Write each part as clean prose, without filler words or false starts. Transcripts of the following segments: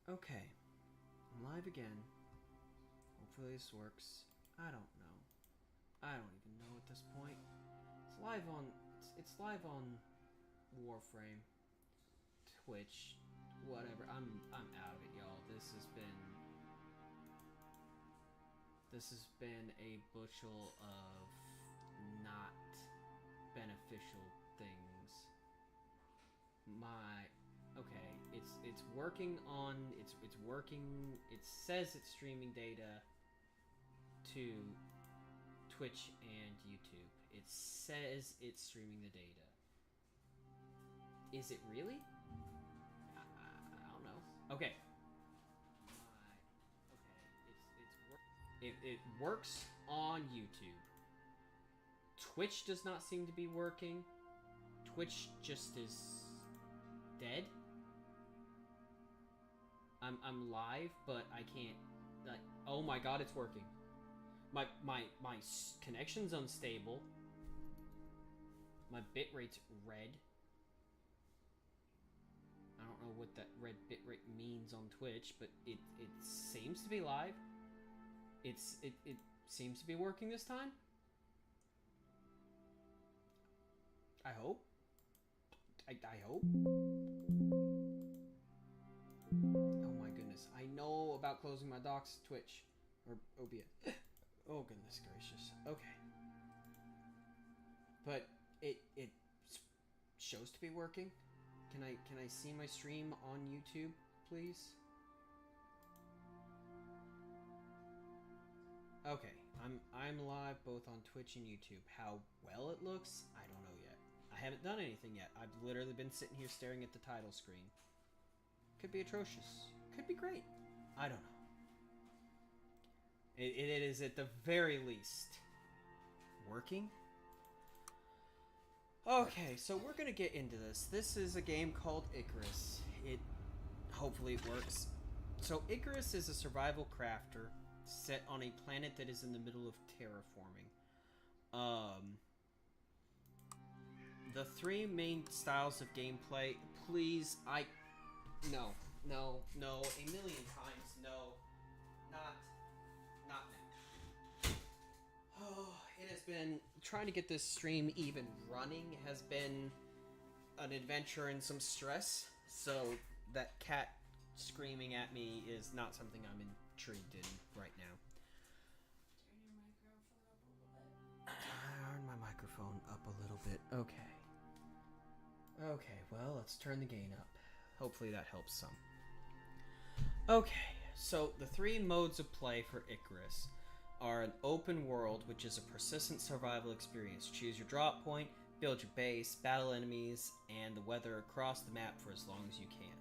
Okay, I'm live again. Hopefully this works. I don't know. I don't even know at this point. It's live on. It's live on Warframe, Twitch, whatever. I'm out of it, y'all. This has been a bushel of not beneficial things. Okay, it's working on it's working. It says it's streaming data to Twitch and YouTube. It says it's streaming the data. Is it really? I don't know. Okay. It works on YouTube. Twitch does not seem to be working. Twitch just is dead. I'm live, but I can't. Oh my god, it's working. My connection's unstable. My bitrate's red. I don't know what that red bitrate means on Twitch, but it seems to be live. It seems to be working this time. I hope. I hope. Oh my goodness. I know about closing my docs Twitch. Or OBS. Oh goodness gracious. Okay. But it shows to be working. Can I see my stream on YouTube, please? Okay, I'm live both on Twitch and YouTube. How well it looks, I don't know yet. I haven't done anything yet. I've literally been sitting here staring at the title screen. Could be atrocious. Could be great. I don't know. It is at the very least working. Okay, so we're gonna get into this. This is a game called Icarus. Hopefully it works. So Icarus is a survival crafter set on a planet that is in the middle of terraforming. The three main styles of gameplay. Please, no, a million times no, not now. Oh, it has been trying to get this stream even running has been an adventure and some stress. So that cat screaming at me is not something I'm intrigued in right now. Turn your microphone up a little bit. Turn my microphone up a little bit. Okay. Okay, well, let's turn the gain up. Hopefully that helps some. Okay, so the three modes of play for Icarus are an open world, which is a persistent survival experience. Choose your drop point, build your base, battle enemies, and the weather across the map for as long as you can.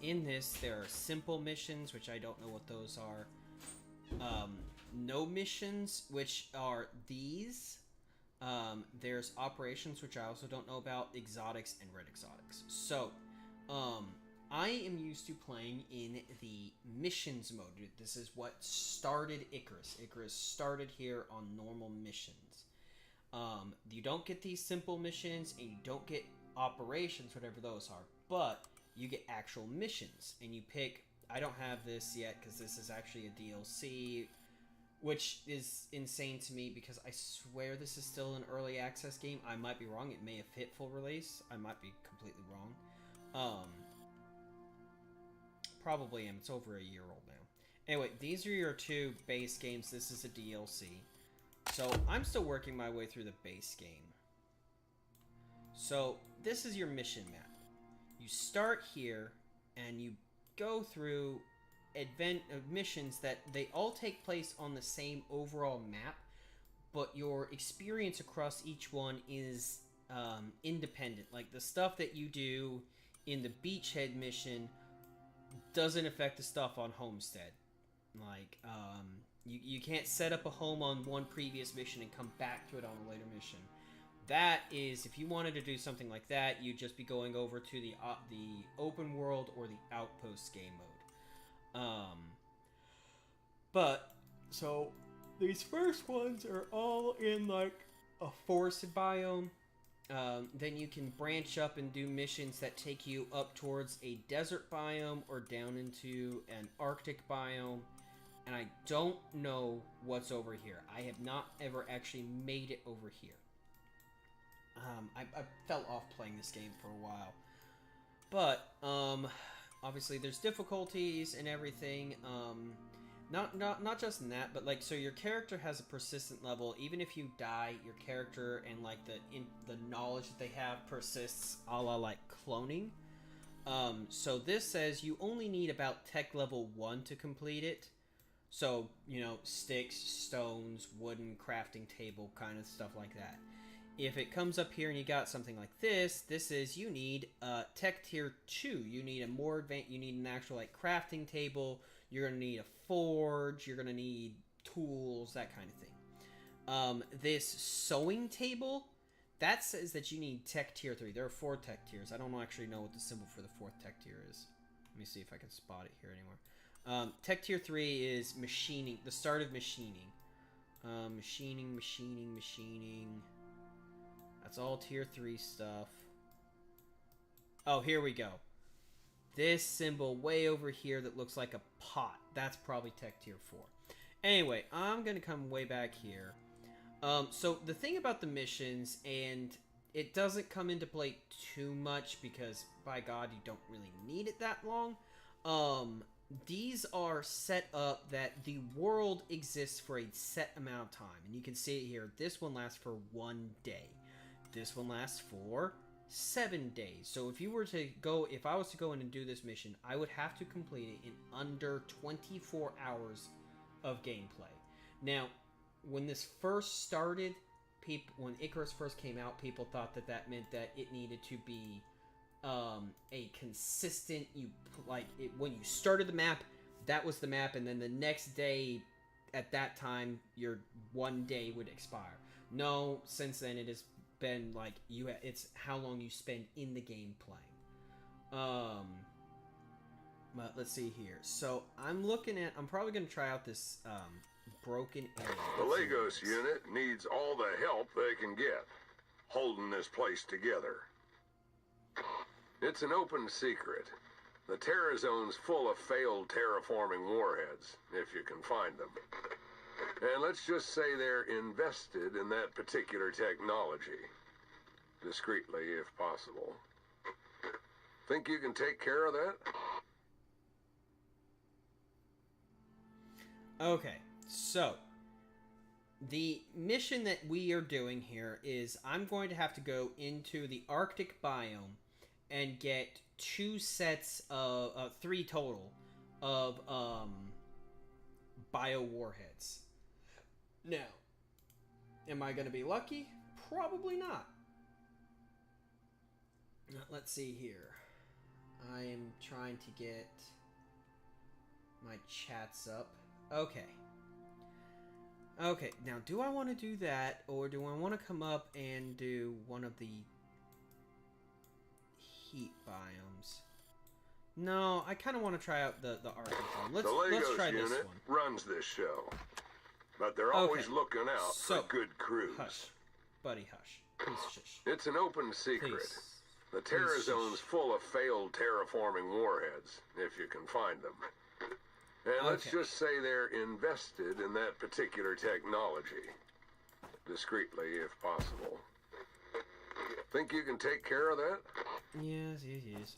In this, there are simple missions, which I don't know what those are. No missions, which are these. There's operations, which I also don't know about, exotics, and red exotics. So, I am used to playing in the missions mode. This is what started Icarus. Icarus started here on normal missions. You don't get these simple missions, and you don't get operations, whatever those are, but you get actual missions, and you pick... I don't have this yet, because this is actually a DLC, which is insane to me, because I swear this is still an early access game. I might be wrong. It may have hit full release. I might be completely wrong. Probably am. It's over a year old now. Anyway, these are your two base games. This is a DLC. So, I'm still working my way through the base game. So, this is your mission map. You start here, and you go through missions that they all take place on the same overall map, but your experience across each one is independent. Like, the stuff that you do in the beachhead mission doesn't affect the stuff on Homestead. Like, you can't set up a home on one previous mission and come back to it on a later mission. That is, if you wanted to do something like that, you'd just be going over to the open world or the outpost game mode. But, so, these first ones are all in, like, a forested biome. then you can branch up and do missions that take you up towards a desert biome or down into an Arctic biome. And I don't know what's over here. I have not ever actually made it over here. I fell off playing this game for a while. But, obviously there's difficulties and everything. Not just in that, but like, so your character has a persistent level. Even if you die, your character and like the knowledge that they have persists, a la like cloning. So this says you only need about tech level 1 to complete it. So, you know, sticks, stones, wooden crafting table, kind of stuff like that. If it comes up here and you got something like this is you need tech tier 2. You need a more advanced, you need an actual like crafting table. You're going to need a forge. You're going to need tools, that kind of thing. This sewing table, that says that you need tech tier 3. There are 4 tech tiers. I don't actually know what the symbol for the 4th tech tier is. Let me see if I can spot it here anywhere. Tech tier 3 is machining, the start of machining. Machining. That's all tier 3 stuff. Oh, here we go. This symbol way over here that looks like a pot. That's probably tech tier 4. Anyway, I'm going to come way back here. So the thing about the missions, and it doesn't come into play too much because, by God, you don't really need it that long. These are set up that the world exists for a set amount of time. And you can see it here. This one lasts for 1 day. This one lasts for 7 days. So if you were to go, if I was to go in and do this mission, I would have to complete it in under 24 hours of gameplay. Now, when this first started, when Icarus first came out, people thought that that meant that it needed to be a consistent, when you started the map, that was the map, and then the next day, at that time, your 1 day would expire. No, since then it has been like it's how long you spend in the game playing. But let's see here. So I'm probably gonna try out this broken area. The Lagos unit needs all the help they can get, holding this place together. It's an open secret. The Terra Zone's full of failed terraforming warheads, if you can find them. And let's just say they're invested in that particular technology. Discreetly, if possible. Think you can take care of that? Okay, so the mission that we are doing here is I'm going to have to go into the Arctic biome and get 2 sets of 3 total of bio warheads. Now, am I going to be lucky? Probably not. Let's see here. I am trying to get my chats up. Okay. Okay, now do I want to do that, or do I want to come up and do one of the heat biomes? No, I kind of want to try out the Arctic biome. Let's try this one. Runs this show, but they're always looking out for good crews. Hush, buddy, hush. Please shush. It's an open secret. Please. The Terra Zone's full of failed terraforming warheads, if you can find them. And let's just say they're invested in that particular technology. Discreetly, if possible. Think you can take care of that? Yes.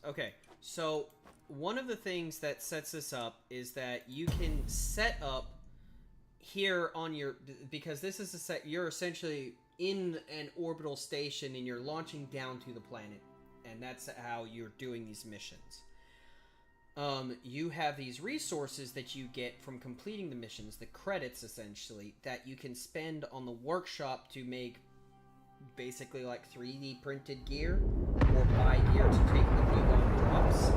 Okay, so one of the things that sets this up is that you can set up here on your... Because this is a set... You're essentially in an orbital station and you're launching down to the planet. And that's how you're doing these missions. You have these resources that you get from completing the missions, the credits essentially, that you can spend on the workshop to make basically like 3D printed gear or buy gear to take with you on drops.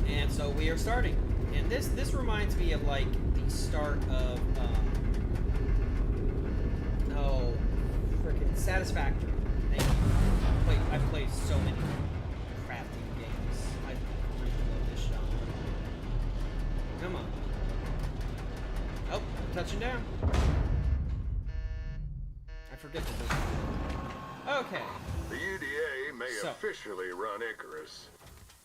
And so we are starting. And this reminds me of like the start of freaking Satisfactory. Thank you. I've played so many crafting games. I really love this genre. Come on. Oh, I'm touching down. I forget that this one. Okay. The UDA may So. officially run Icarus,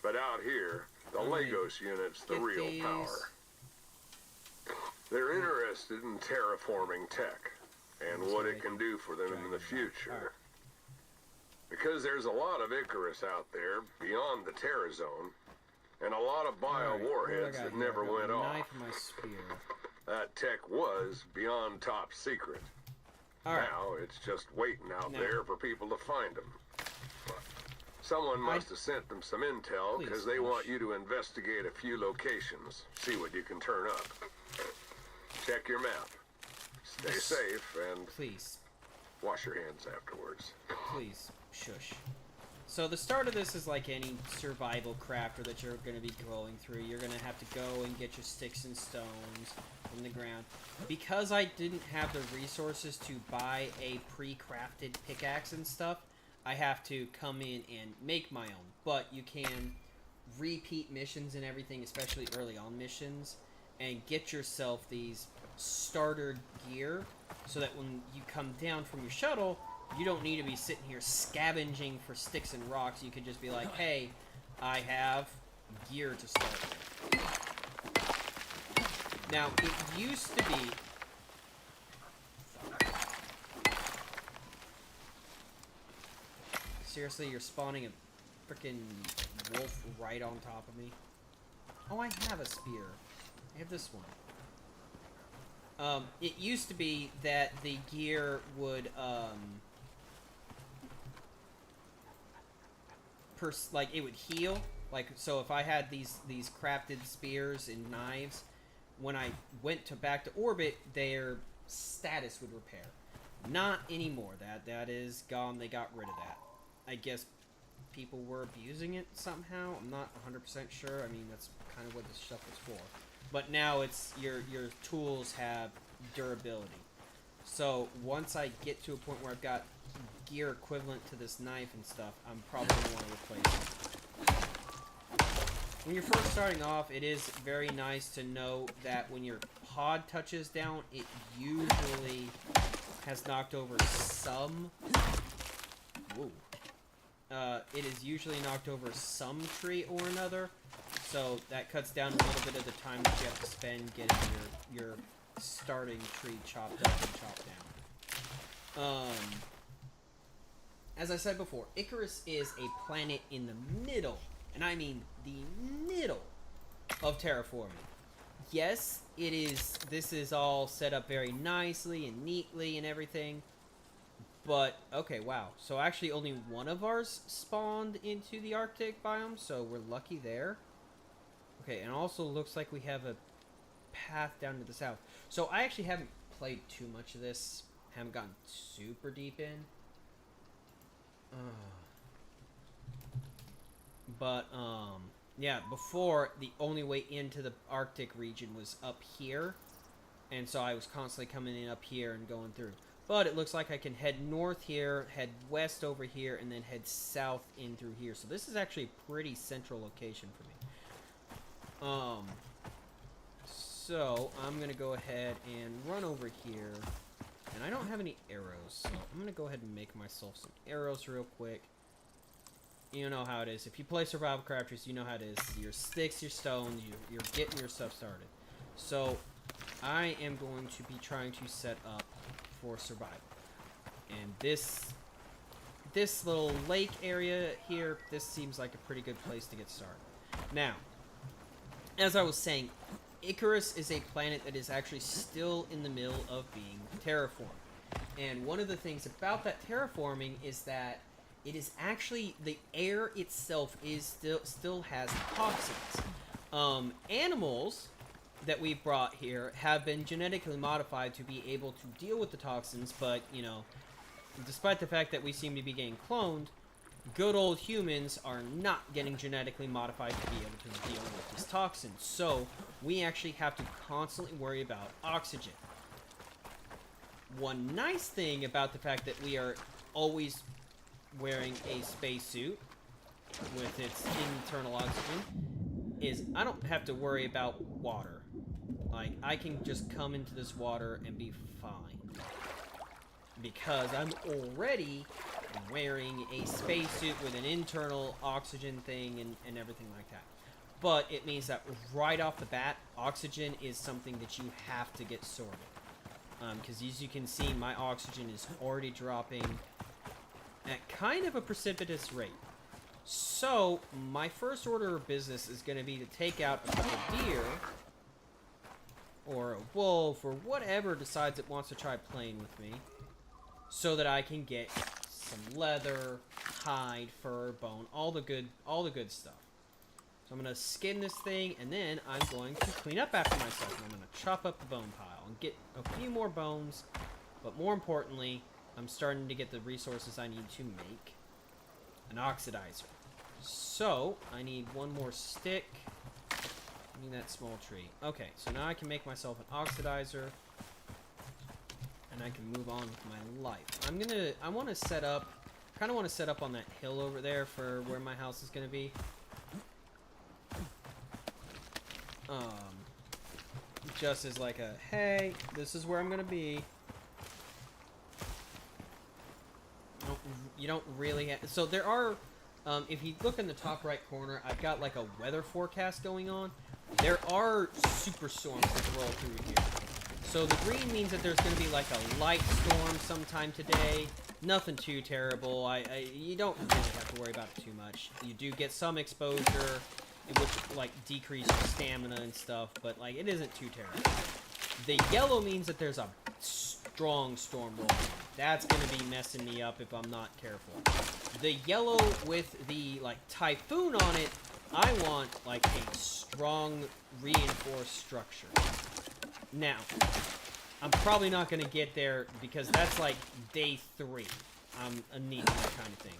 but out here, the Alright. Lagos unit's the Get real these. power. They're interested in terraforming tech and This what way. it can do for them in the future. Alright. Because there's a lot of Icarus out there beyond the Terra Zone, and a lot of bio Alright, what do I warheads got that here? never I got went my off. knife and my spear. That tech was beyond top secret. Alright. Now it's just waiting out Now. there for people to find them. Someone must have sent them some intel Please, because they Bush. want you to investigate a few locations, see what you can turn up. Check your map. Stay Yes. safe and Please. wash your hands afterwards. Please. Shush. So the start of this is like any survival crafter that you're going to be going through. You're going to have to go and get your sticks and stones from the ground. Because I didn't have the resources to buy a pre-crafted pickaxe and stuff, I have to come in and make my own. But you can repeat missions and everything, especially early on missions, and get yourself these starter gear so that when you come down from your shuttle, you don't need to be sitting here scavenging for sticks and rocks. You can just be like, hey, I have gear to start with. Now, it used to be... Seriously, you're spawning a freaking wolf right on top of me? Oh, I have a spear. I have this one. It used to be that the gear would, like, it would heal. Like, so if I had these crafted spears and knives, when I went back to orbit, their status would repair. Not anymore. That is gone. They got rid of that. I guess people were abusing it somehow. I'm not 100% sure. I mean, that's kind of what this stuff was for. But now it's your tools have durability. So once I get to a point where I've got gear equivalent to this knife and stuff, I'm probably going to want to replace it. When you're first starting off, it is very nice to know that when your pod touches down, it usually has knocked over some... Whoa. It is usually knocked over some tree or another, so that cuts down a little bit of the time that you have to spend getting your starting tree chopped up and chopped down. As I said before, Icarus is a planet in the middle, and I mean the middle of terraforming. Yes, it is. This is all set up very nicely and neatly and everything. But, okay, wow. So actually only one of ours spawned into the Arctic biome, so we're lucky there. Okay, and also looks like we have a path down to the south. So I actually haven't played too much of this. Haven't gotten super deep in. But, yeah, before, the only way into the Arctic region was up here. And so I was constantly coming in up here and going through. But it looks like I can head north here, head west over here, and then head south in through here. So this is actually a pretty central location for me. So I'm going to go ahead and run over here. And I don't have any arrows, so I'm going to go ahead and make myself some arrows real quick. You know how it is. If you play Survival Crafters, you know how it is. Your sticks, your stones, you're getting your stuff started. So I am going to be trying to set up for survival. And this little lake area here, this seems like a pretty good place to get started. Now, as I was saying, Icarus is a planet that is actually still in the middle of being terraformed. And one of the things about that terraforming is that it is actually, the air itself is still has toxins. Animals that we've brought here have been genetically modified to be able to deal with the toxins, but, you know, despite the fact that we seem to be getting cloned, good old humans are not getting genetically modified to be able to deal with these toxins. So, we actually have to constantly worry about oxygen. One nice thing about the fact that we are always wearing a spacesuit with its internal oxygen is I don't have to worry about water. Like, I can just come into this water and be fine. Because I'm already wearing a spacesuit with an internal oxygen thing and everything like that. But it means that right off the bat, oxygen is something that you have to get sorted. Because as you can see, my oxygen is already dropping at kind of a precipitous rate. So, my first order of business is going to be to take out a couple deer, or a wolf, or whatever decides it wants to try playing with me, so that I can get some leather, hide, fur, bone, all the good stuff. So I'm going to skin this thing, and then I'm going to clean up after myself. And I'm going to chop up the bone pile and get a few more bones, but more importantly, I'm starting to get the resources I need to make an oxidizer. So, I need one more stick. I need that small tree. Okay, so now I can make myself an oxidizer. And I can move on with my life. I want to set up, kind of want to set up on that hill over there for where my house is going to be. Just as like a, hey, this is where I'm going to be. You don't really have, so there are, if you look in the top right corner, I've got like a weather forecast going on. There are superstorms that roll through here. So the green means that there's going to be like a light storm sometime today. Nothing too terrible. You don't really have to worry about it too much. You do get some exposure, which like decrease your stamina and stuff, but like it isn't too terrible. The yellow means that there's a strong storm rolling. That's going to be messing me up if I'm not careful. The yellow with the like typhoon on it, I want like a strong reinforced structure. Now, I'm probably not going to get there because that's like day 3. I'm needing that kind of thing.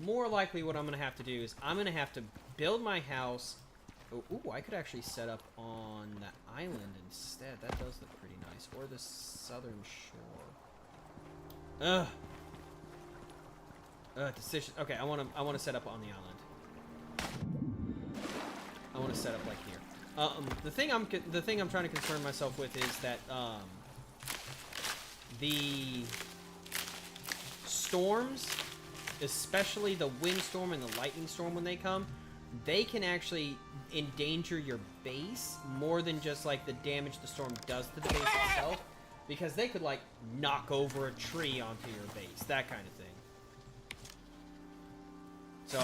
More likely what I'm going to have to do is I'm going to have to build my house. Ooh, I could actually set up on that island instead. That does look pretty nice. Or the southern shore. Decision. Okay, I want to set up on the island. I want to set up like here. The thing I'm trying to concern myself with is that the storms, especially the windstorm and the lightning storm when they come, they can actually endanger your base more than just like the damage the storm does to the base itself, because they could like knock over a tree onto your base, that kind of thing. So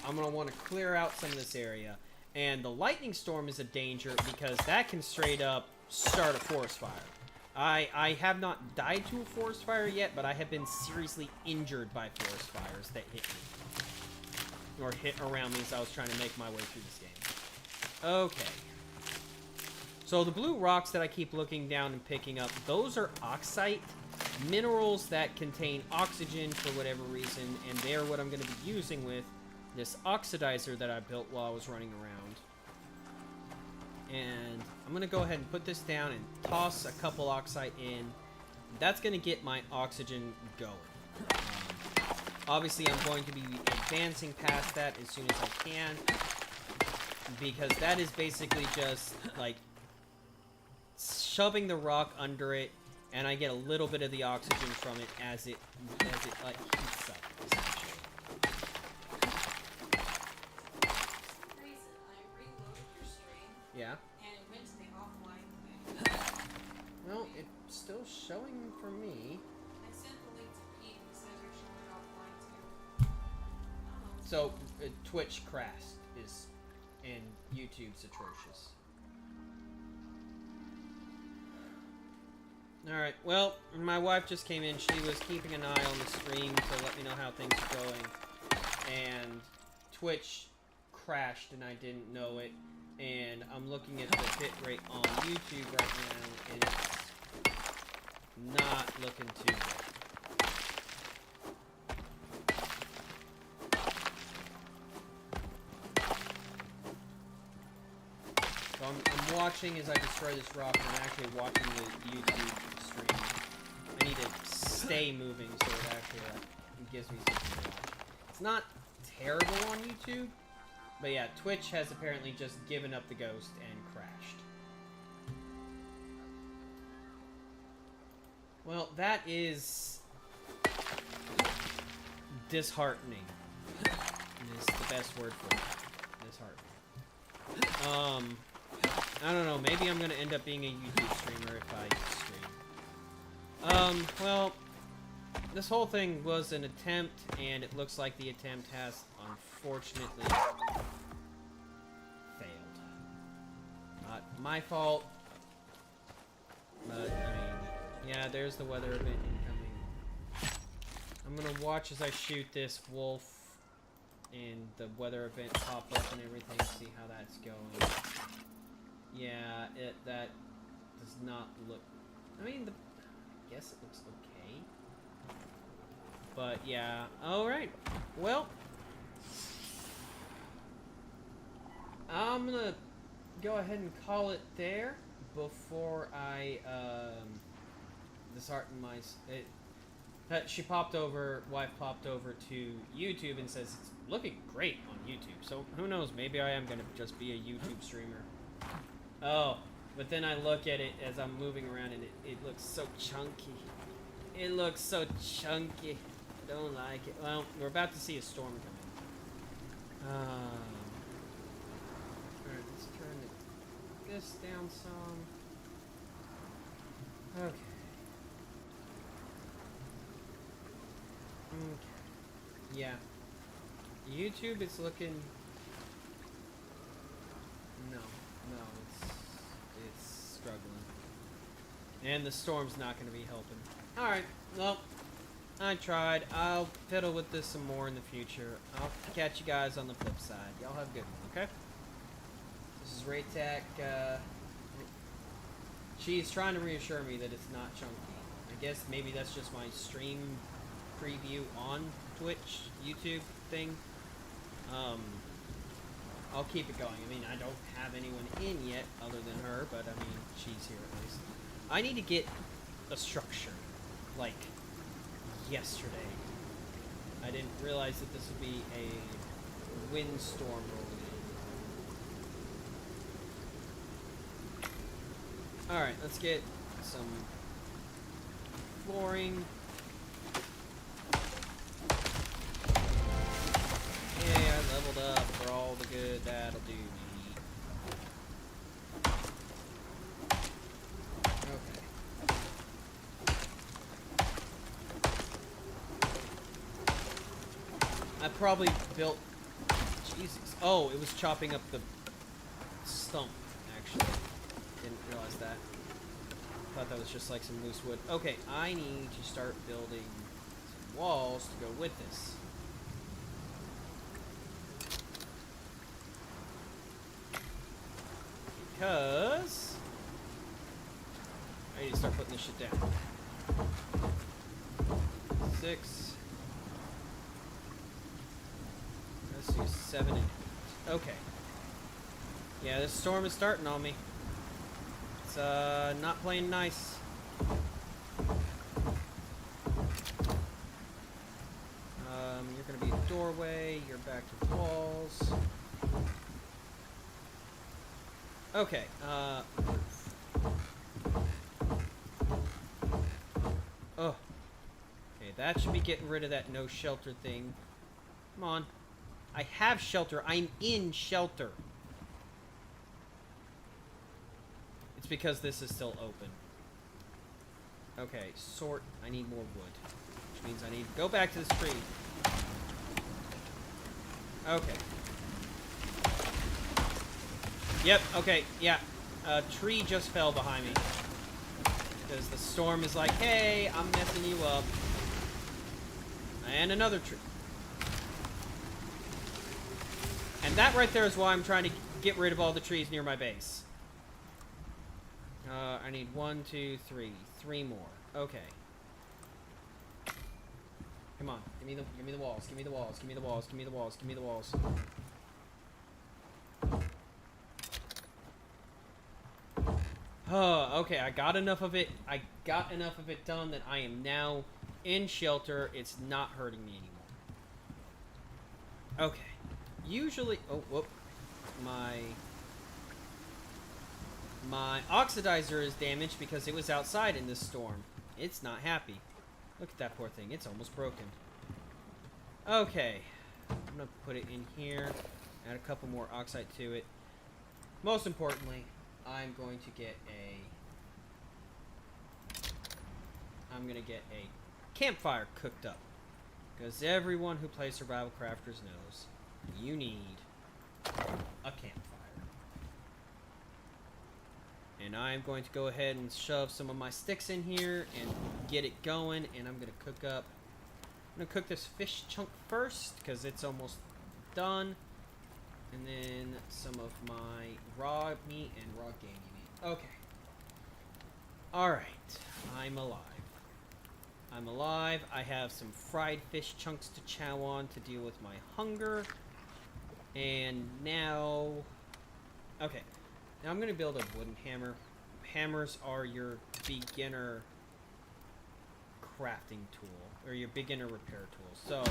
I'm gonna want to clear out some of this area. And the lightning storm is a danger because that can straight up start a forest fire. I have not died to a forest fire yet, but I have been seriously injured by forest fires that hit me. Or hit around me as I was trying to make my way through this game. Okay. So the blue rocks that I keep looking down and picking up, those are oxide minerals that contain oxygen for whatever reason, and they're what I'm going to be using with this oxidizer that I built while I was running around. And I'm going to go ahead and put this down and toss a couple oxide in. That's going to get my oxygen going. Obviously, I'm going to be advancing past that as soon as I can, because that is basically just like shoving the rock under it, and I get a little bit of the oxygen from it as it like heats up. Yeah. And it went to the offline thing. Well, it's still showing for me. I sent the link to Pete and said you're showing it offline too. I don't know. So, Twitch crashed and YouTube's atrocious. Alright, well, my wife just came in. She was keeping an eye on the stream to let me know how things are going. And Twitch crashed and I didn't know it. And I'm looking at the bit rate on YouTube right now, and it's not looking too good. So I'm watching as I destroy this rock, and I'm actually watching the YouTube stream. I need to stay moving so it actually gives me something to watch. It's not terrible on YouTube. But yeah, Twitch has apparently just given up the ghost and crashed. Well, that is disheartening. Is the best word for it. Disheartening. I don't know. Maybe I'm gonna end up being a YouTube streamer if I stream. Well, this whole thing was an attempt, and it looks like the attempt has unfortunately failed. Not my fault, but I mean, yeah, there's the weather event incoming. I'm gonna watch as I shoot this wolf and the weather event pop up and everything, see how that's going. Yeah, that does not look... I mean, I guess it looks okay. But, yeah. Alright. Well, I'm gonna go ahead and call it there before I, dishearten my... She popped over, wife popped over to YouTube and says it's looking great on YouTube. So, who knows, maybe I am gonna just be a YouTube streamer. Oh, but then I look at it as I'm moving around and it looks so chunky. It looks so chunky. I don't like it. Well, we're about to see a storm coming. Alright, let's turn this down some. Okay. Okay. Yeah. YouTube is looking... No, it's struggling. And the storm's not going to be helping. Alright, well, I tried. I'll fiddle with this some more in the future. I'll catch you guys on the flip side. Y'all have a good one, okay? This is Raytac. She's trying to reassure me that it's not chunky. I guess maybe that's just my stream preview on Twitch, YouTube thing. I'll keep it going. I mean, I don't have anyone in yet other than her, but I mean, she's here at least. I need to get a structure, like, yesterday. I didn't realize that this would be a windstorm rolling in. Alright, let's get some flooring. Yeah, I leveled up for all the good that'll do me. Okay. I probably built... Jesus. Oh, it was chopping up the stump, actually. Didn't realize that. Thought that was just like some loose wood. Okay, I need to start building some walls to go with this. Because I need to start putting this shit down. 6. Let's do 7 and 8. Okay. Yeah, this storm is starting on me. It's not playing nice. You're gonna be a doorway. You're back to walls. Okay, oh. Okay, that should be getting rid of that no shelter thing. Come on. I have shelter. I'm in shelter. It's because this is still open. Okay, sort. I need more wood. Which means I need to go back to this tree. Okay. Yep, okay, yeah. A tree just fell behind me. Because the storm is like, hey, I'm messing you up. And another tree. And that right there is why I'm trying to get rid of all the trees near my base. I need 1, 2, 3. 3 more. Okay. Come on, give me the walls, give me the walls, give me the walls, give me the walls, give me the walls. Oh, okay, I got enough of it. I got enough of it done that I am now in shelter. It's not hurting me anymore. Okay. Usually... Oh, whoop. My oxidizer is damaged because it was outside in this storm. It's not happy. Look at that poor thing. It's almost broken. Okay. I'm gonna put it in here. Add a couple more oxide to it. Most importantly, I'm going to get a campfire cooked up. Because everyone who plays Survival Crafters knows you need a campfire. And I'm going to go ahead and shove some of my sticks in here and get it going. And I'm going to cook up. I'm going to cook this fish chunk first because it's almost done. And then some of my raw meat and raw gamey meat. Okay. Alright. I'm alive. I'm alive. I have some fried fish chunks to chow on to deal with my hunger. And now... Okay. Now I'm going to build a wooden hammer. Hammers are your beginner crafting tool. Or your beginner repair tool. So,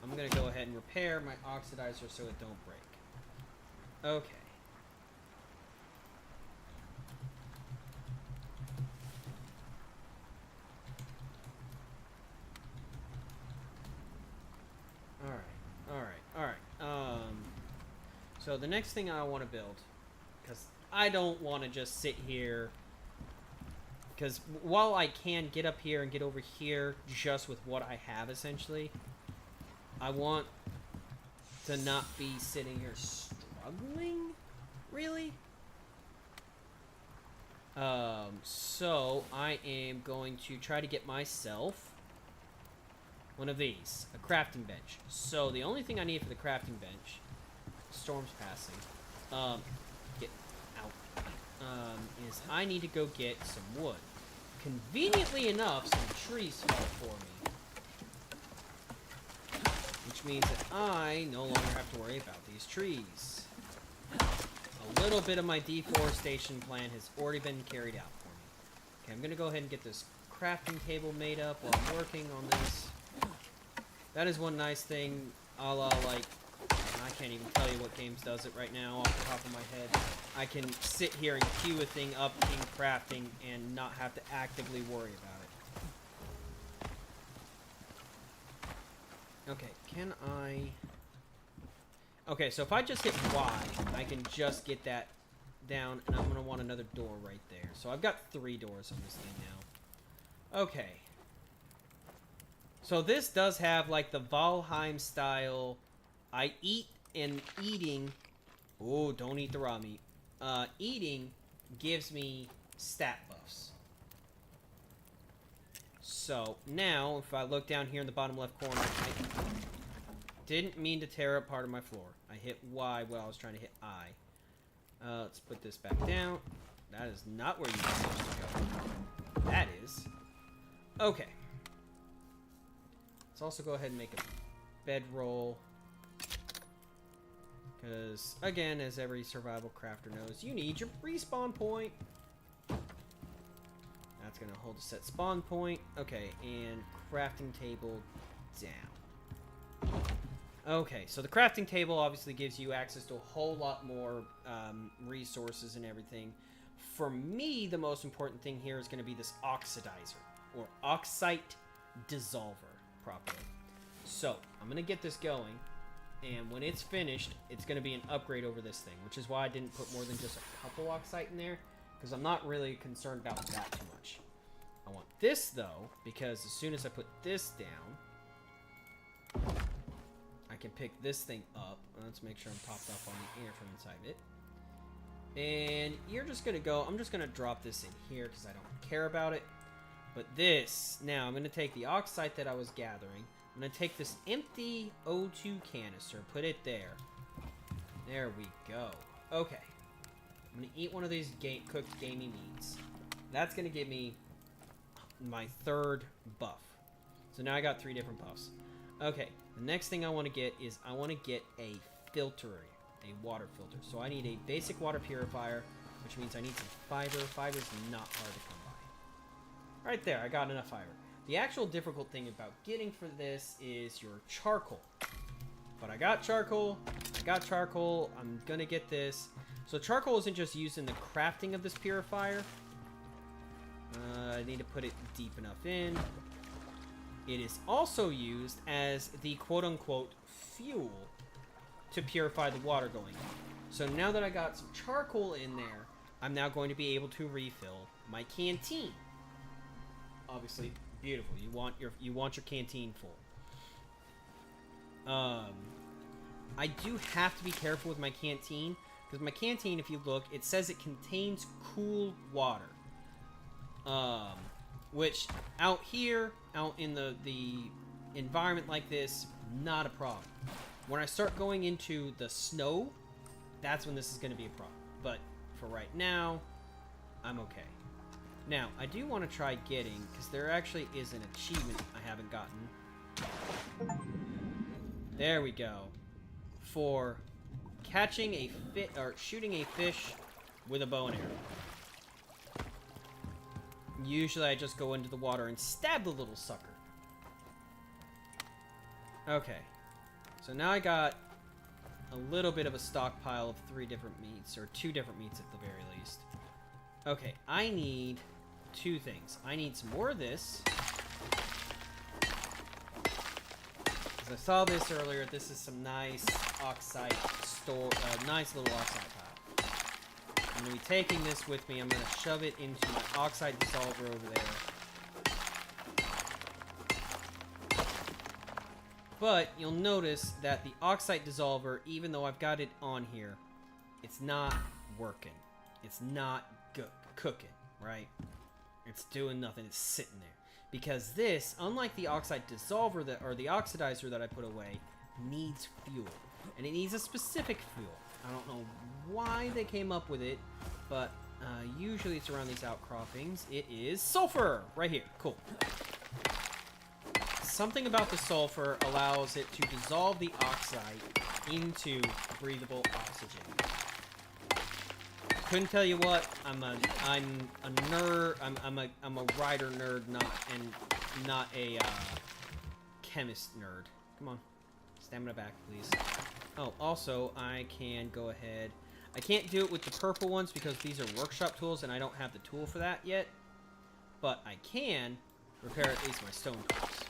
I'm going to go ahead and repair my oxidizer so it don't break. Okay. Alright. So the next thing I want to build, because I don't want to just sit here, because while I can get up here and get over here just with what I have essentially, I want to not be sitting here struggling, really. So I am going to try to get myself one of these, a crafting bench. So the only thing I need for the crafting bench, storm's passing, get out, is I need to go get some wood. Conveniently enough, some trees fell for me, which means that I no longer have to worry about these trees. A little bit of my deforestation plan has already been carried out for me. Okay, I'm gonna go ahead and get this crafting table made up while I'm working on this. That is one nice thing, a la, like, I can't even tell you what games does it right now off the top of my head. I can sit here and queue a thing up in crafting and not have to actively worry about it. Okay, can I... Okay, so if I just hit Y, I can just get that down, and I'm going to want another door right there. So I've got 3 doors on this thing now. Okay. So this does have, like, the Valheim style, I eat and eating... Oh, don't eat the raw meat. Eating gives me stat buffs. So, now, if I look down here in the bottom left corner, I didn't mean to tear up part of my floor. I hit Y while I was trying to hit I. Let's put this back down. That is not where you're supposed to go. That is. Okay. Let's also go ahead and make a bedroll. Because, again, as every survival crafter knows, you need your respawn point. That's going to hold a set spawn point. Okay, and crafting table down. Okay, so the crafting table obviously gives you access to a whole lot more resources and everything. For me, the most important thing here is going to be this oxidizer, or oxide dissolver, properly. So, I'm going to get this going. And when it's finished, it's going to be an upgrade over this thing, which is why I didn't put more than just a couple oxide in there, because I'm not really concerned about that too much. I want this, though, because as soon as I put this down, I can pick this thing up. Let's make sure I'm topped up on the air from inside of it. And you're just going to go, I'm just going to drop this in here because I don't care about it. But this, now I'm going to take the oxide that I was gathering. I'm going to take this empty O2 canister, put it there. There we go. Okay. I'm going to eat one of these cooked gamey meats. That's going to give me my 3rd buff. So now I got 3 different buffs. Okay. The next thing I want to get is I want to get a filter, a water filter. So I need a basic water purifier, which means I need some fiber. Fiber's not hard to come by. Right there, I got enough fiber. The actual difficult thing about getting for this is your charcoal. But I got charcoal. I'm gonna get this. So charcoal isn't just used in the crafting of this purifier. I need to put it deep enough in. it is also used as the quote-unquote fuel to purify the water going in. So now that I got some charcoal in there, I'm now going to be able to refill my canteen. Obviously, beautiful. You want your canteen full. I do have to be careful with my canteen, because my canteen, if you look, it says it contains cool water. Which out here, out in the environment like this, not a problem. When I start going into the snow, that's when this is going to be a problem. But for right now, I'm okay. Now, I do want to try getting, because there actually is an achievement I haven't gotten. There we go. For catching a or shooting a fish with a bow and arrow. Usually I just go into the water and stab the little sucker. Okay. So now I got a little bit of a stockpile of 3 different meats, or 2 different meats at the very least. Okay, I need 2 things. I need some more of this. I saw this earlier. This is some nice oxide nice little oxide pile. I'm going to be taking this with me. I'm going to shove it into my oxide dissolver over there. But you'll notice that the oxide dissolver, even though I've got it on here, it's not working. It's not cooking, right? It's doing nothing. It's sitting there. Because this, unlike the oxide dissolver or the oxidizer that I put away, needs fuel. And it needs a specific fuel. I don't know why they came up with it, but usually it's around these outcroppings. It is sulfur! Right here. Cool. Something about the sulfur allows it to dissolve the oxide into breathable oxygen. Couldn't tell you what. I'm a nerd. I'm a writer nerd, not a chemist nerd. Come on, stamina back, please. Oh, also I can go ahead. I can't do it with the purple ones because these are workshop tools, and I don't have the tool for that yet. But I can repair at least my stone tools.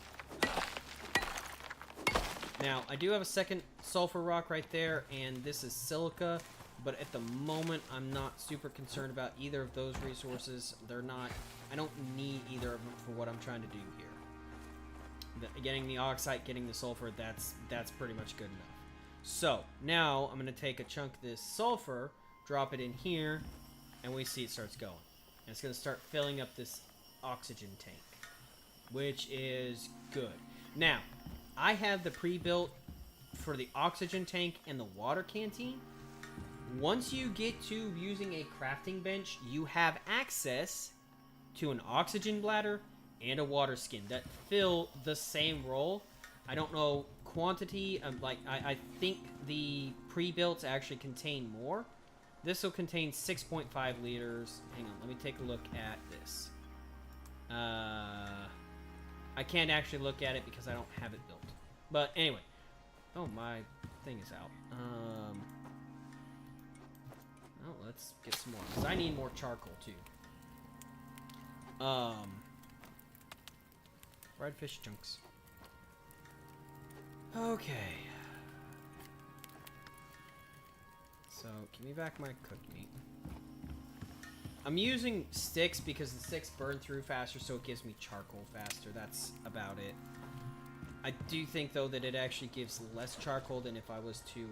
Now I do have a second sulfur rock right there, and this is silica. But at the moment, I'm not super concerned about either of those resources. They're not... I don't need either of them for what I'm trying to do here. Getting the oxide, getting the sulfur, that's pretty much good enough. So, now I'm going to take a chunk of this sulfur, drop it in here, and we see it starts going. And it's going to start filling up this oxygen tank, which is good. Now, I have the pre-built for the oxygen tank and the water canteen. Once you get to using a crafting bench, you have access to an oxygen bladder and a water skin that fill the same role. I don't know quantity. I think the pre-builts actually contain more. This will contain 6.5 liters. Hang on, let me take a look at this. I can't actually look at it because I don't have it built. But anyway. Oh, my thing is out. Oh, let's get some more, because I need more charcoal, too. Fried fish chunks. Okay. So, give me back my cooked meat. I'm using sticks because the sticks burn through faster, so it gives me charcoal faster. That's about it. I do think, though, that it actually gives less charcoal than if I was to,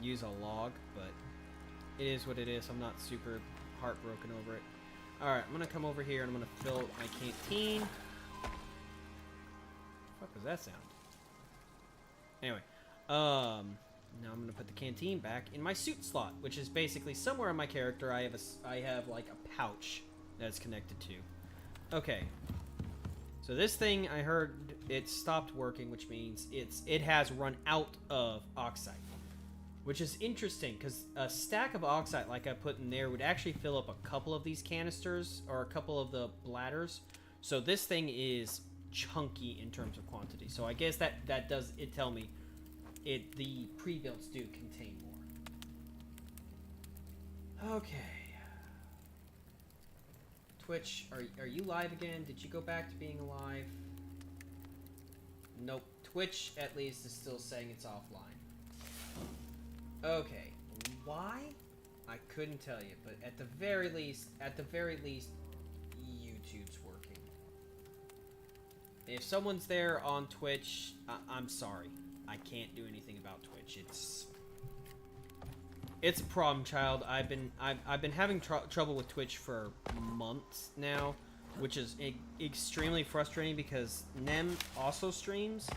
use a log, but it is what it is. I'm not super heartbroken over it. Alright, I'm gonna come over here and I'm gonna fill up my canteen. What the fuck was that sound? Anyway, now I'm gonna put the canteen back in my suit slot, which is basically somewhere on my character I have like a pouch that's connected to. Okay. So this thing, I heard it stopped working, which means it has run out of oxide. Which is interesting, because a stack of oxide like I put in there would actually fill up a couple of these canisters, or a couple of the bladders. So this thing is chunky in terms of quantity. So I guess that does tell me the pre-builts do contain more. Okay. Twitch, are you live again? Did you go back to being alive? Nope. Twitch, at least, is still saying it's offline. Okay. Why? I couldn't tell you, but at the very least, YouTube's working. If someone's there on Twitch, I'm sorry. I can't do anything about Twitch. It's a problem, child. I've been having trouble with Twitch for months now, which is extremely frustrating because Nem also streams,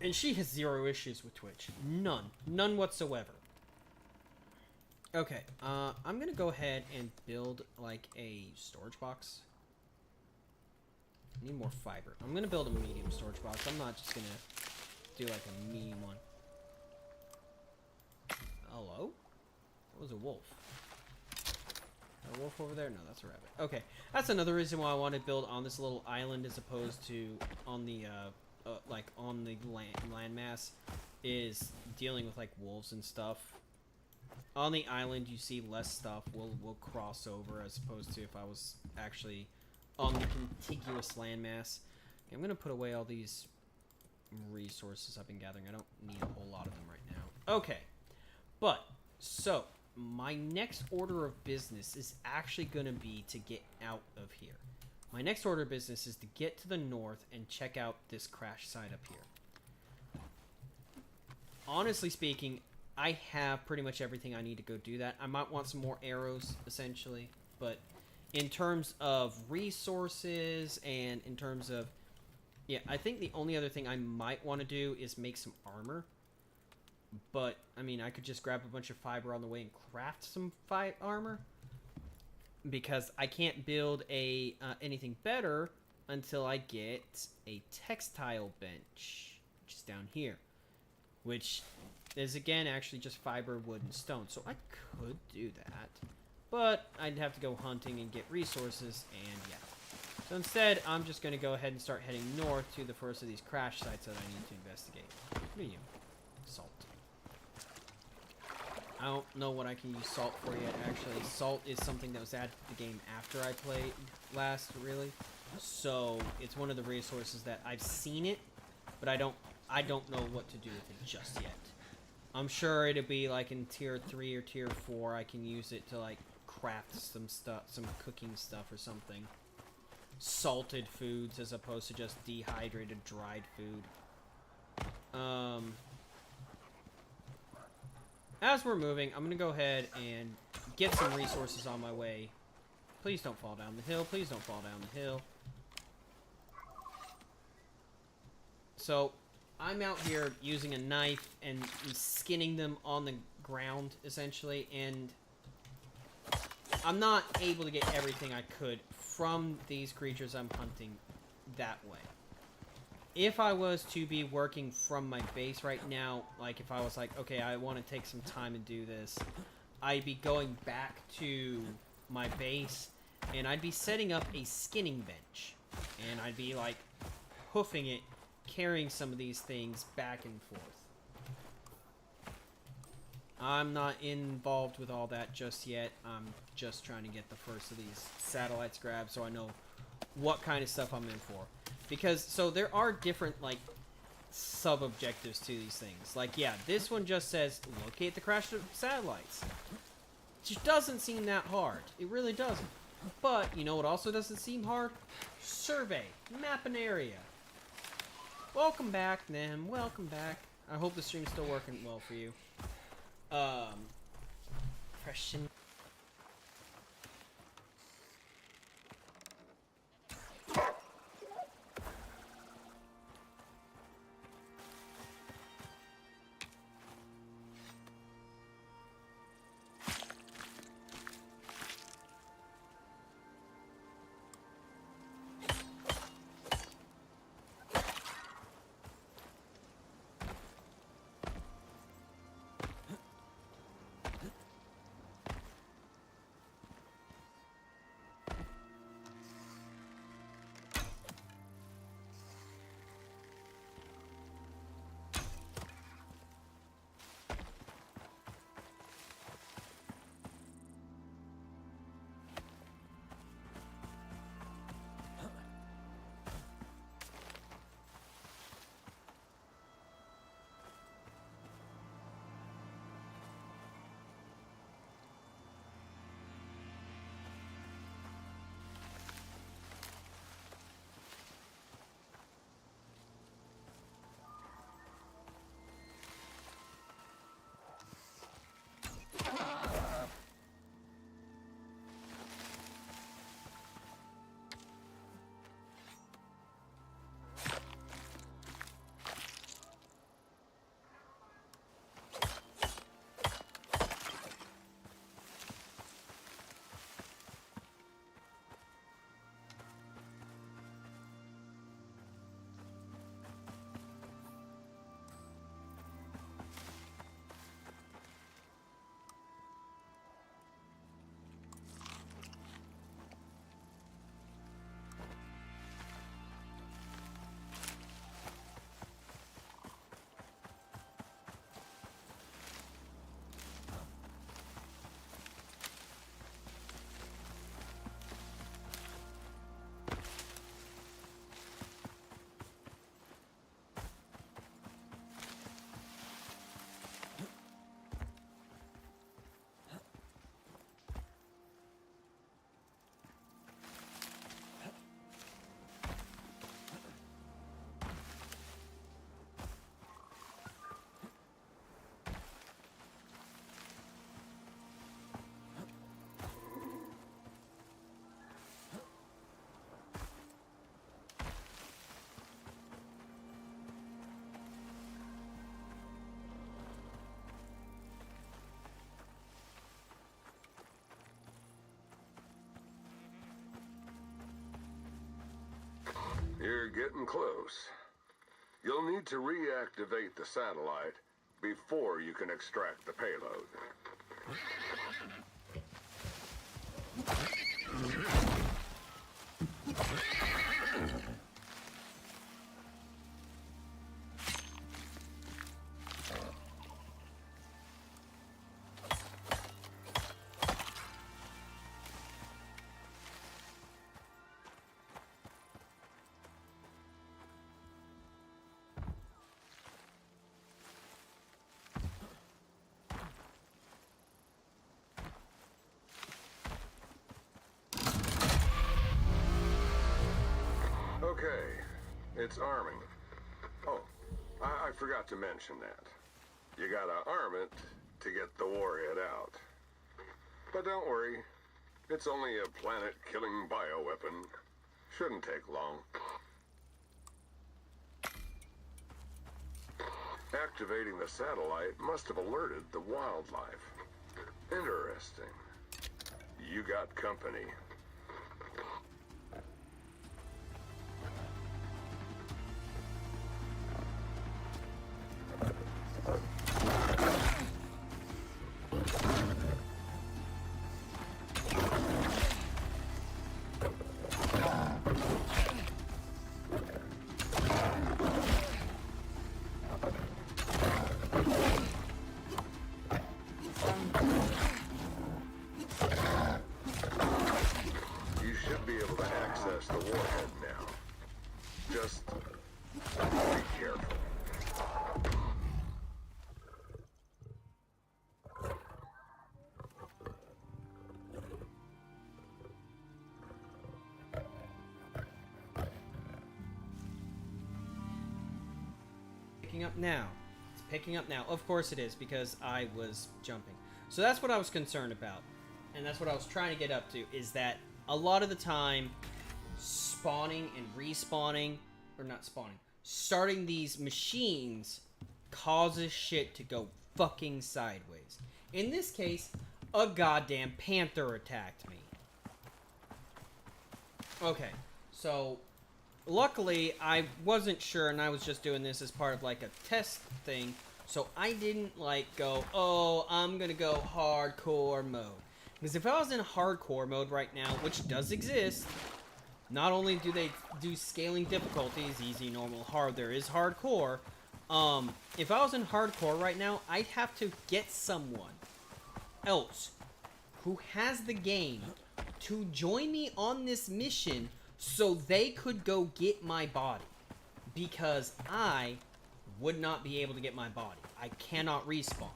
and she has zero issues with Twitch. None whatsoever. Okay, I'm gonna go ahead and build like a storage box. I need more fiber. I'm gonna build a medium storage box. I'm not just gonna do like a medium one. Hello? That was a wolf. A wolf over there? No, that's a rabbit. Okay, that's another reason why I want to build on this little island as opposed to on the like on the landmass, is dealing with like wolves and stuff. On the island, you see less stuff. We'll cross over as opposed to if I was actually on the contiguous landmass. Okay, I'm gonna put away all these resources I've been gathering. I don't need a whole lot of them right now. Okay, but so my next order of business is actually gonna be to get out of here. My next order of business is to get to the north and check out this crash site up here. Honestly speaking, I have pretty much everything I need to go do that. I might want some more arrows, essentially. But in terms of resources and in terms of... Yeah, I think the only other thing I might want to do is make some armor. But, I mean, I could just grab a bunch of fiber on the way and craft some armor. Because I can't build a anything better until I get a textile bench, which is down here. Which is, again, actually just fiber, wood, and stone. So I could do that. But I'd have to go hunting and get resources, and yeah. So instead, I'm just going to go ahead and start heading north to the first of these crash sites that I need to investigate. What are you? Salt. I don't know what I can use salt for yet, actually. Salt is something that was added to the game after I played last, really. So it's one of the resources that I've seen it, but I don't know what to do with it just yet. I'm sure it'll be like in tier 3 or tier 4. I can use it to like craft some stuff, some cooking stuff or something. Salted foods as opposed to just dehydrated, dried food. As we're moving, I'm gonna go ahead and get some resources on my way. Please don't fall down the hill. Please don't fall down the hill. So I'm out here using a knife and skinning them on the ground, essentially, and I'm not able to get everything I could from these creatures I'm hunting that way. If I was to be working from my base right now, like if I was like, okay, I want to take some time and do this, I'd be going back to my base, and I'd be setting up a skinning bench, and I'd be like hoofing it, carrying some of these things back and forth. I'm not involved with all that just yet. I'm just trying to get the first of these satellites grabbed so I know what kind of stuff I'm in for. Because, so there are different, like, sub-objectives to these things. Like, yeah, this one just says, locate the crashed satellites. Which doesn't seem that hard. It really doesn't. But, you know what also doesn't seem hard? Survey. Map an area. Welcome back, Nem. Welcome back. I hope the stream's still working well for you. Question. getting close. You'll need to reactivate the satellite before you can extract the payload. Okay, it's arming. Oh, I forgot to mention that. You gotta arm it to get the warhead out. But don't worry, it's only a planet-killing bioweapon. Shouldn't take long. Activating the satellite must have alerted the wildlife. Interesting. You got company. You should be able to access the warhead now. Just be careful. Picking up now. It's picking up now. Of course it is, because I was jumping. So that's what I was concerned about. And that's what I was trying to get up to, is that a lot of the time, spawning and respawning, or not spawning, starting these machines causes shit to go fucking sideways. In this case, a goddamn panther attacked me. Okay, so luckily I wasn't sure, and I was just doing this as part of like a test thing, so I didn't like go, oh, I'm gonna go hardcore mode. Because if I was in hardcore mode right now, which does exist, not only do they do scaling difficulties, easy, normal, hard, there is hardcore. If I was in hardcore right now, I'd have to get someone else who has the game to join me on this mission so they could go get my body. Because I would not be able to get my body. I cannot respawn.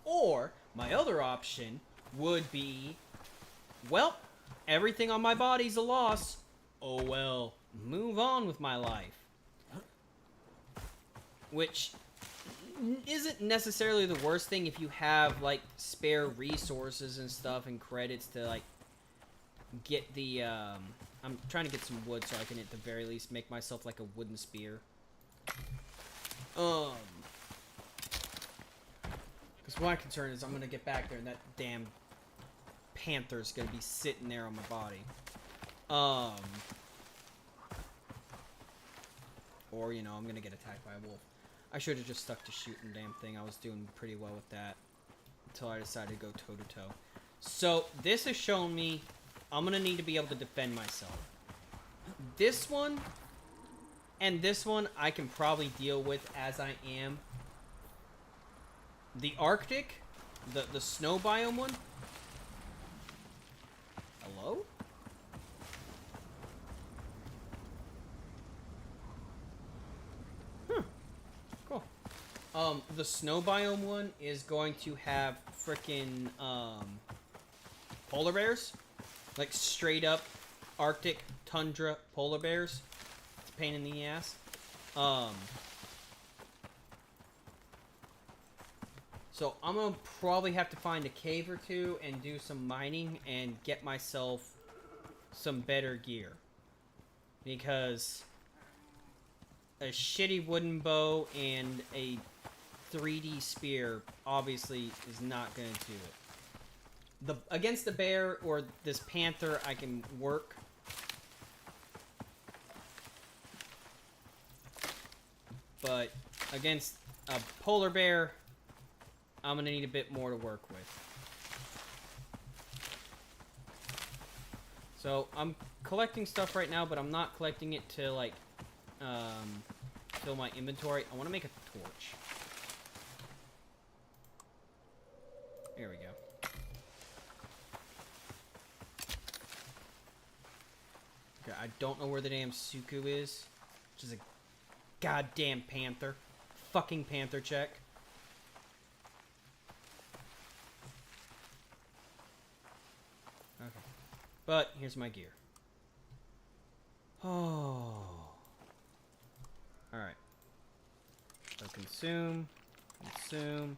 Or, my other option would be, well, everything on my body's a loss. Oh well, move on with my life. Which isn't necessarily the worst thing if you have, like, spare resources and stuff and credits to, like, get the, I'm trying to get some wood so I can, at the very least, make myself, like, a wooden spear. Because my concern is I'm gonna get back there and that damn panther's gonna be sitting there on my body. Or, you know, I'm gonna get attacked by a wolf. I should have just stuck to shooting the damn thing. I was doing pretty well with that until I decided to go toe-to-toe. So, this has shown me I'm gonna need to be able to defend myself. This one and this one I can probably deal with as I am. The Arctic, the snow biome one. Hello? Cool. The snow biome one is going to have frickin' polar bears. Like straight up Arctic tundra polar bears. It's a pain in the ass. So I'm gonna probably have to find a cave or two and do some mining and get myself some better gear. Because a shitty wooden bow and a 3D spear obviously is not gonna do it. Against the bear or this panther I can work. but against a polar bear, I'm gonna need a bit more to work with. So I'm collecting stuff right now, but I'm not collecting it to like fill my inventory. I want to make a torch. There we go. Okay, I don't know where the damn Suku is, which is a goddamn panther. Fucking panther check. Okay. But here's my gear. Oh. Alright. So consume. Consume.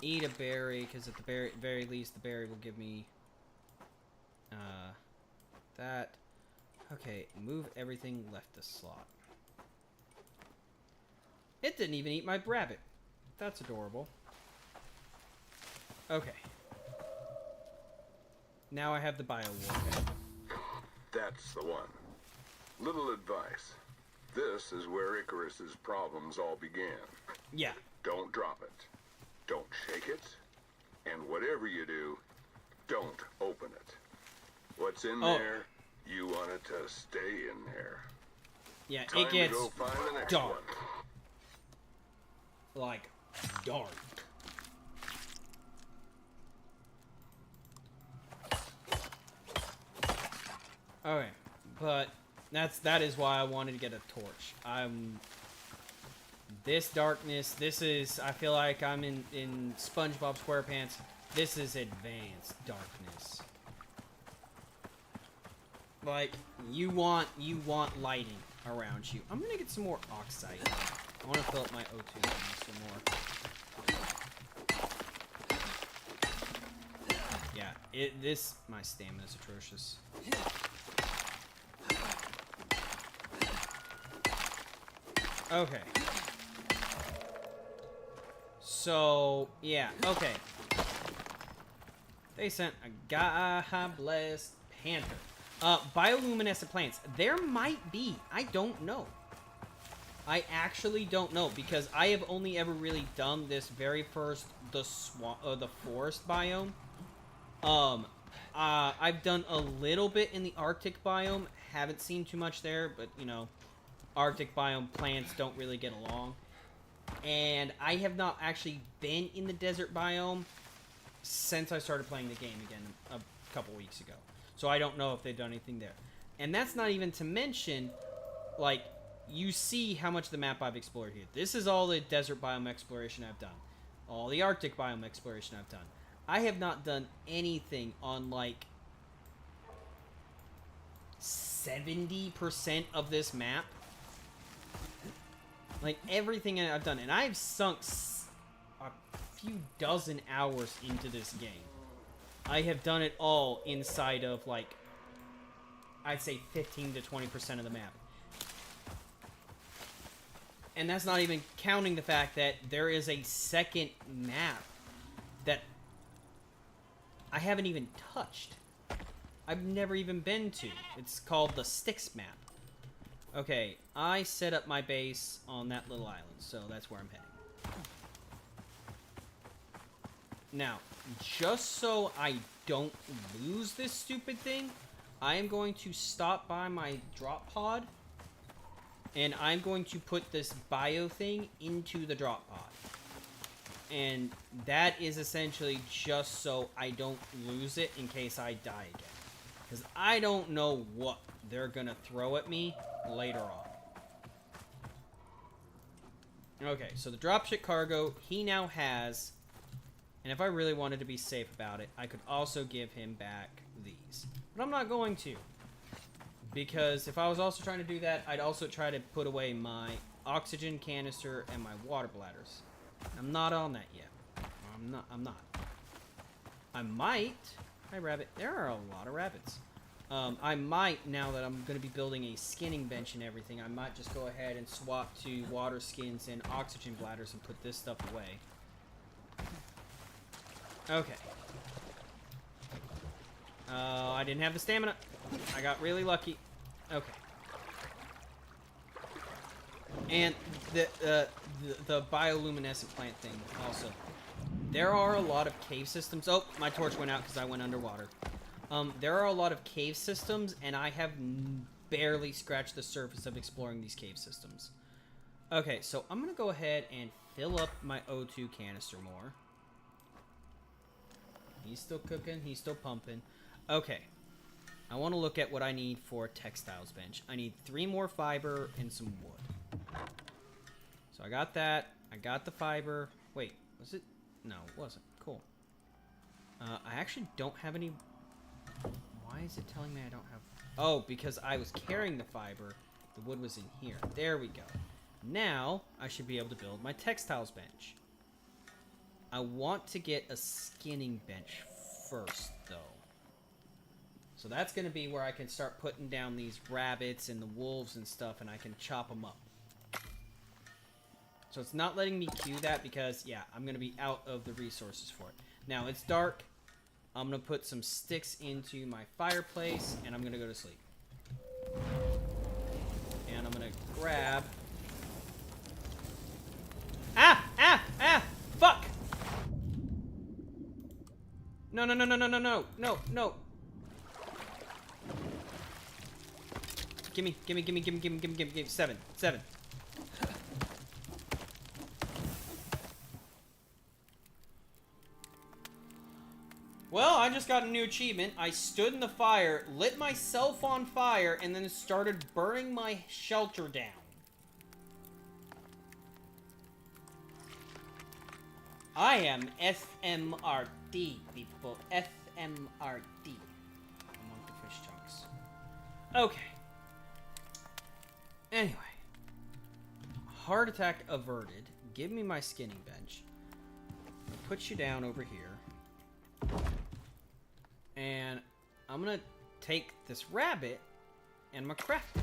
Eat a berry, because at the very least, the berry will give me that. Okay, move everything left the slot. It didn't even eat my rabbit. That's adorable. Okay. Now I have the bio warhead. That's the one. Little advice. This is where Icarus's problems all began. Yeah. Don't drop it. Don't shake it. And whatever you do, don't open it. What's in there, you want it to stay in there. Yeah, Time it gets to go find the next dark. one. Like, dark. Okay, but that is why I wanted to get a torch. This darkness, I feel like I'm in SpongeBob SquarePants. This is advanced darkness. Like, you want lighting around you. I'm gonna get some more oxide. I want to fill up my O2 some more. Yeah, my stamina's atrocious. Okay. So, yeah, okay. They sent a God-blessed panther. Bioluminescent plants. There might be. I don't know. I actually don't know, because I have only ever really done this very first, the forest biome. I've done a little bit in the Arctic biome. Haven't seen too much there, but, you know, Arctic biome plants don't really get along. And I have not actually been in the desert biome since I started playing the game again a couple weeks ago. So I don't know if they've done anything there. And that's not even to mention, like, you see how much of the map I've explored here. This is all the desert biome exploration I've done. All the Arctic biome exploration I've done. I have not done anything on, like, 70% of this map. Like, everything I've done. And I've sunk a few dozen hours into this game. I have done it all inside of, like, I'd say 15 to 20% of the map. And that's not even counting the fact that there is a second map that I haven't even touched. I've never even been to. It's called the Styx map. Okay, I set up my base on that little island, so that's where I'm heading. Now, just so I don't lose this stupid thing, I am going to stop by my drop pod, and I'm going to put this bio thing into the drop pod. And that is essentially just so I don't lose it in case I die again. Because I don't know what they're going to throw at me later on. Okay, so the dropship cargo, he now has... And if I really wanted to be safe about it, I could also give him back these. But I'm not going to. Because if I was also trying to do that, I'd also try to put away my oxygen canister and my water bladders. I'm not on that yet. I'm not. I might... Hi, rabbit. There are a lot of rabbits. I might, now that I'm going to be building a skinning bench and everything, I might just go ahead and swap to water skins and oxygen bladders and put this stuff away. Okay. I didn't have the stamina. I got really lucky. Okay. And the bioluminescent plant thing also. There are a lot of cave systems. Oh, my torch went out because I went underwater. There are a lot of cave systems, and I have barely scratched the surface of exploring these cave systems. Okay, so I'm going to go ahead and fill up my O2 canister more. He's still cooking. He's still pumping. Okay. I want to look at what I need for textiles bench. I need 3 more fiber and some wood. So I got that. I got the fiber. Wait, was it? No, it wasn't. Cool. I actually don't have any... Why is it telling me I don't have... Oh, because I was carrying the fiber. The wood was in here. There we go. Now, I should be able to build my textiles bench. I want to get a skinning bench first, though. So that's going to be where I can start putting down these rabbits and the wolves and stuff, and I can chop them up. So it's not letting me queue that because, yeah, I'm going to be out of the resources for it. Now, it's dark. I'm going to put some sticks into my fireplace, and I'm going to go to sleep. And I'm going to grab... Ah! Ah! Ah! Fuck! No, no, no, no, no, no, no, no, no. Gimme, gimme, gimme, gimme, gimme, gimme, gimme, gimme, 7, 7. Well, I just got a new achievement. I stood in the fire, lit myself on fire, and then started burning my shelter down. I am SMRD, people. SMRD. I want the fish chunks. Okay. Anyway. Heart attack averted. Give me my skinning bench. I'll put you down over here. And I'm gonna take this rabbit and I'm gonna craft it.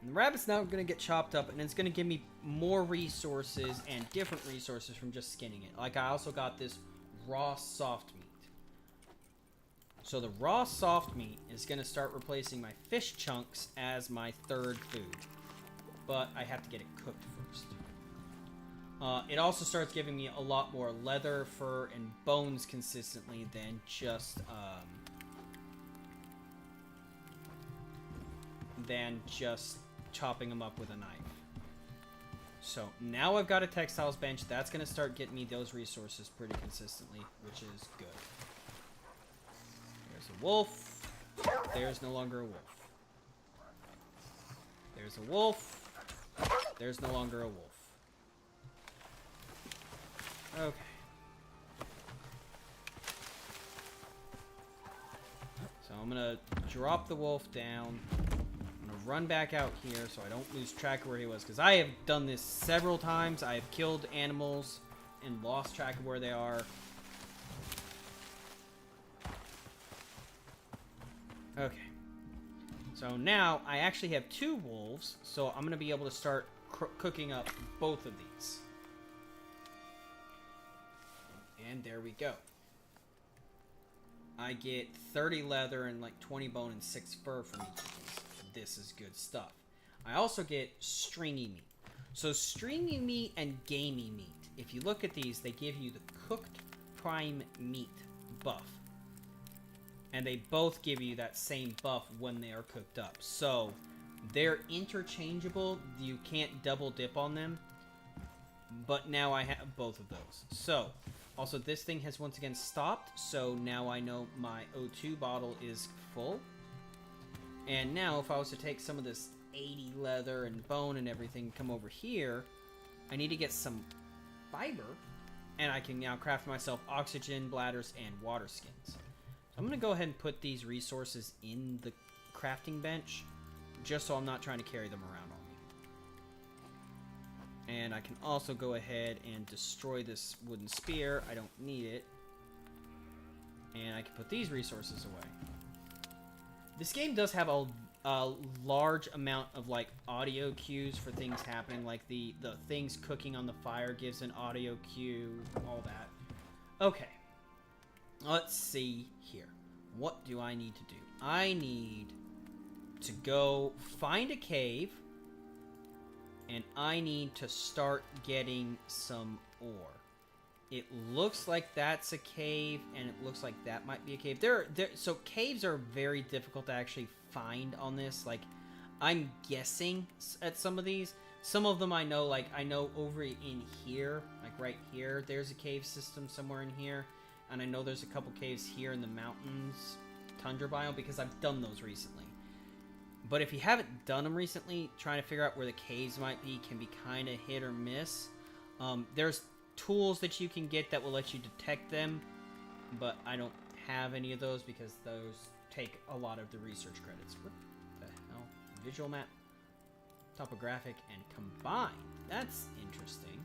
And the rabbit's now gonna get chopped up and it's gonna give me more resources and different resources from just skinning it. Like I also got this raw soft meat. So the raw soft meat is gonna start replacing my fish chunks as my third food. But I have to get it cooked first. It also starts giving me a lot more leather, fur, and bones consistently than just chopping them up with a knife. So now I've got a textiles bench. That's going to start getting me those resources pretty consistently, which is good. There's a wolf. There's no longer a wolf. There's a wolf. There's no longer a wolf. Okay. So I'm gonna drop the wolf down. I'm gonna run back out here so I don't lose track of where he was, because I have done this several times. I have killed animals and lost track of where they are. Okay. So now I actually have 2 wolves, so I'm gonna be able to start cooking up both of these. And there we go. I get 30 leather and like 20 bone and 6 fur from each of these. This is good stuff. I also get stringy meat. So stringy meat and gamey meat. If you look at these, they give you the cooked prime meat buff. And they both give you that same buff when they are cooked up. So they're interchangeable. You can't double dip on them. But now I have both of those. So... Also, this thing has once again stopped, so now I know my O2 bottle is full. And now, if I was to take some of this 80 leather and bone and everything, come over here, I need to get some fiber, and I can now craft myself oxygen bladders and water skins. So I'm going to go ahead and put these resources in the crafting bench, just so I'm not trying to carry them around on me. And I can also go ahead and destroy this wooden spear. I don't need it. And I can put these resources away. This game does have a large amount of like audio cues for things happening. Like the things cooking on the fire gives an audio cue. All that. Okay. Let's see here. What do I need to do? I need to go find a cave. and I need to start getting some ore. It looks like that's a cave, and it looks like that might be a cave. So caves are very difficult to actually find on this. Like, I'm guessing at some of these. Some of them I know, like, I know over in here, like right here, there's a cave system somewhere in here. And I know there's a couple caves here in the mountains, tundra biome, because I've done those recently. But if you haven't done them recently, trying to figure out where the caves might be can be kind of hit or miss. There's tools that you can get that will let you detect them, but I don't have any of those because those take a lot of the research credits. What the hell? Visual map, topographic, and combined. That's interesting.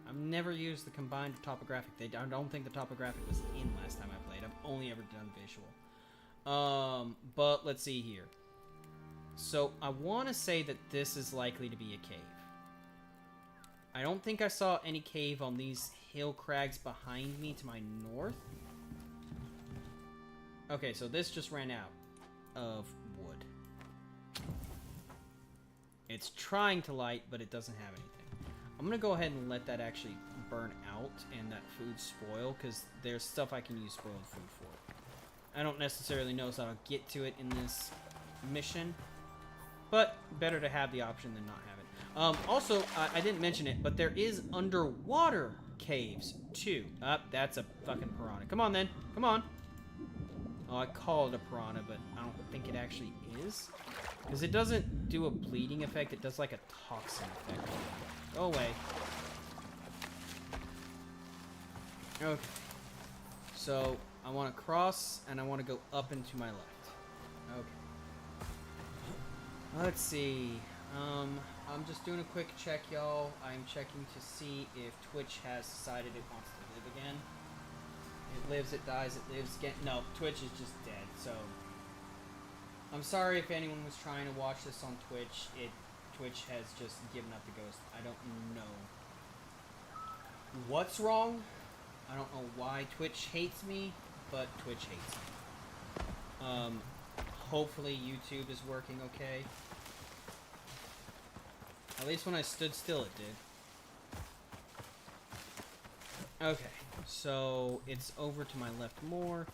I've never used the combined topographic. I don't think the topographic was in last time I played. I've only ever done visual. But let's see here. So I want to say that this is likely to be a cave. I don't think I saw any cave on these hill crags behind me to my north. Okay, so this just ran out of wood. It's trying to light, but it doesn't have anything. I'm going to go ahead and let that actually burn out and that food spoil, because there's stuff I can use spoiled food for. I don't necessarily know how I'll get to it in this mission, but better to have the option than not have it. Also, I didn't mention it, but there is underwater caves, too. That's a fucking piranha. Come on, then. Come on. Oh, I call it a piranha, but I don't think it actually is. Because it doesn't do a bleeding effect. It does, like, a toxin effect. Go away. Okay. So, I want to cross, and I want to go up and to my left. Okay. Let's see. I'm just doing a quick check, y'all. I'm checking to see if Twitch has decided it wants to live again. It lives, it dies, it lives again. No, Twitch is just dead, so... I'm sorry if anyone was trying to watch this on Twitch. Twitch has just given up the ghost. I don't know what's wrong. I don't know why Twitch hates me, but Twitch hates me. Hopefully YouTube is working okay. At least when I stood still, it did. Okay, so it's over to my left more.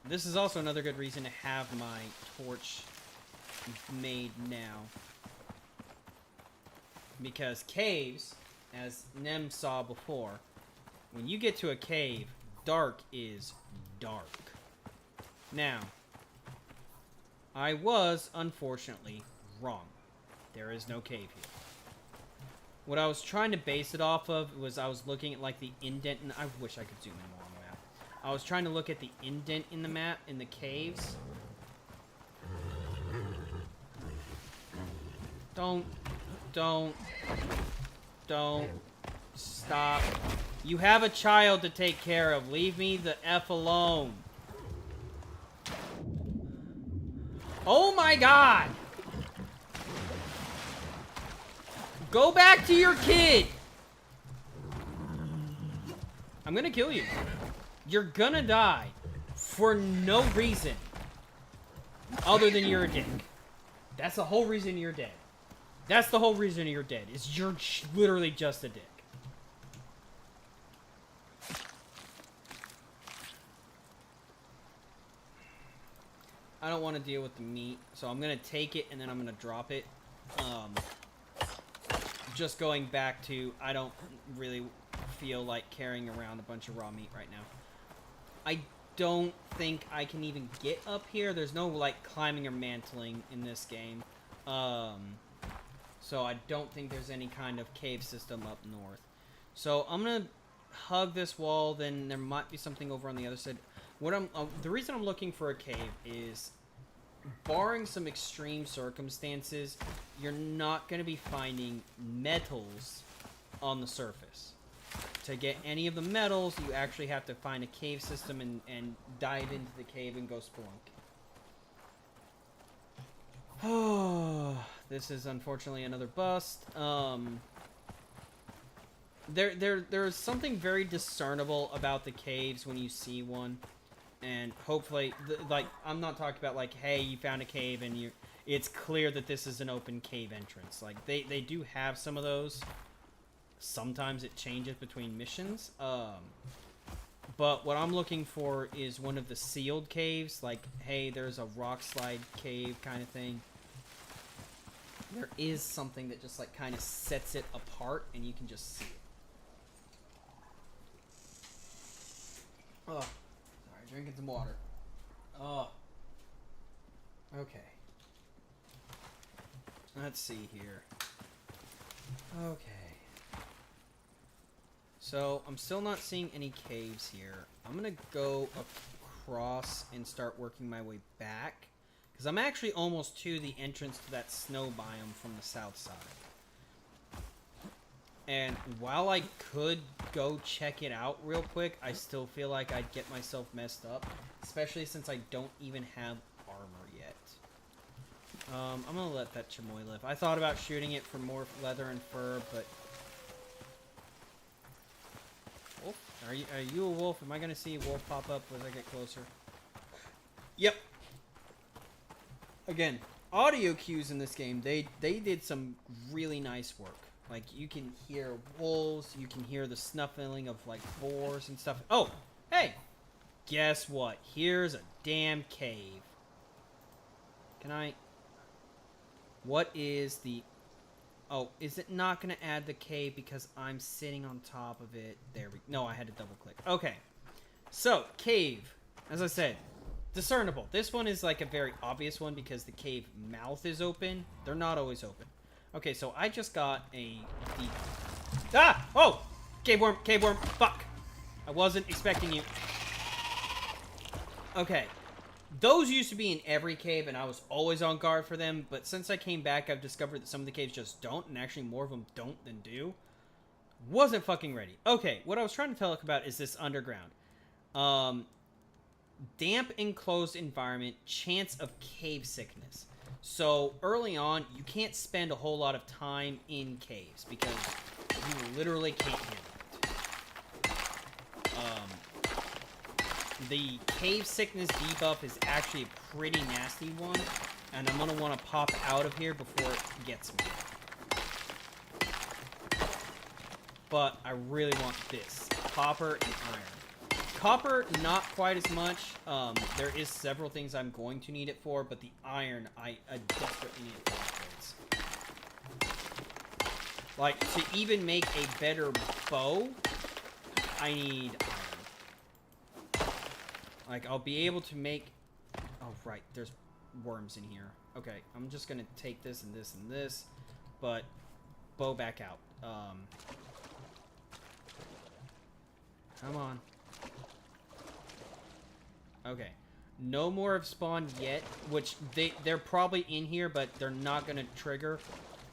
This is also another good reason to have my torch made now. Because caves, as Nem saw before, when you get to a cave, dark is dark. Now, I was, unfortunately, wrong. There is no cave here. What I was trying to base it off of was I was looking at, like, the indent, and I wish I could zoom in more on the map. I was trying to look at the indent in the map, in the caves. Don't stop. You have a child to take care of. Leave me the F alone. Oh my god! Go back to your kid! I'm gonna kill you. You're gonna die for no reason other than you're a dick. That's the whole reason you're dead. That's the whole reason you're dead, is you're literally just a dick. I don't want to deal with the meat, so I'm going to take it and then I'm going to drop it. Just going back to, I don't really feel like carrying around a bunch of raw meat right now. I don't think I can even get up here. There's no, like, climbing or mantling in this game. So I don't think there's any kind of cave system up north. So I'm going to hug this wall, then there might be something over on the other side. The reason I'm looking for a cave is, barring some extreme circumstances, you're not going to be finding metals on the surface. To get any of the metals, you actually have to find a cave system and dive into the cave and go spelunking. Oh, this is unfortunately another bust. There's something very discernible about the caves when you see one. And hopefully, like, I'm not talking about, like, hey, you found a cave and it's clear that this is an open cave entrance. Like, they do have some of those. Sometimes it changes between missions. But what I'm looking for is one of the sealed caves. Like, hey, there's a rock slide cave kind of thing. There is something that just, like, kind of sets it apart, and you can just see it. Oh, sorry, drinking some water. Oh. Okay. Let's see here. Okay. So, I'm still not seeing any caves here. I'm gonna go across and start working my way back. Because I'm actually almost to the entrance to that snow biome from the south side. And while I could go check it out real quick, I still feel like I'd get myself messed up. Especially since I don't even have armor yet. I'm gonna let that chamoy live. I thought about shooting it for more leather and fur, but... Wolf? Are you a wolf? Am I gonna see a wolf pop up as I get closer? Yep. Again, audio cues in this game, they did some really nice work. Like, you can hear wolves, you can hear the snuffling of, like, boars and stuff. Oh! Hey! Guess what? Here's a damn cave. Can I... What is the... Oh, is it not going to add the cave because I'm sitting on top of it? There we... No, I had to double click. Okay. So, cave. As I said, discernible. This one is like a very obvious one because the cave mouth is open. They're not always open. Okay, so I just got a... Ah! Oh! Cave worm, cave worm. Fuck. I wasn't expecting you. Okay. Those used to be in every cave, and I was always on guard for them, but since I came back, I've discovered that some of the caves just don't, and actually more of them don't than do. Wasn't fucking ready. Okay, what I was trying to talk about is this underground. Damp enclosed environment, chance of cave sickness. So, early on, you can't spend a whole lot of time in caves, because you literally can't handle it. The cave sickness debuff is actually a pretty nasty one, and I'm going to want to pop out of here before it gets me. But I really want this. Copper and iron. Copper, not quite as much. There is several things I'm going to need it for, but the iron, I desperately need it for upgrades. Like, to even make a better bow, I need iron. Like, I'll be able to make... Oh, right. There's worms in here. Okay, I'm just gonna take this and this and this. But, bow back out. Come on. Okay. No more have spawned yet, which they're probably in here, but they're not gonna trigger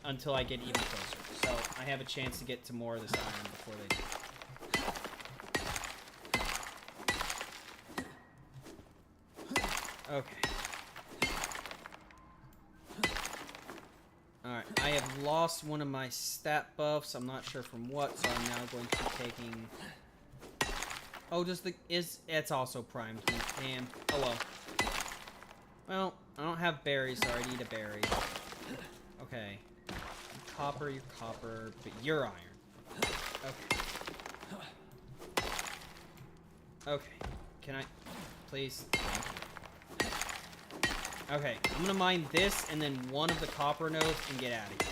until I get even closer. So, I have a chance to get to more of this iron before they do. Okay. Alright, I have lost one of my stat buffs. I'm not sure from what, so I'm now going to be taking... Oh, it's also primed. Damn. Oh well. Well, I don't have berries, so I need a berry. Okay. Copper, you're copper, but you're iron. Okay. Okay. Can I... Please? Okay, I'm gonna mine this and then one of the copper nodes and get out of here.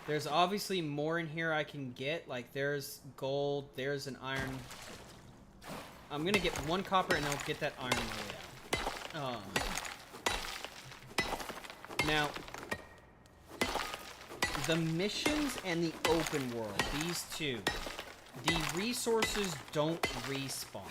There's obviously more in here I can get. Like, there's gold, there's an iron. I'm gonna get one copper and I'll get that iron on my way out. Now, the missions and the open world, these two, the resources don't respawn.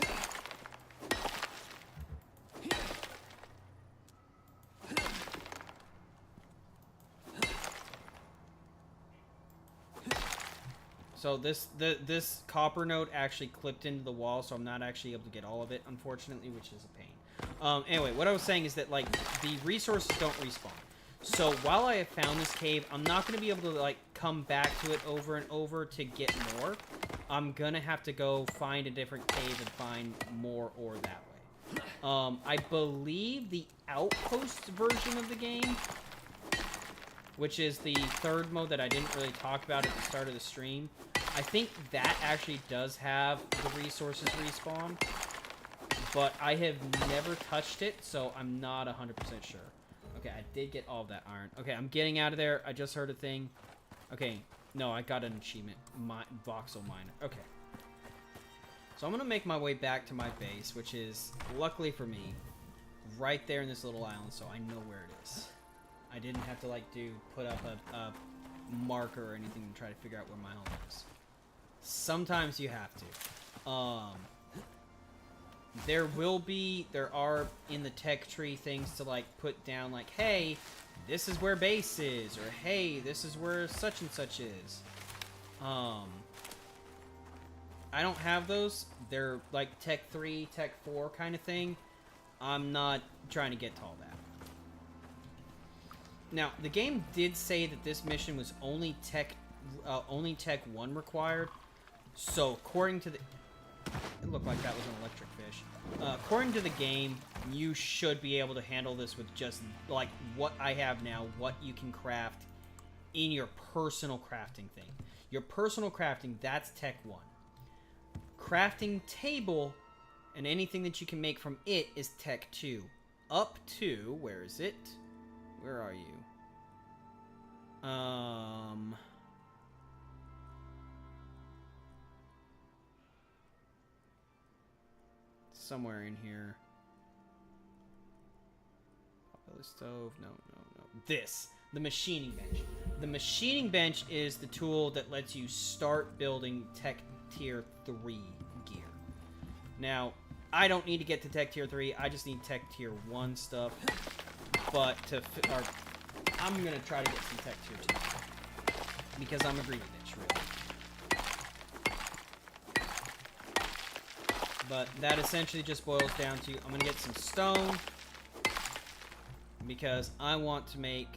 So this copper node actually clipped into the wall, so I'm not actually able to get all of it, unfortunately, which is a pain. Anyway, what I was saying is that, like, the resources don't respawn. So while I have found this cave, I'm not going to be able to, like, come back to it over and over to get more. I'm gonna have to go find a different cave and find more ore that way. I believe the Outposts version of the game, which is the third mode that I didn't really talk about at the start of the stream, I think that actually does have the resources respawn, but I have never touched it, so I'm not 100% sure. Okay, I did get all of that iron. Okay, I'm getting out of there. I just heard a thing. Okay, no, I got an achievement. Voxel miner. Okay. So I'm going to make my way back to my base, which is, luckily for me, right there in this little island, so I know where it is. I didn't have to, like, put up a marker or anything to try to figure out where my home is. Sometimes you have to. There are in the tech tree things to, like, put down, like, hey, this is where base is, or hey, this is where such and such is. I don't have those. They're like Tech 3, Tech 4 kind of thing. I'm not trying to get to all that. Now, the game did say that this mission was only Tech 1 required. So, according to the... It looked like that was an electric fish. According to the game, you should be able to handle this with just, like, what I have now, what you can craft in your personal crafting thing. Your personal crafting, that's Tech 1. Crafting table and anything that you can make from it is Tech 2. Up to... Where is it? Where are you? Somewhere in here. Popular stove. No. This. The machining bench. The machining bench is the tool that lets you start building Tech Tier 3 gear. Now, I don't need to get to Tech Tier 3. I just need Tech Tier 1 stuff. But I'm going to try to get some Tech Tier 2. Because I'm a greedy bitch, really. But that essentially just boils down to, I'm going to get some stone. Because I want to make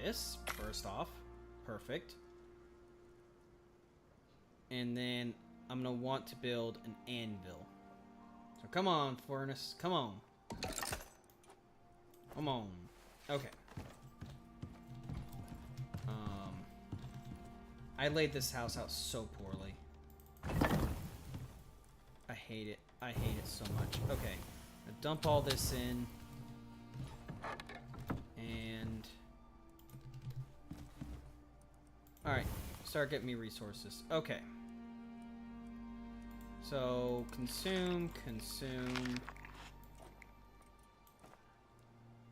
this, first off. Perfect. And then I'm going to want to build an anvil. So come on, furnace. Come on. Come on. Okay. I laid this house out so poorly. I hate it. I hate it so much. Okay. Now dump all this in. And... Alright. Start getting me resources. Okay. So, consume.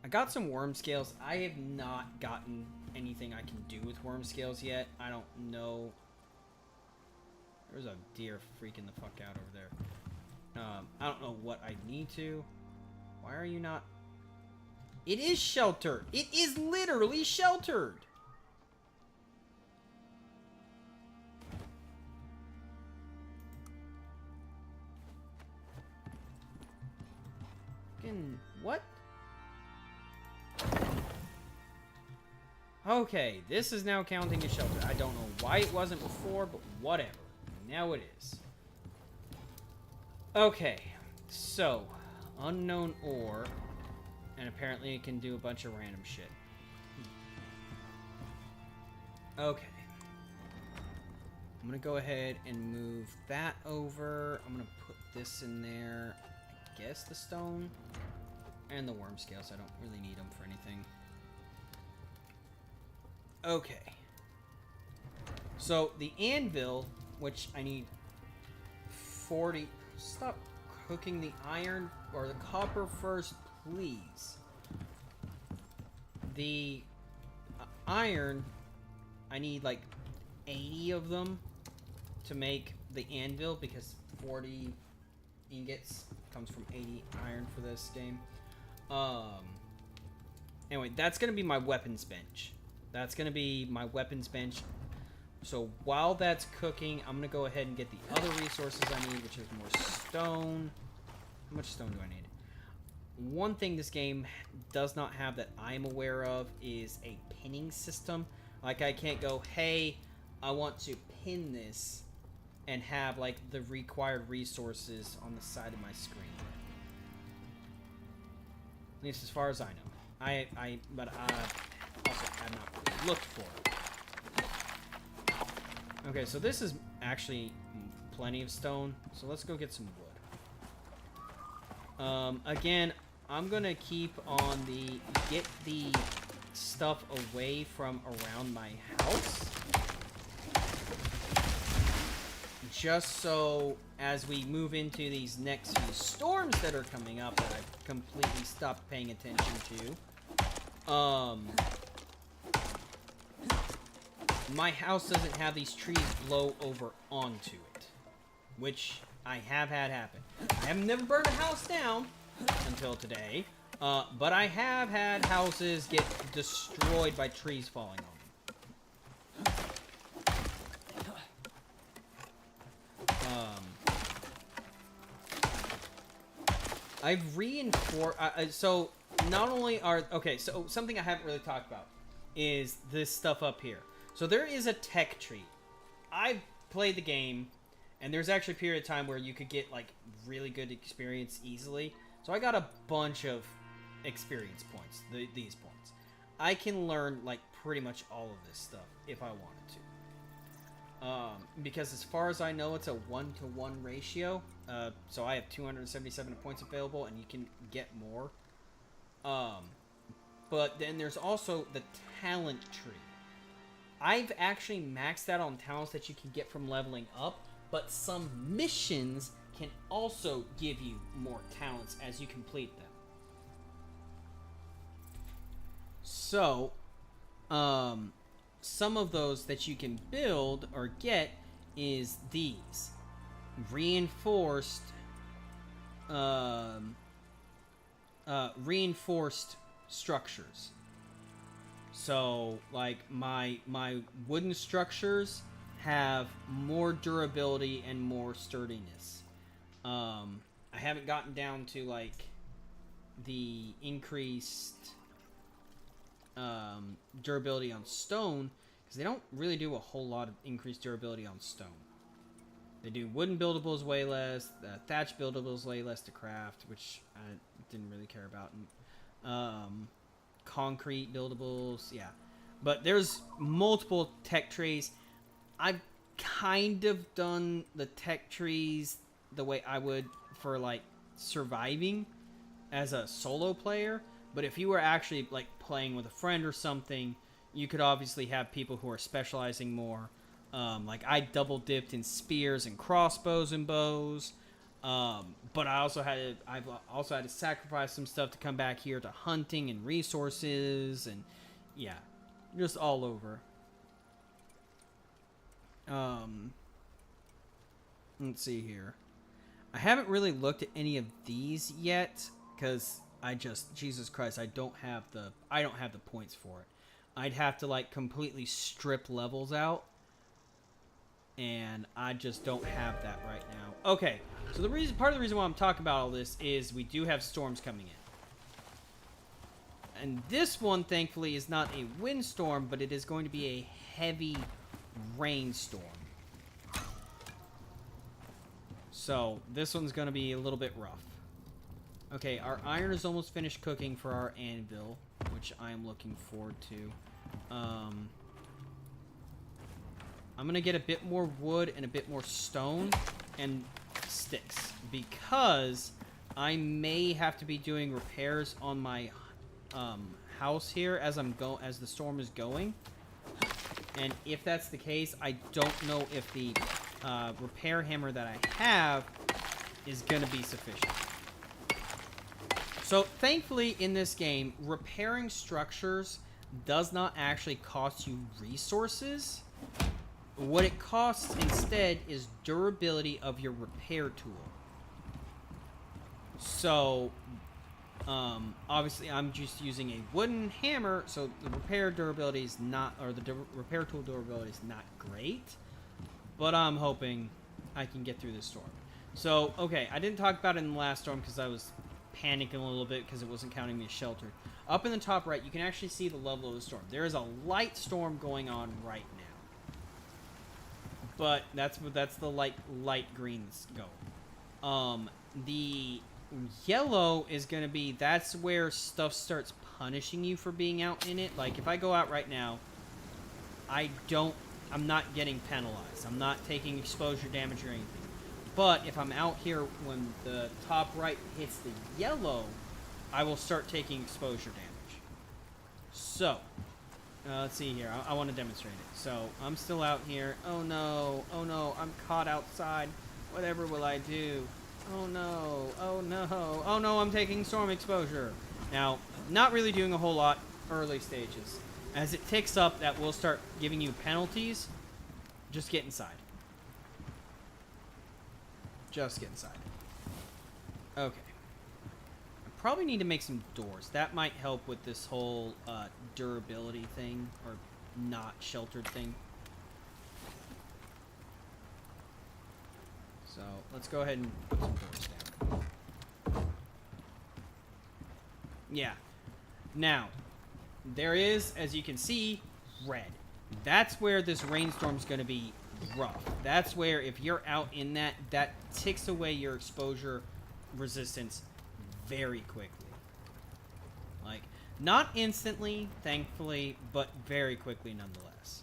I got some worm scales. I have not gotten anything I can do with worm scales yet. I don't know. There's a deer freaking the fuck out over there. I don't know what I need to. Why are you not... It is sheltered. It is literally sheltered. What? Okay, this is now counting as shelter. I don't know why it wasn't before, but whatever. Now it is. Okay, so unknown ore, and apparently it can do a bunch of random shit. Okay. I'm gonna go ahead and move that over. I'm gonna put this in there. I guess the stone and the worm scales. I don't really need them for anything. Okay. So the anvil, which I need 40. Stop cooking the iron or the copper first, please. The iron, I need like 80 of them to make the anvil because 40 ingots comes from 80 iron for this game. Anyway, that's gonna be my weapons bench. That's gonna be my weapons bench. So while that's cooking, I'm gonna go ahead and get the other resources I need, which is more stone. How much stone do I need? One thing this game does not have that I'm aware of is a pinning system. Like I can't go, hey, I want to pin this and have like the required resources on the side of my screen. At least as far as I know. But I also have not really looked for it. Okay, so this is actually plenty of stone, so let's go get some wood. Again, I'm gonna keep on get the stuff away from around my house, just so as we move into these next few storms that are coming up that I've completely stopped paying attention to, my house doesn't have these trees blow over onto it, which I have had happen. I have never burned a house down until today, but I have had houses get destroyed by trees falling on them. I've reinforced. So not only are so something I haven't really talked about is this stuff up here. So there is a tech tree. I've played the game, and there's actually a period of time where you could get like really good experience easily. So I got a bunch of experience points. These points, I can learn like pretty much all of this stuff if I wanted to. Because as far as I know, it's a 1-to-1 ratio. So I have 277 points available, and you can get more. But then there's also the talent tree. I've actually maxed out on talents that you can get from leveling up, but some missions can also give you more talents as you complete them. So, some of those that you can build or get is these reinforced structures. So like my wooden structures have more durability and more sturdiness. I haven't gotten down to like the increased durability on stone, because they don't really do a whole lot of increased durability on stone. They do wooden buildables way less, thatch buildables way less to craft, which I didn't really care about. And, concrete buildables, yeah. But there's multiple tech trees. I've kind of done the tech trees the way I would for like surviving as a solo player. But if you were actually like playing with a friend or something, you could obviously have people who are specializing more. Like I double dipped in spears and crossbows and bows. But I've also had to sacrifice some stuff to come back here to hunting and resources and yeah, just all over. Let's see here. I haven't really looked at any of these yet because Jesus Christ, I don't have the points for it. I'd have to like completely strip levels out, and I just don't have that right now. Okay, so part of the reason why I'm talking about all this is we do have storms coming in. And this one, thankfully, is not a windstorm, but it is going to be a heavy rainstorm. So this one's going to be a little bit rough. Okay, our iron is almost finished cooking for our anvil, which I am looking forward to. I'm going to get a bit more wood and a bit more stone and sticks, because I may have to be doing repairs on my house here as the storm is going. And if that's the case, I don't know if the repair hammer that I have is going to be sufficient. So, thankfully, in this game, repairing structures does not actually cost you resources. What it costs instead is durability of your repair tool. So, obviously, I'm just using a wooden hammer, so the repair durability is not, or the repair tool durability is not great. But I'm hoping I can get through this storm. So, okay, I didn't talk about it in the last storm because I was panicking a little bit because it wasn't counting me as sheltered. Up in the top right, you can actually see the level of the storm. There is a light storm going on right now. but that's the light greens go. The yellow is gonna be, that's where stuff starts punishing you for being out in it. Like if I go out right now, I'm not getting penalized. I'm not taking exposure damage or anything. But if I'm out here when the top right hits the yellow, I will start taking exposure damage. So, let's see here. I want to demonstrate it. So, I'm still out here. Oh no, I'm caught outside. Whatever will I do? Oh no, oh no, I'm taking storm exposure. Now, not really doing a whole lot early stages. As it ticks up, that will start giving you penalties. Just get inside. Just get inside. Okay. I probably need to make some doors. That might help with this whole durability thing, or not sheltered thing. So, let's go ahead and put some doors down. Yeah. Now, there is, as you can see, red. That's where this rainstorm's going to be rough. That's where, if you're out in that, that ticks away your exposure resistance very quickly. Like, not instantly, thankfully, but very quickly nonetheless.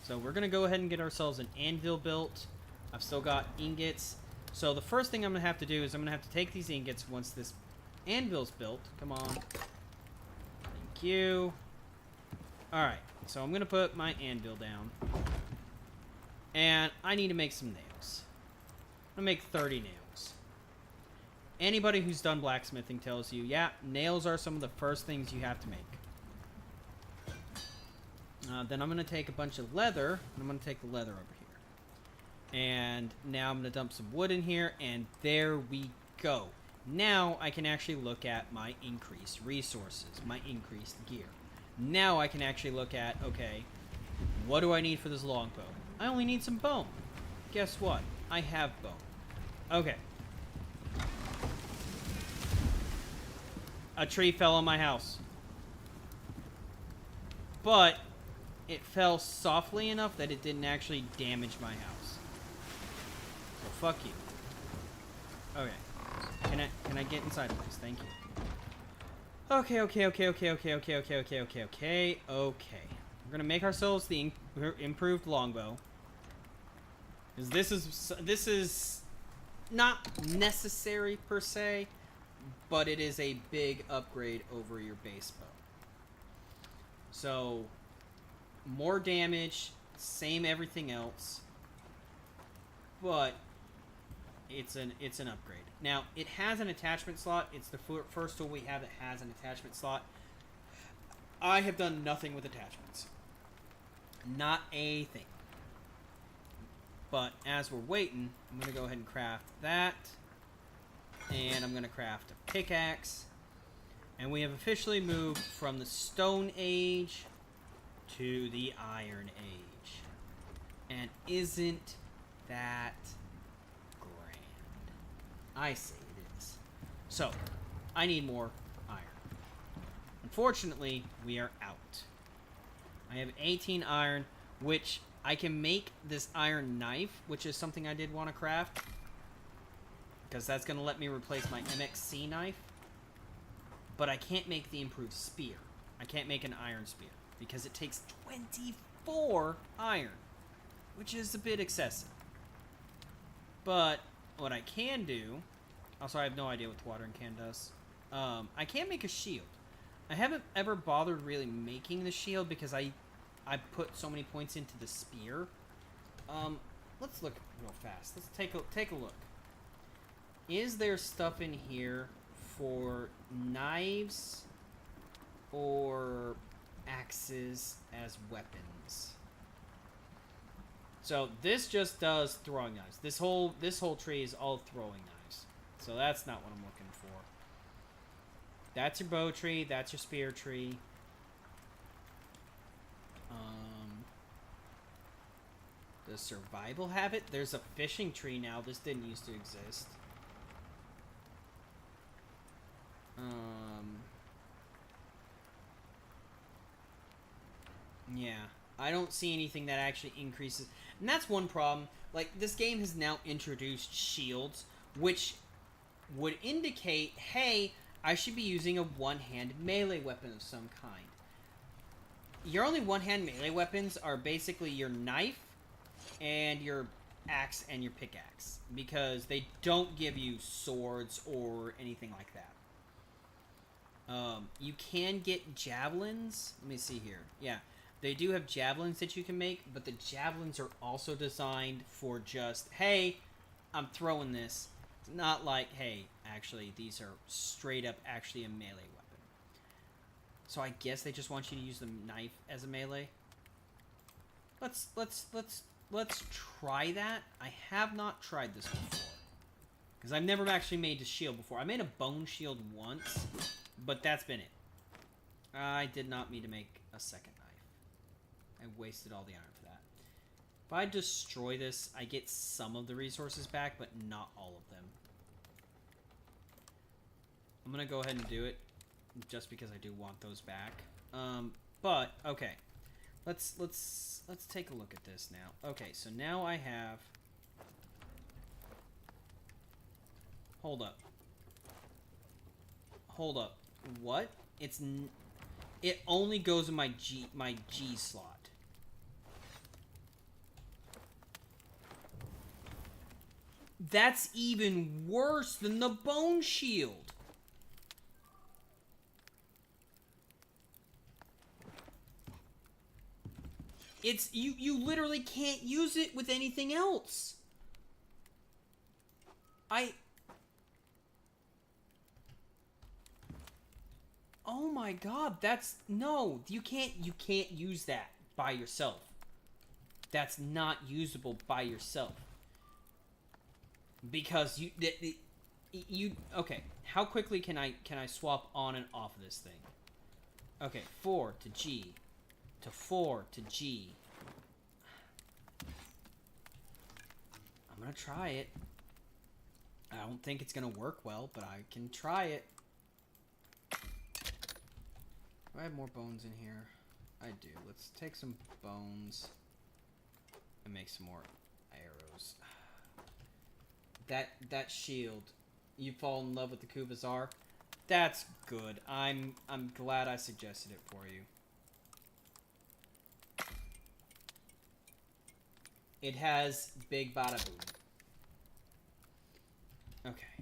So we're going to go ahead and get ourselves an anvil built. I've still got ingots. So the first thing I'm going to have to do is I'm going to have to take these ingots once this anvil's built. Come on. Thank you. Alright, so I'm going to put my anvil down. And I need to make some nails. I'm going to make 30 nails. Anybody who's done blacksmithing tells you, yeah, nails are some of the first things you have to make. Then I'm going to take a bunch of leather, and I'm going to take the leather over here. And now I'm going to dump some wood in here, and there we go. Now I can actually look at my increased resources, my increased gear. Now I can actually look at, okay, what do I need for this longbow? I only need some bone. Guess what? I have bone. Okay. A tree fell on my house. But it fell softly enough that it didn't actually damage my house. So fuck you. Okay. Can I get inside of this? Thank you. Okay. We're gonna make ourselves the improved longbow. Because this is not necessary per se, but it is a big upgrade over your base bow. So, more damage, same everything else, but it's an upgrade. Now, it has an attachment slot. It's the first tool we have that has an attachment slot. I have done nothing with attachments. Not a thing. But as we're waiting, I'm going to go ahead and craft that. And I'm going to craft a pickaxe. And we have officially moved from the Stone Age to the Iron Age. And isn't that grand? I say it is. So, I need more iron. Unfortunately, we are out. I have 18 iron, which I can make this iron knife, which is something I did want to craft. Because that's going to let me replace my MXC knife. But I can't make the improved spear. I can't make an iron spear. Because it takes 24 iron. Which is a bit excessive. But what I can do... Also, I have no idea what the watering can does. I can make a shield. I haven't ever bothered really making the shield because I put so many points into the spear. Let's look real fast. Let's take a look. Is there stuff in here for knives or axes as weapons? So this just does throwing knives. This whole tree is all throwing knives. So that's not what I'm looking for. That's your bow tree. That's your spear tree. Does survival have it? There's a fishing tree now. This didn't used to exist. Yeah. I don't see anything that actually increases. And that's one problem. Like, this game has now introduced shields, which would indicate, hey, I should be using a one-handed melee weapon of some kind. Your only one-hand melee weapons are basically your knife and your axe and your pickaxe, because they don't give you swords or anything like that. You can get javelins. Let me see here. Yeah, they do have javelins that you can make, but the javelins are also designed for just, hey, I'm throwing this. It's not like, hey, actually, these are straight up actually a melee weapon. So I guess they just want you to use the knife as a melee. Let's try that. I have not tried this before, because I've never actually made a shield before. I made a bone shield once, but that's been it. I did not mean to make a second knife. I wasted all the iron for that. If I destroy this, I get some of the resources back, but not all of them. I'm gonna go ahead and do it, just because I do want those back. But okay, let's take a look at this now. Okay, so now I have. Hold up. What? It only goes in my G slot. That's even worse than the bone shield. It's you literally can't use it with anything else. Oh my god, that's no, you can't use that by yourself. That's not usable by yourself. Because you okay, how quickly can I swap on and off of this thing? Okay, 4 to G to 4 to G. I'm gonna try it. I don't think it's gonna work well, but I can try it. Do I have more bones in here? I do. Let's take some bones and make some more arrows. That shield. You fall in love with the Kubazar? That's good. I'm glad I suggested it for you. It has big bada boom. Okay.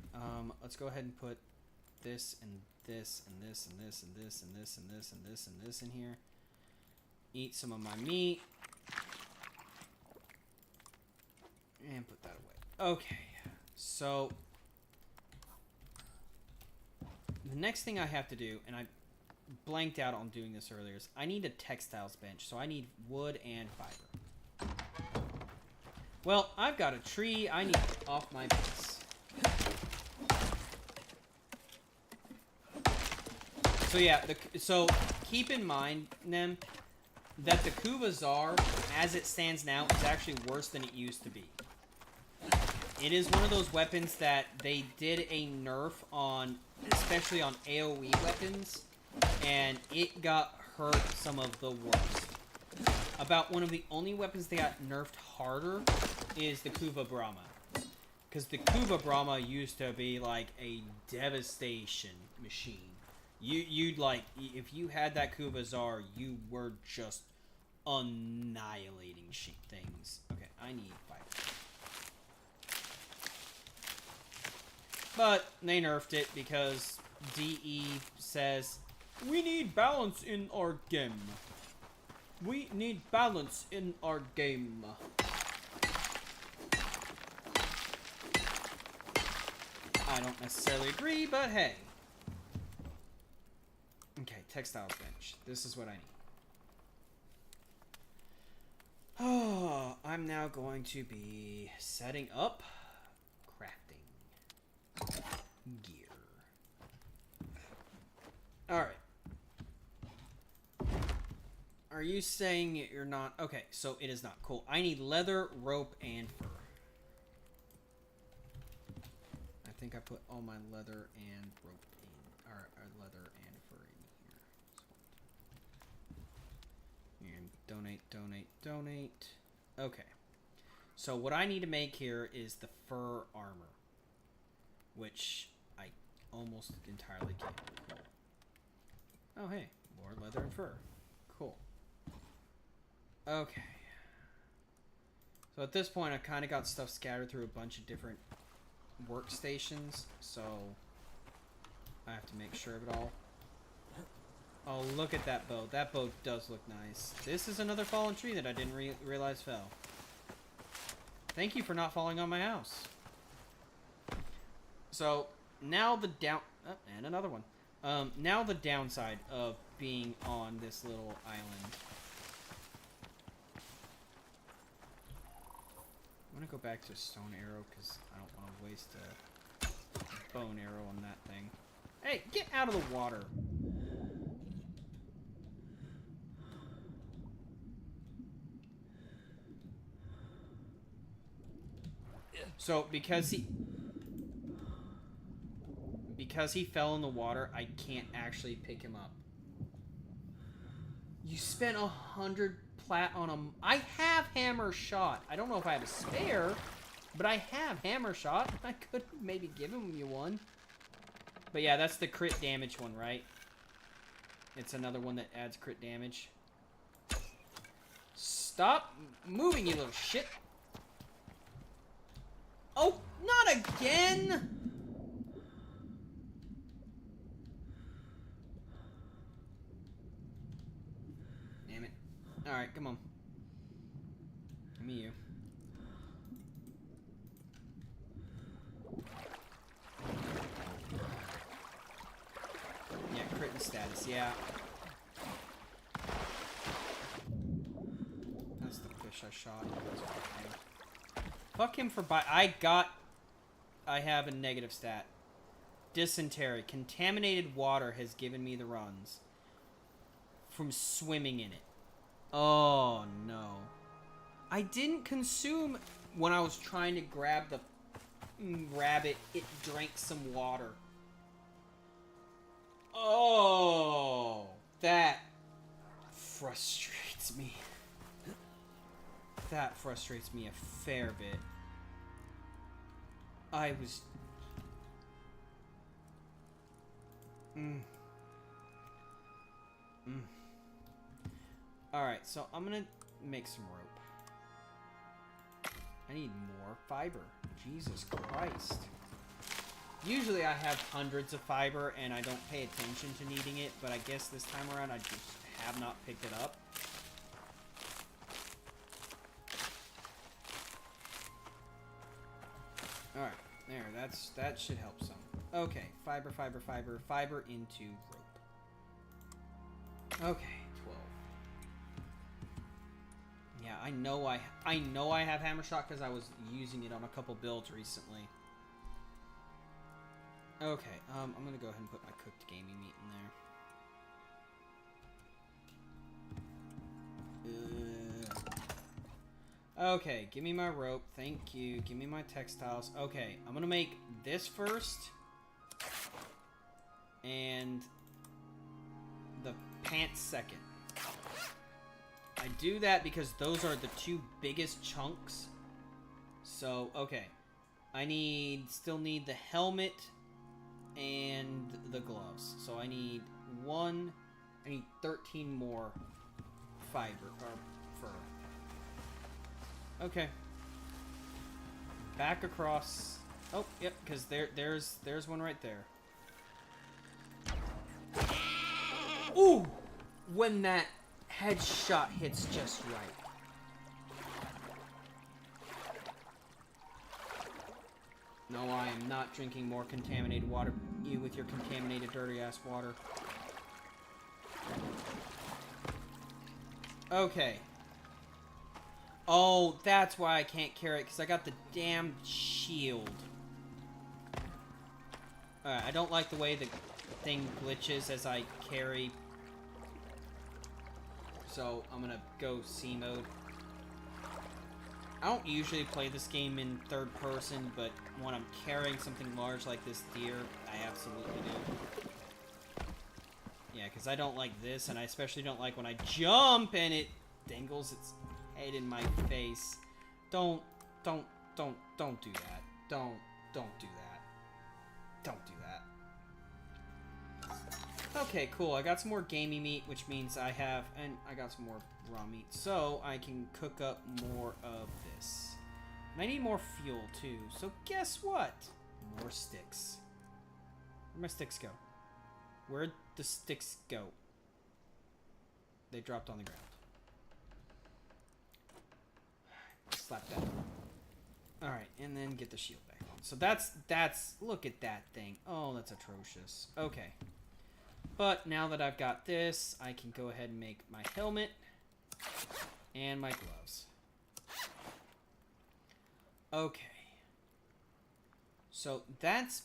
Let's go ahead and put this and this and this and this and this and this and this and this and this in here. Eat some of my meat. And put that away. Okay. So the next thing I have to do, and I blanked out on doing this earlier, is I need a textiles bench. So I need wood and fiber. Well, I've got a tree I need off my base. So yeah, so keep in mind, Nem, that the Kubazar, as it stands now, is actually worse than it used to be. It is one of those weapons that they did a nerf on, especially on AoE weapons, and it got hurt some of the worst. About one of the only weapons that got nerfed harder is the Kuva Brahma. Because the Kuva Brahma used to be like a devastation machine. You'd like, if you had that Kubazar, you were just annihilating things. Okay, I need fiber. But they nerfed it because DE says, we need balance in our game. We need balance in our game. I don't necessarily agree, but hey. Okay, textiles bench. This is what I need. Oh, I'm now going to be setting up crafting gear. Alright. Are you saying you're not? Okay, so it is not. Cool. I need leather, rope, and fur. I think I put all my leather and rope in, or leather and fur in here. And donate. Okay. So what I need to make here is the fur armor, which I almost entirely can't. Oh, hey. More leather and fur. Cool. Okay. So at this point, I kind of got stuff scattered through a bunch of different workstations, so I have to make sure of it all. Oh, look at that bow. That bow does look nice. This is another fallen tree that I didn't realize fell. Thank you for not falling on my house. So, now the oh, and another one. Now the downside of being on this little island. I'm gonna go back to a stone arrow because I don't want to waste a bone arrow on that thing. Hey, get out of the water! So, because he fell in the water, I can't actually pick him up. You spent 100 plat on him. I have hammer shot. I don't know if I have a spare, but I have hammer shot. I could maybe give him you one. But yeah, that's the crit damage one, right? It's another one that adds crit damage. Stop moving, you little shit. Oh, not again! Damn it. Alright, come on. Give me you. Yeah, crit and status, yeah. That's the fish I shot. Fuck him for I have a negative stat. Dysentery. Contaminated water has given me the runs. From swimming in it. Oh, no. I didn't consume... When I was trying to grab the rabbit, it drank some water. Oh, that frustrates me. That frustrates me a fair bit. I was... Alright, so I'm gonna make some rope. I need more fiber. Jesus Christ. Usually I have hundreds of fiber and I don't pay attention to needing it, but I guess this time around I just have not picked it up. Alright, there, that should help some. Okay, fiber into rope. Okay, 12. Yeah, I know I have hammer shot because I was using it on a couple builds recently. Okay, I'm gonna go ahead and put my cooked gaming meat in there. Okay, give me my rope. Thank you. Give me my textiles. Okay, I'm gonna make this first. And the pants second. I do that because those are the two biggest chunks. So, okay. I still need the helmet and the gloves. So I need 13 more fiber or fur. Okay. Back across. Oh, yep, because there's one right there. Ooh! When that headshot hits just right. No, I am not drinking more contaminated water. You with your contaminated, dirty-ass water. Okay. Oh, that's why I can't carry it, because I got the damn shield. Alright, I don't like the way the thing glitches as I carry. So, I'm gonna go C mode. I don't usually play this game in third person, but when I'm carrying something large like this deer, I absolutely do. Yeah, because I don't like this, and I especially don't like when I jump and it dangles its head in my face. Don't do that. Don't do that. Don't do that. Okay, cool. I got some more gamey meat, which means I got some more raw meat, so I can cook up more of this. And I need more fuel too. So guess what? More sticks. Where'd my sticks go? Where'd the sticks go? They dropped on the ground. Slap that. Alright, and then get the shield back on. So that's, look at that thing. Oh, that's atrocious. Okay. But now that I've got this, I can go ahead and make my helmet and my gloves. Okay. So that's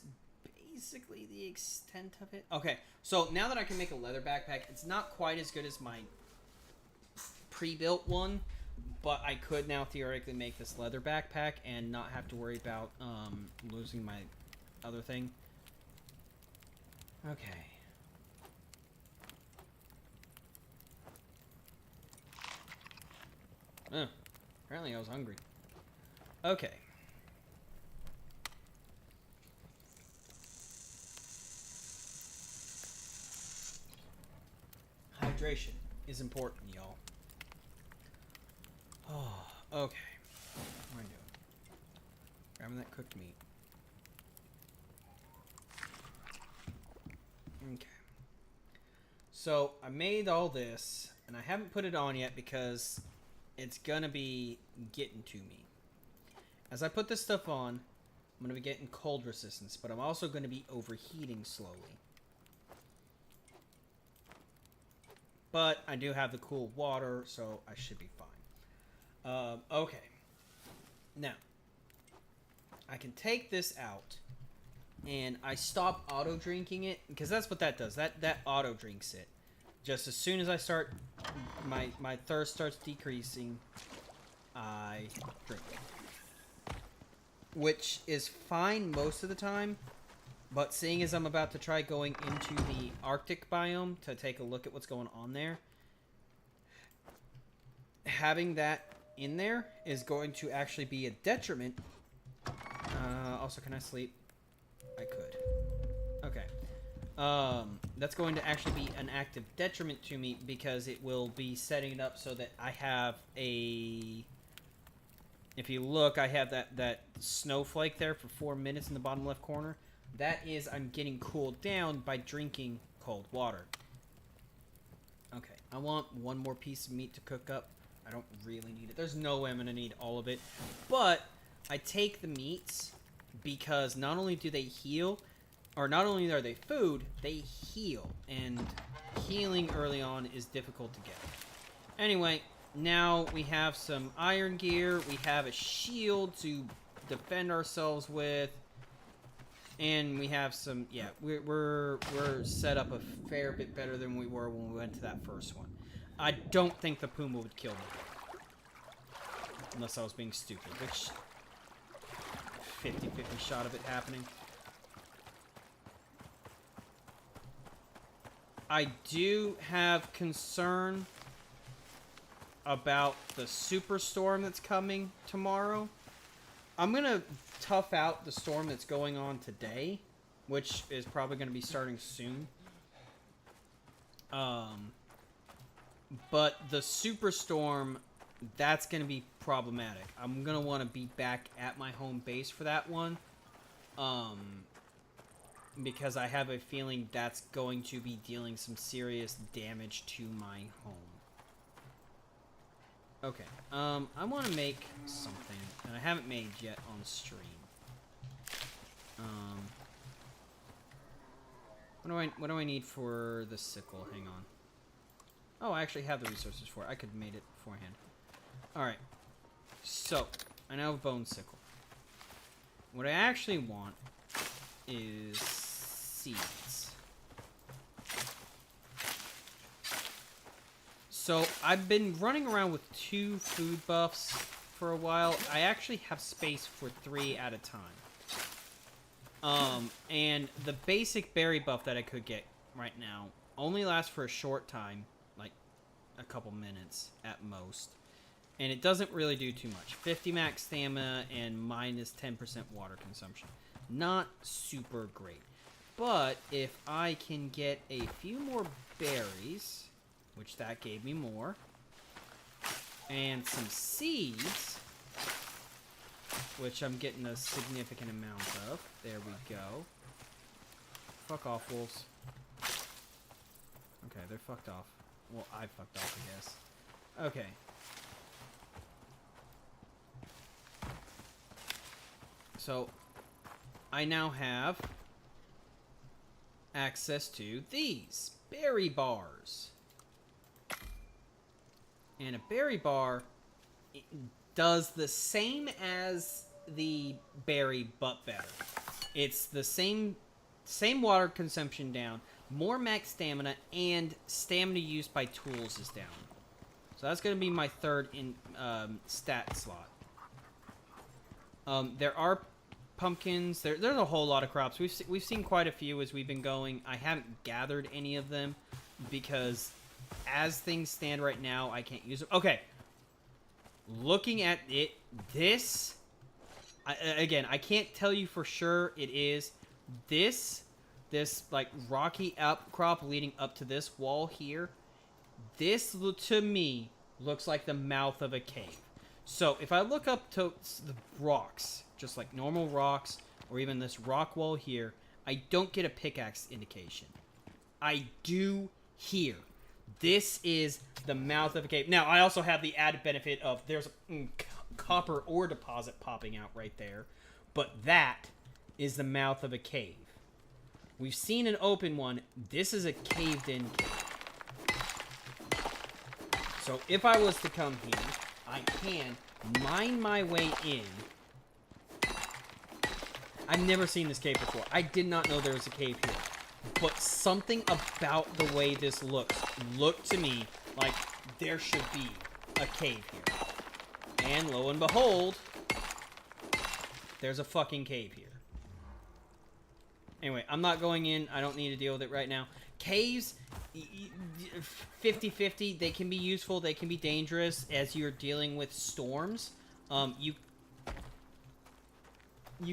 basically the extent of it. Okay, so now that I can make a leather backpack, it's not quite as good as my pre-built one, but I could now theoretically make this leather backpack and not have to worry about losing my other thing. Okay. Apparently I was hungry. Okay. Hydration is important, y'all. Oh, okay. What am I doing? Grabbing that cooked meat. Okay. So, I made all this, and I haven't put it on yet because it's gonna be getting to me. As I put this stuff on, I'm gonna be getting cold resistance, but I'm also gonna be overheating slowly. But I do have the cool water, so I should be fine. Okay. Now, I can take this out, and I stop auto-drinking it, because that's what that does. That auto-drinks it. Just as soon as I start, my thirst starts decreasing, I drink. Which is fine most of the time, but seeing as I'm about to try going into the Arctic biome to take a look at what's going on there, having that in there is going to actually be a detriment. Also, can I sleep? I could. Okay. That's going to actually be an active detriment to me because it will be setting it up so that I have a... If you look, I have that snowflake there for 4 minutes in the bottom left corner. That is, I'm getting cooled down by drinking cold water. Okay, I want one more piece of meat to cook up. I don't really need it. There's no way I'm going to need all of it. But I take the meats because not only do they heal, or not only are they food, they heal. And healing early on is difficult to get. Anyway, now we have some iron gear. We have a shield to defend ourselves with. And we have some, yeah, we're set up a fair bit better than we were when we went to that first one. I don't think the Puma would kill me. Unless I was being stupid, which 50-50 shot of it happening. I do have concern about the superstorm that's coming tomorrow. I'm going to tough out the storm that's going on today, which is probably going to be starting soon. But the superstorm, that's going to be problematic. I'm going to want to be back at my home base for that one. Because I have a feeling that's going to be dealing some serious damage to my home. Okay, I want to make something that I haven't made yet on stream. What do I need for the sickle? Hang on. Oh, I actually have the resources for it. I could have made it beforehand. Alright, so, I now have a bone sickle. What I actually want is seeds. So, I've been running around with 2 food buffs for a while. I actually have space for 3 at a time. And the basic berry buff that I could get right now only lasts for a short time. Like, a couple minutes at most. And it doesn't really do too much. 50 max stamina and minus 10% water consumption. Not super great. But if I can get a few more berries, which that gave me more, and some seeds, which I'm getting a significant amount of. There we go. Fuck off, wolves. Okay, they're fucked off. Well, I fucked off, I guess. Okay. So, I now have access to these berry bars. And a berry bar does the same as the berry, but better. It's the same water consumption down, more max stamina, and stamina used by tools is down. So that's going to be my third stat slot. There are pumpkins. There's a whole lot of crops. We've seen quite a few as we've been going. I haven't gathered any of them because as things stand right now, I can't use them. Okay. Looking at it, this... again, I can't tell you for sure it is. This like, rocky outcrop leading up to this wall here, this, to me, looks like the mouth of a cave. So, if I look up to the rocks, just like normal rocks, or even this rock wall here, I don't get a pickaxe indication. I do here. This is the mouth of a cave. Now, I also have the added benefit of there's a copper ore deposit popping out right there. But that is the mouth of a cave. We've seen an open one. This is a caved-in cave. So if I was to come here, I can mine my way in. I've never seen this cave before. I did not know there was a cave here. But something about the way this looked to me like there should be a cave here. And lo and behold, there's a fucking cave here. Anyway, I'm not going in. I don't need to deal with it right now. Caves, 50-50. They can be useful. They can be dangerous as you're dealing with storms. You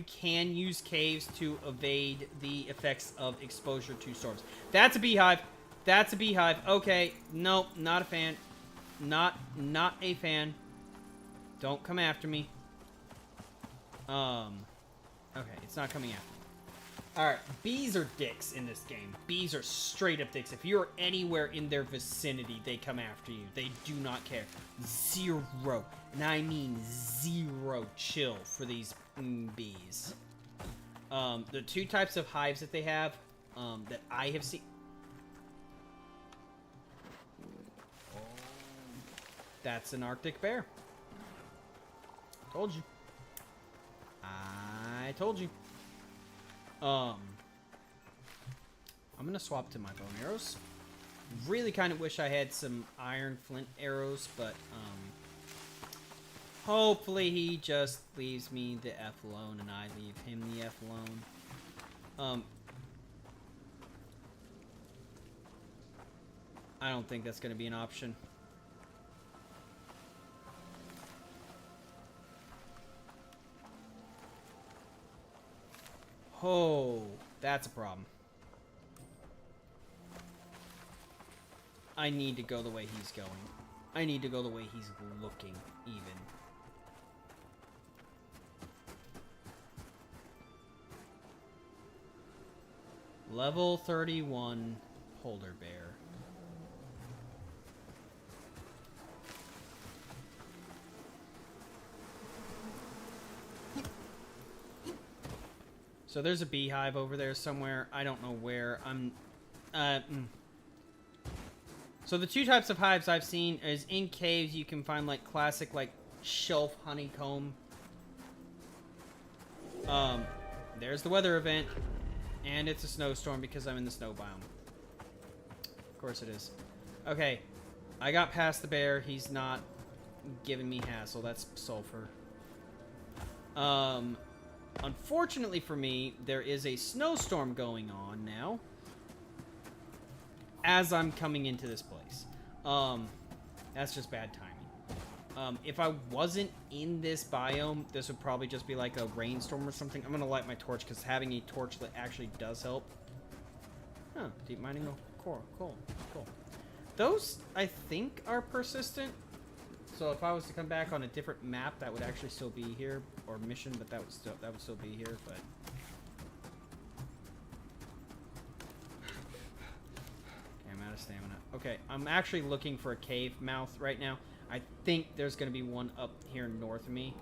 can use caves to evade the effects of exposure to storms. That's a beehive. That's a beehive. Okay. Nope. Not a fan. Not a fan. Don't come after me. Okay. It's not coming after me. Alright. Bees are dicks in this game. Bees are straight up dicks. If you're anywhere in their vicinity, they come after you. They do not care. Zero. And I mean zero chill for these bees. The two types of hives that they have, that I have seen. That's an Arctic bear. Told you. I told you. I'm gonna swap to my bone arrows. Really kind of wish I had some iron flint arrows, but hopefully he just leaves me the F alone and I leave him the F alone. I don't think that's gonna be an option. Oh, that's a problem. I need to go the way he's going. I need to go the way he's looking, even. Level 31 polar bear. So there's a beehive over there somewhere. I don't know where. So the two types of hives I've seen is in caves you can find like classic like shelf honeycomb. There's the weather event. And it's a snowstorm because I'm in the snow biome. Of course it is. Okay. I got past the bear. He's not giving me hassle. That's sulfur. Unfortunately for me, there is a snowstorm going on now. As I'm coming into this place. That's just bad timing. If I wasn't in this biome, this would probably just be like a rainstorm or something. I'm gonna light my torch because having a torchlit actually does help. Huh, deep mining core. Cool. Those, I think, are persistent. So if I was to come back on a different map, that would actually still be here, or mission, but that would still be here. But okay, I'm out of stamina. Okay, I'm actually looking for a cave mouth right now. I think there's gonna be one up here north of me.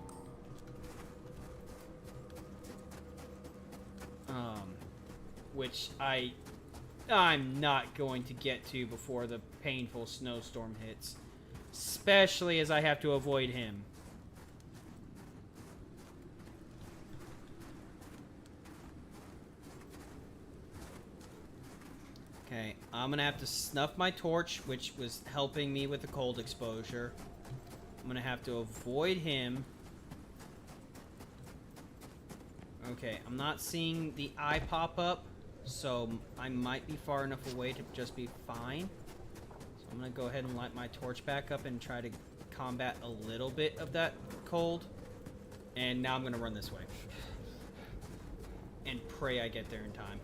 Which I'm not going to get to before the painful snowstorm hits. Especially as I have to avoid him. Okay, I'm gonna have to snuff my torch, which was helping me with the cold exposure. I'm gonna have to avoid him. Okay, I'm not seeing the eye pop up, so I might be far enough away to just be fine. So I'm gonna go ahead and light my torch back up and try to combat a little bit of that cold. And now I'm gonna run this way. And pray I get there in time.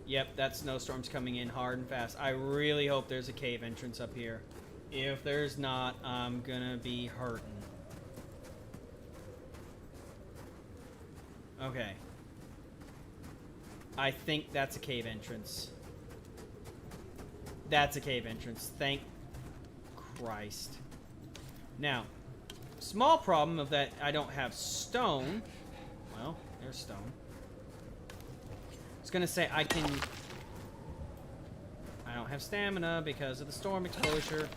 Yep, that snowstorm's coming in hard and fast. I really hope there's a cave entrance up here. If there's not, I'm gonna be hurting. Okay. I think that's a cave entrance. That's a cave entrance. Thank Christ. Now, small problem of that I don't have stone. Well, there's stone. I was gonna say I don't have stamina because of the storm exposure.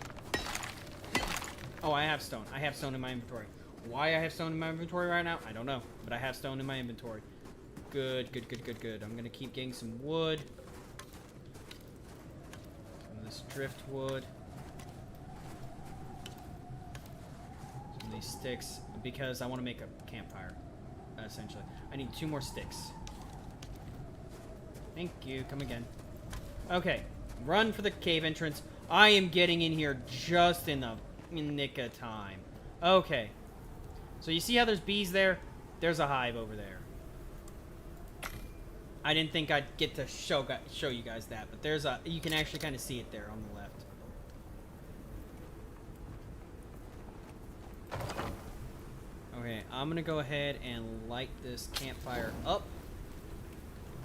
Oh, I have stone. I have stone in my inventory. Why I have stone in my inventory right now, I don't know. But I have stone in my inventory. Good. I'm gonna keep getting some wood. Some of this driftwood. Some of these sticks. Because I want to make a campfire, essentially. I need 2 more sticks. Thank you. Come again. Okay. Run for the cave entrance. I am getting in here just in the nick of time. Okay. So you see how there's bees there? There's a hive over there. I didn't think I'd get to show you guys that, but there's a, you can actually kind of see it there on the left. Okay, I'm gonna go ahead and light this campfire up.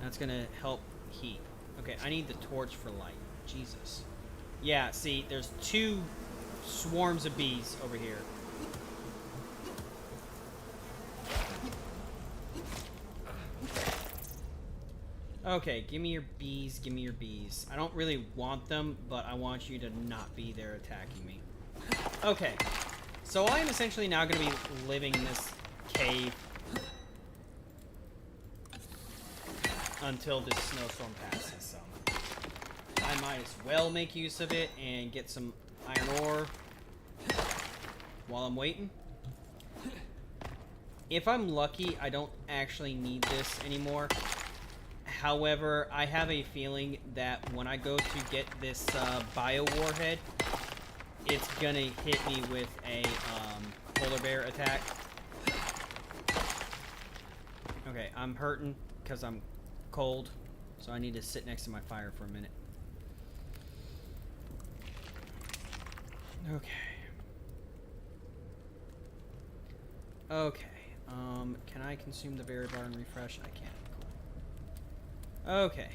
That's gonna help heat. Okay, I need the torch for light. Jesus. Yeah, see, there's 2 swarms of bees over here. Okay, give me your bees, give me your bees. I don't really want them, but I want you to not be there attacking me. Okay, so I am essentially now going to be living in this cave until this snowstorm passes, so I might as well make use of it and get some iron ore while I'm waiting. If I'm lucky, I don't actually need this anymore. However, I have a feeling that when I go to get this bio warhead, it's gonna hit me with a polar bear attack. Okay, I'm hurting because I'm cold, so I need to sit next to my fire for a minute. Okay, can I consume the berry bar and refresh? I can. Cool. Okay.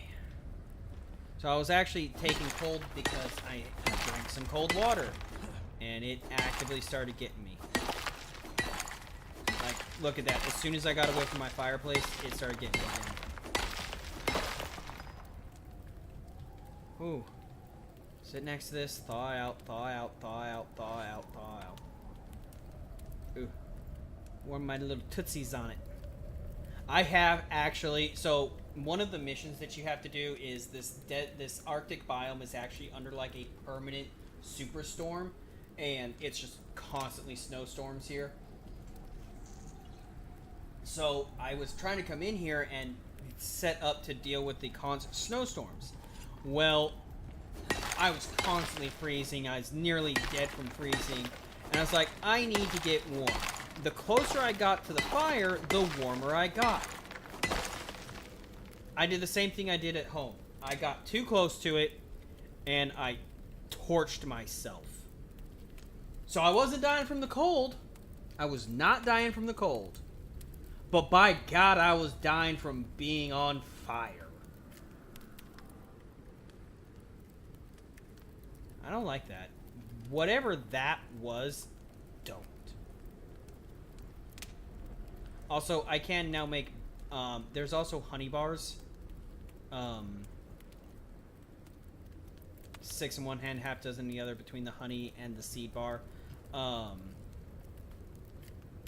So I was actually taking cold because I drank some cold water, and it actively started getting me. Like, look at that. As soon as I got away from my fireplace, it started getting me again. Ooh. Sit next to this, thaw out, thaw out, thaw out, thaw out, thaw out. Ooh. Warm my little tootsies on it. I have actually, so one of the missions that you have to do is this Arctic biome is actually under like a permanent superstorm, and it's just constantly snowstorms here. So I was trying to come in here and set up to deal with the constant snowstorms. Well, I was constantly freezing. I was nearly dead from freezing. And I was like, I need to get warm. The closer I got to the fire, the warmer I got. I did the same thing I did at home. I got too close to it, and I torched myself. So I wasn't dying from the cold. I was not dying from the cold. But by God, I was dying from being on fire. I don't like that. Whatever that was, don't. Also, I can now make... there's also honey bars. 6 in one hand, half dozen in the other between the honey and the seed bar.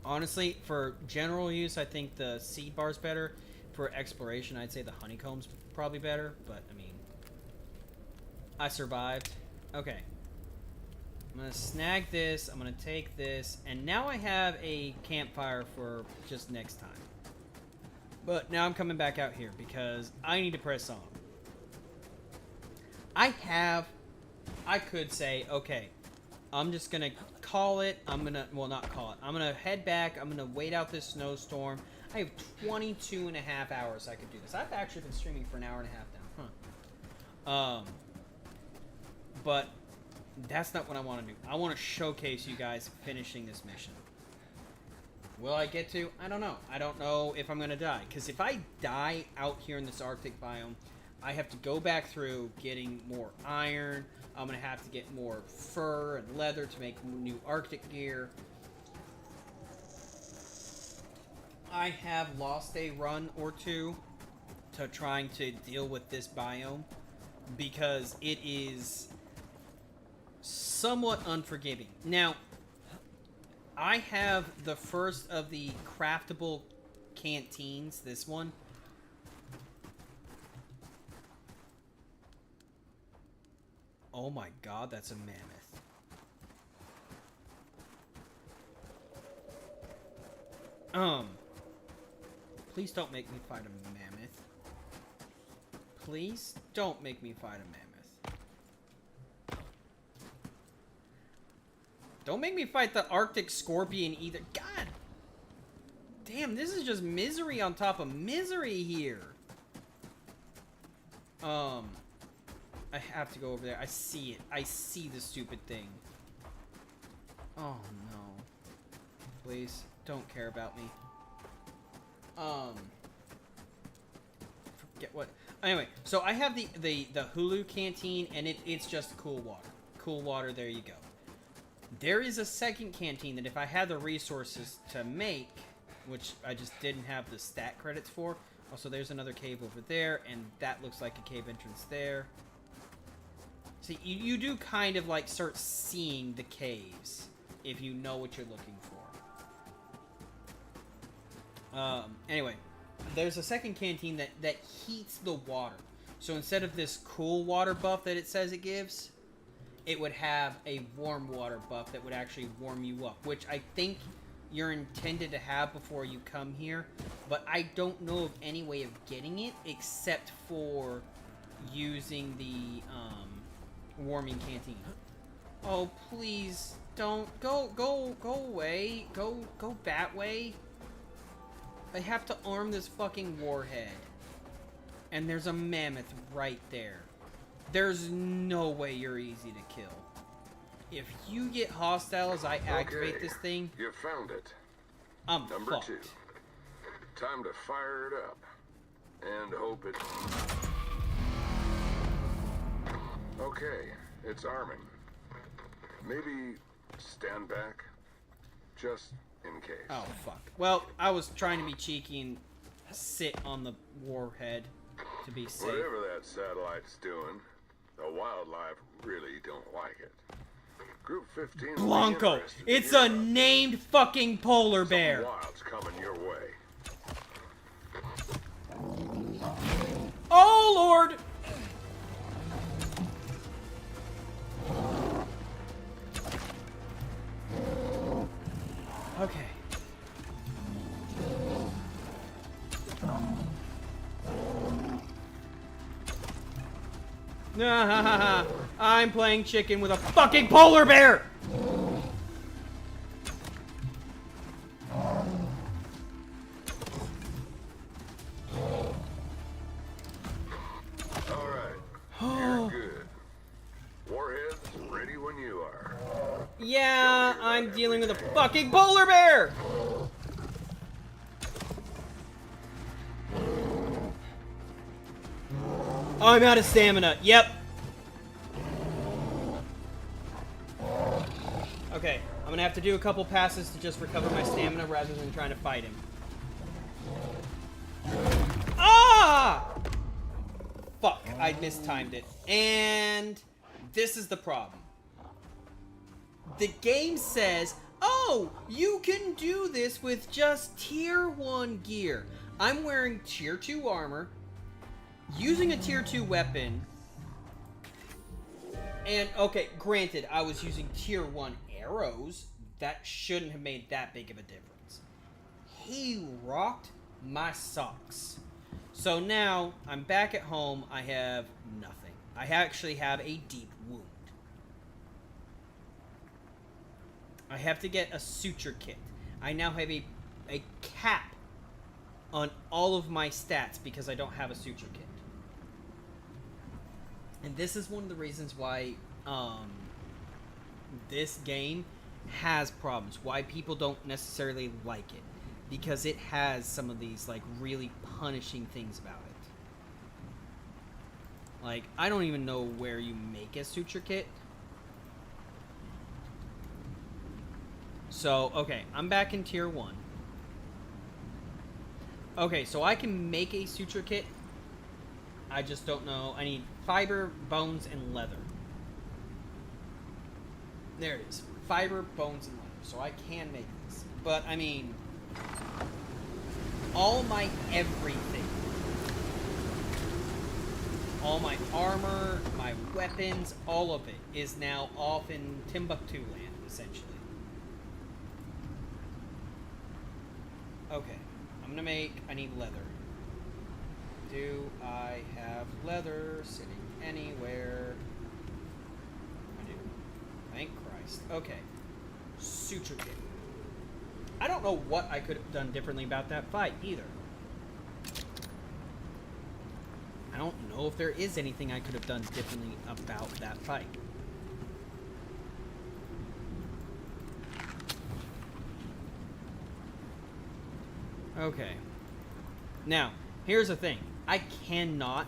Honestly, for general use, I think the seed bar's better. For exploration, I'd say the honeycomb's probably better. But, I mean, I survived. Okay. I'm going to snag this. I'm going to take this. And now I have a campfire for just next time. But now I'm coming back out here because I need to press on. I could say, okay, I'm just going to call it. I'm going to, well, not call it. I'm going to head back. I'm going to wait out this snowstorm. I have 22 and a half hours I could do this. I've actually been streaming for an hour and a half now. But that's not what I want to do. I want to showcase you guys finishing this mission. Will I get to? I don't know. I don't know if I'm going to die. Because if I die out here in this Arctic biome, I have to go back through getting more iron. I'm going to have to get more fur and leather to make new Arctic gear. I have lost a run or two to trying to deal with this biome because it is somewhat unforgiving. Now, I have the first of the craftable canteens, this one. Oh my god, that's a mammoth. Please don't make me fight a mammoth. Please don't make me fight a mammoth. Don't make me fight the Arctic scorpion either. God damn, this is just misery on top of misery here. I have to go over there. I see it. I see the stupid thing. Oh no. Please, don't care about me. Forget what. Anyway, so I have the Hulu canteen, and it's just cool water. Cool water, there you go. There is a second canteen that if I had the resources to make, which I just didn't have the stat credits for. Also, there's another cave over there, and that looks like a cave entrance there. See, you do kind of like start seeing the caves if you know what you're looking for. Anyway, there's a second canteen that heats the water. So instead of this cool water buff that it says it gives, it would have a warm water buff that would actually warm you up, which I think you're intended to have before you come here, but I don't know of any way of getting it except for using the warming canteen. Oh, please don't go away. Go that way. I have to arm this fucking warhead. And there's a mammoth right there. There's no way you're easy to kill. If you get hostile as I activate this thing, you found it. I'm Number fucked. 2. Time to fire it up. And hope it... Okay, it's arming. Maybe stand back, just in case. Oh, fuck. Well, I was trying to be cheeky and sit on the warhead to be safe. Whatever that satellite's doing, the wildlife really don't like it. Group 15. Blanco! It's a named fucking polar bear! Some wild's coming your way. Oh, Lord! Okay. I'm playing chicken with a fucking polar bear! You're good. Warheads ready when you are. Yeah, I'm dealing with a fucking polar bear! Oh, I'm out of stamina. Yep. Okay, I'm gonna have to do a couple passes to just recover my stamina rather than trying to fight him. Ah! Fuck, I mistimed it. And this is the problem. The game says, oh, you can do this with just tier 1 gear. I'm wearing tier 2 armor, using a tier 2 weapon, and okay, granted, I was using tier 1 arrows. That shouldn't have made that big of a difference. He rocked my socks. So now, I'm back at home, I have nothing. I actually have a deep wound. I have to get a suture kit. I now have a cap on all of my stats because I don't have a suture kit. And this is one of the reasons why this game has problems. Why people don't necessarily like it. Because it has some of these, like, really punishing things about it. Like, I don't even know where you make a suture kit. So, okay, I'm back in tier 1. Okay, so I can make a suture kit. I just don't know. I need fiber, bones, and leather. There it is. Fiber, bones, and leather. So I can make this. But, I mean, all my everything, all my armor, my weapons, all of it is now off in Timbuktu land, essentially. Okay, I'm gonna make, I need leather. Do I have leather sitting anywhere? I do. Thank Christ. Okay. Suture kit. I don't know what I could have done differently about that fight, either. I don't know if there is anything I could have done differently about that fight. Okay. Now, here's the thing. I cannot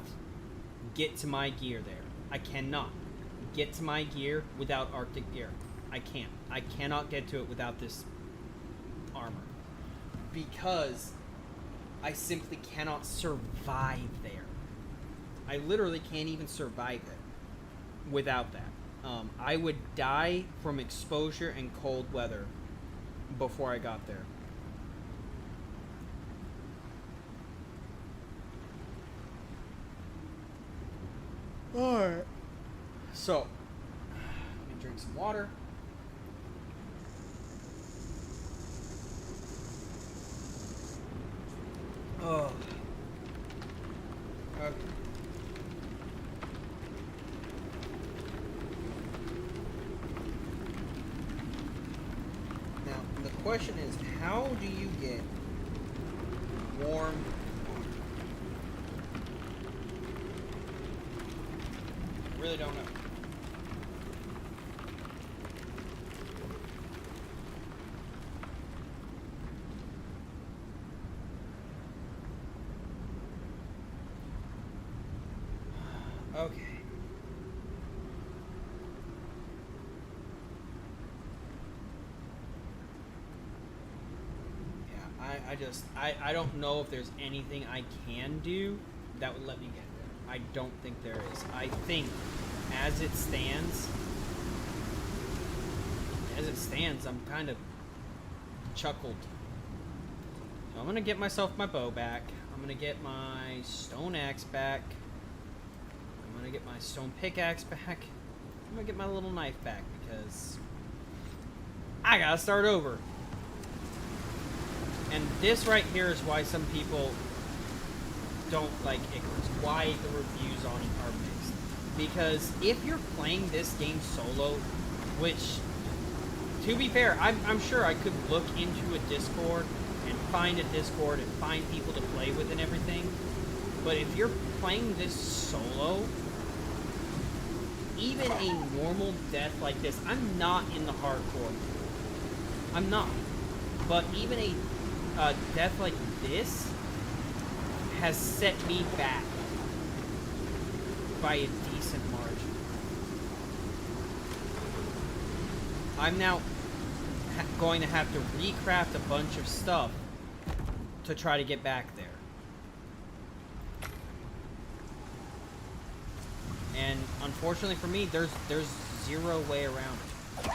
get to my gear there. I cannot get to my gear without Arctic gear. I can't. I cannot get to it without this armor. Because I simply cannot survive there. I literally can't even survive it without that. I would die from exposure and cold weather before I got there. Alright. So, let me drink some water. Oh. Okay. Now, the question is, how do you get warm? I really don't know. Okay. Yeah, I don't know if there's anything I can do that would let me get there. I don't think there is. I think, as it stands, I'm kind of chuckled. So I'm gonna get myself my bow back. I'm gonna get my stone axe back. I'm gonna get my stone pickaxe back. I'm gonna get my little knife back because I gotta start over. And this right here is why some people don't like Icarus. Why the reviews on it are mixed. Because if you're playing this game solo, which, to be fair, I'm sure I could look into a Discord and find a Discord and find people to play with and everything. But if you're playing this solo, even a normal death like this, I'm not in the hardcore. I'm not. But even a death like this has set me back by a decent margin. I'm now going to have to recraft a bunch of stuff to try to get back there. And unfortunately for me, there's zero way around it.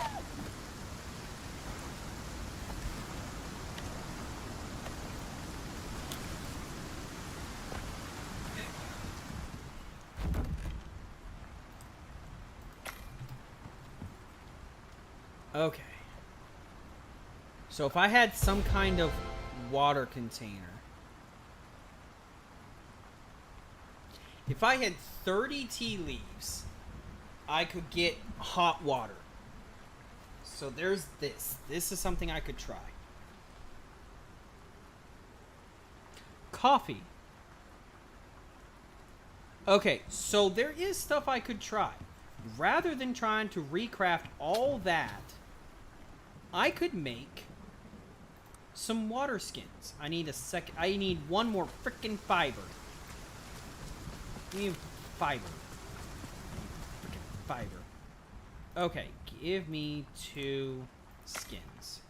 Okay. So if I had some kind of water container. If I had 30 tea leaves, I could get hot water. So there's this. This is something I could try. Coffee. Okay, so there is stuff I could try. Rather than trying to recraft all that, I could make some water skins. I need one more freaking fiber. I need fiber. Freaking fiber. Okay, give me 2 skins.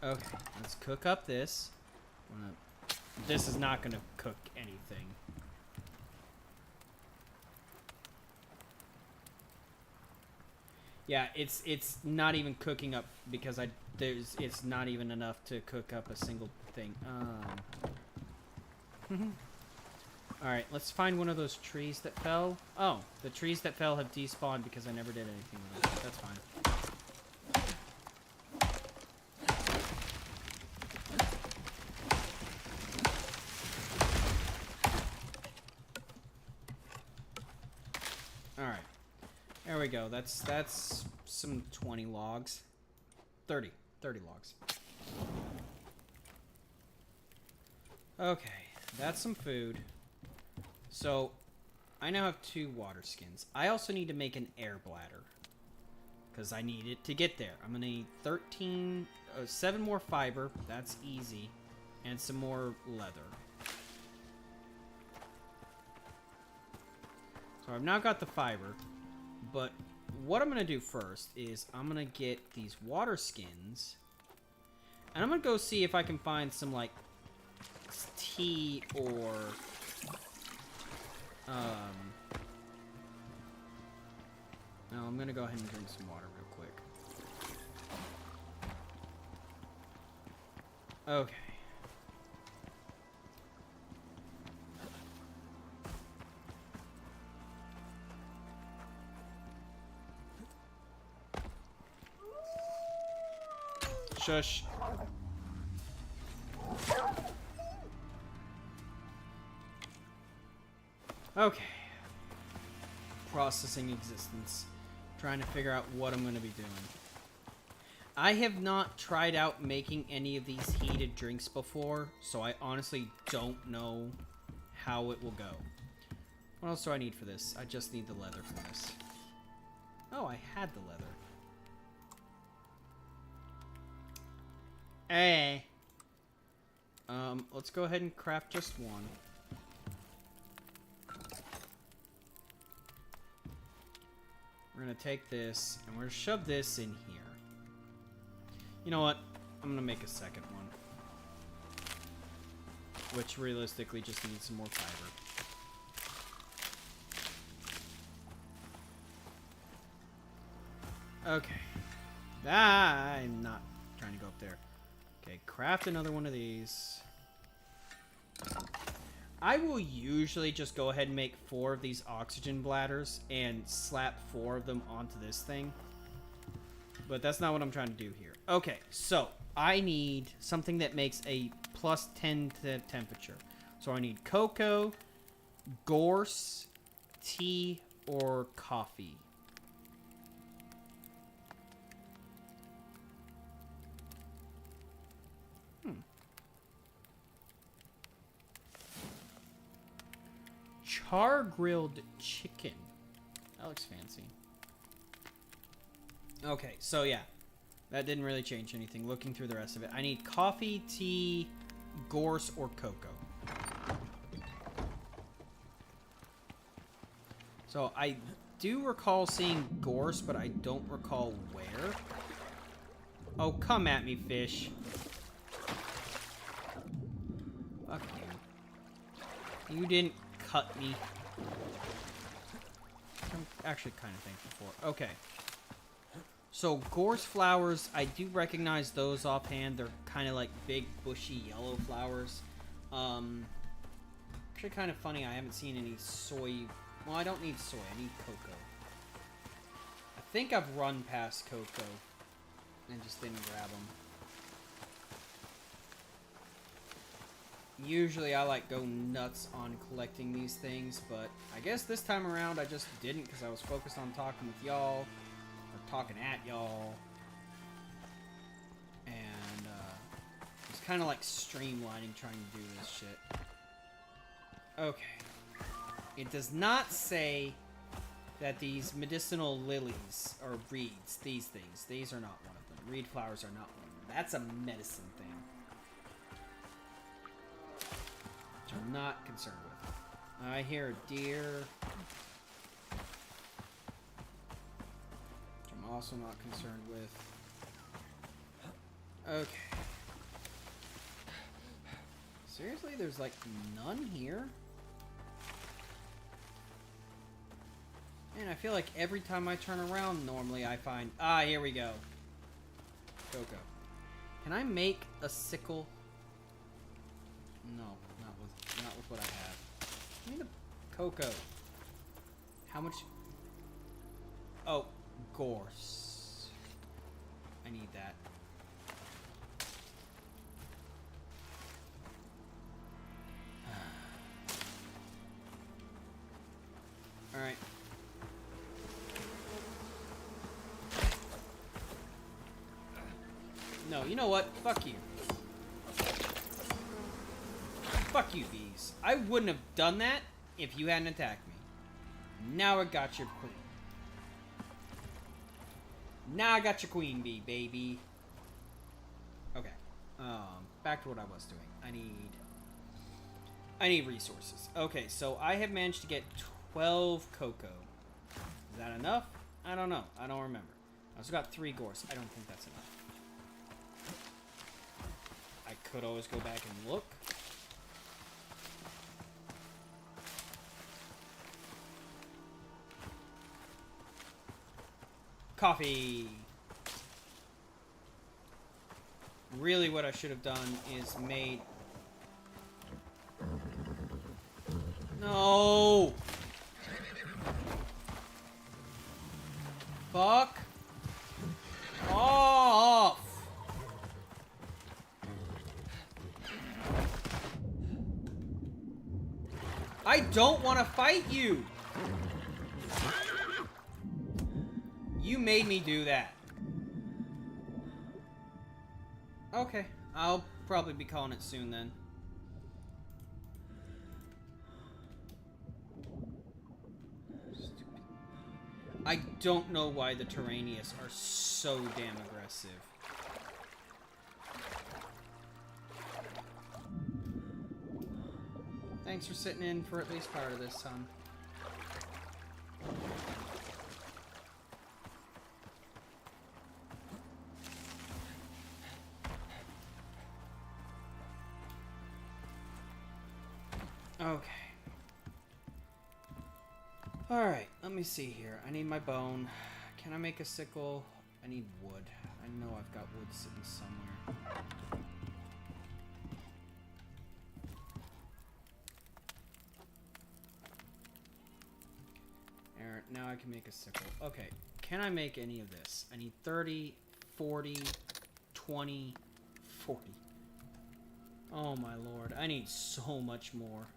Okay, let's cook up this. This is not gonna cook anything. Yeah, it's not even cooking up because it's not even enough to cook up a single thing. All right, let's find one of those trees that fell. Oh, the trees that fell have despawned because I never did anything with them. That's fine. All right. There we go. That's some 20 logs. 30 logs. Okay, that's some food. So, I now have 2 water skins. I also need to make an air bladder. Because I need it to get there. I'm going to need 7 more fiber. That's easy. And some more leather. So I've now got the fiber. But what I'm going to do first is I'm going to get these water skins. And I'm going to go see if I can find some, like, tea or... No, I'm going to go ahead and drink some water real quick. Okay. Shush. Okay. Processing existence. Trying to figure out what I'm going to be doing. I have not tried out making any of these heated drinks before, so I honestly don't know how it will go. What else do I need for this? I just need the leather for this. Oh, I had the leather. Hey. Let's go ahead and craft just one. We're gonna take this and we're gonna shove this in here. You know what? I'm gonna make a second one. Which realistically just needs some more fiber. Okay. I'm not trying to go up there. Okay, craft another one of these. I will usually just go ahead and make 4 of these oxygen bladders and slap 4 of them onto this thing. But that's not what I'm trying to do here. Okay, so I need something that makes a +10 to temperature. So I need cocoa, gorse, tea, or coffee? Char grilled chicken. That looks fancy. Okay, so yeah. That didn't really change anything. Looking through the rest of it. I need coffee, tea, gorse, or cocoa. So I do recall seeing gorse, but I don't recall where. Oh, come at me, fish. Fuck you. You didn't cut me. I'm actually kind of thankful for. Okay. So, gorse flowers, I do recognize those offhand. They're kind of like big, bushy, yellow flowers. Actually kind of funny, I haven't seen any soy. Well, I don't need soy, I need cocoa. I think I've run past cocoa and just didn't grab them. Usually I like go nuts on collecting these things, but I guess this time around I just didn't because I was focused on talking with y'all. Talking at y'all, and it's kind of like streamlining trying to do this shit. Okay, it does not say that these medicinal lilies or reeds, these things, these are not one of them. Reed flowers are not one of them. That's a medicine thing, which I'm not concerned with. I hear a deer. Also not concerned with. Okay. Seriously? There's like none here? Man, I feel like every time I turn around normally I find... Ah, here we go. Cocoa. Can I make a sickle? No, not with what I have. Give me the cocoa. How much... Oh. Gorse. I need that. Alright. No, you know what? Fuck you. Fuck you, bees. I wouldn't have done that if you hadn't attacked me. Now I got your queen. Now I got your queen bee, baby. Okay. Back to what I was doing. I need resources. Okay, so I have managed to get 12 cocoa. Is that enough? I don't know. I don't remember. I also got 3 gorse. I don't think that's enough. I could always go back and look. Coffee. Really what I should have done is made... No! Fuck off! I don't want to fight you! You made me do that. Okay, I'll probably be calling it soon then. Stupid. I don't know why the Terranius are so damn aggressive. Thanks for sitting in for at least part of this, son. Okay. Alright, let me see here. I need my bone. Can I make a sickle? I need wood. I know I've got wood sitting somewhere. Alright, now I can make a sickle. Okay, can I make any of this? I need 30, 40, 20, 40. Oh my lord, I need so much more.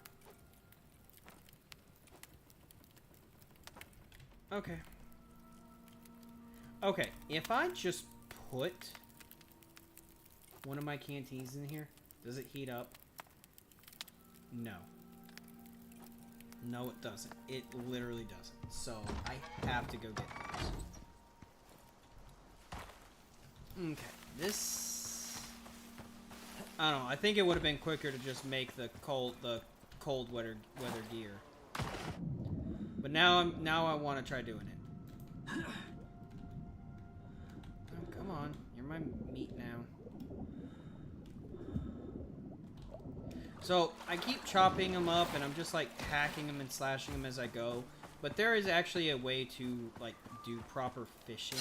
Okay. Okay, if I just put one of my canteens in here, does it heat up? No. No, it doesn't. It literally doesn't. So, I have to go get those. Okay, this... I don't know, I think it would have been quicker to just make the cold weather gear. But now I want to try doing it. Oh, come on. You're my meat now. So, I keep chopping them up, and I'm just, like, hacking them and slashing them as I go. But there is actually a way to, like, do proper fishing.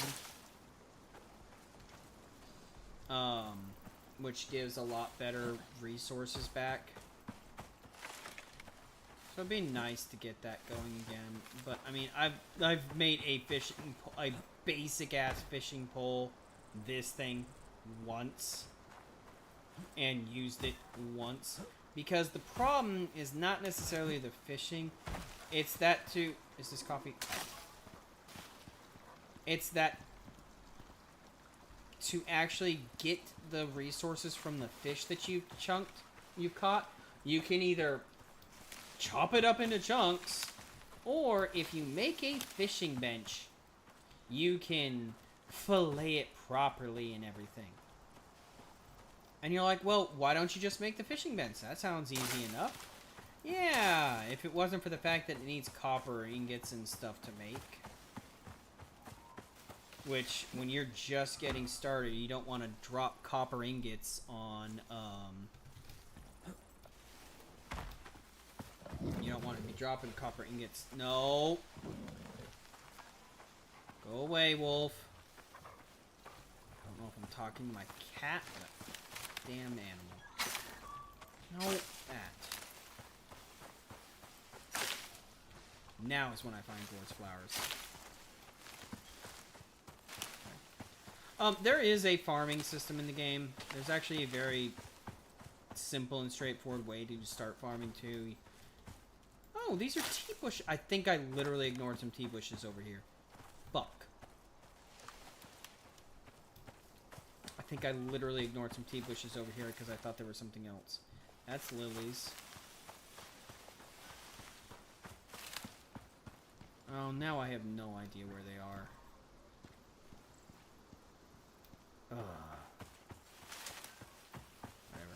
Which gives a lot better resources back. So it'd be nice to get that going again. But, I mean, I've made a basic-ass fishing pole, this thing, once. And used it once. Because the problem is not necessarily the fishing. It's that to... Is this coffee? It's that to actually get the resources from the fish that you've caught, you can either chop it up into chunks, or if you make a fishing bench, you can fillet it properly and everything. And you're like, well, why don't you just make the fishing bench? That sounds easy enough. Yeah, if it wasn't for the fact that it needs copper ingots and stuff to make. Which, when you're just getting started, you don't want to drop copper ingots on, you don't want to be dropping copper ingots. No! Go away, wolf. I don't know if I'm talking to my cat, but damn animal. No, that. Now is when I find Gourds flowers. There is a farming system in the game. There's actually a very simple and straightforward way to start farming too. Oh, these are tea bushes. I think I literally ignored some tea bushes over here. Fuck. I think I literally ignored some tea bushes over here because I thought there was something else. That's lilies. Oh, now I have no idea where they are. Whatever.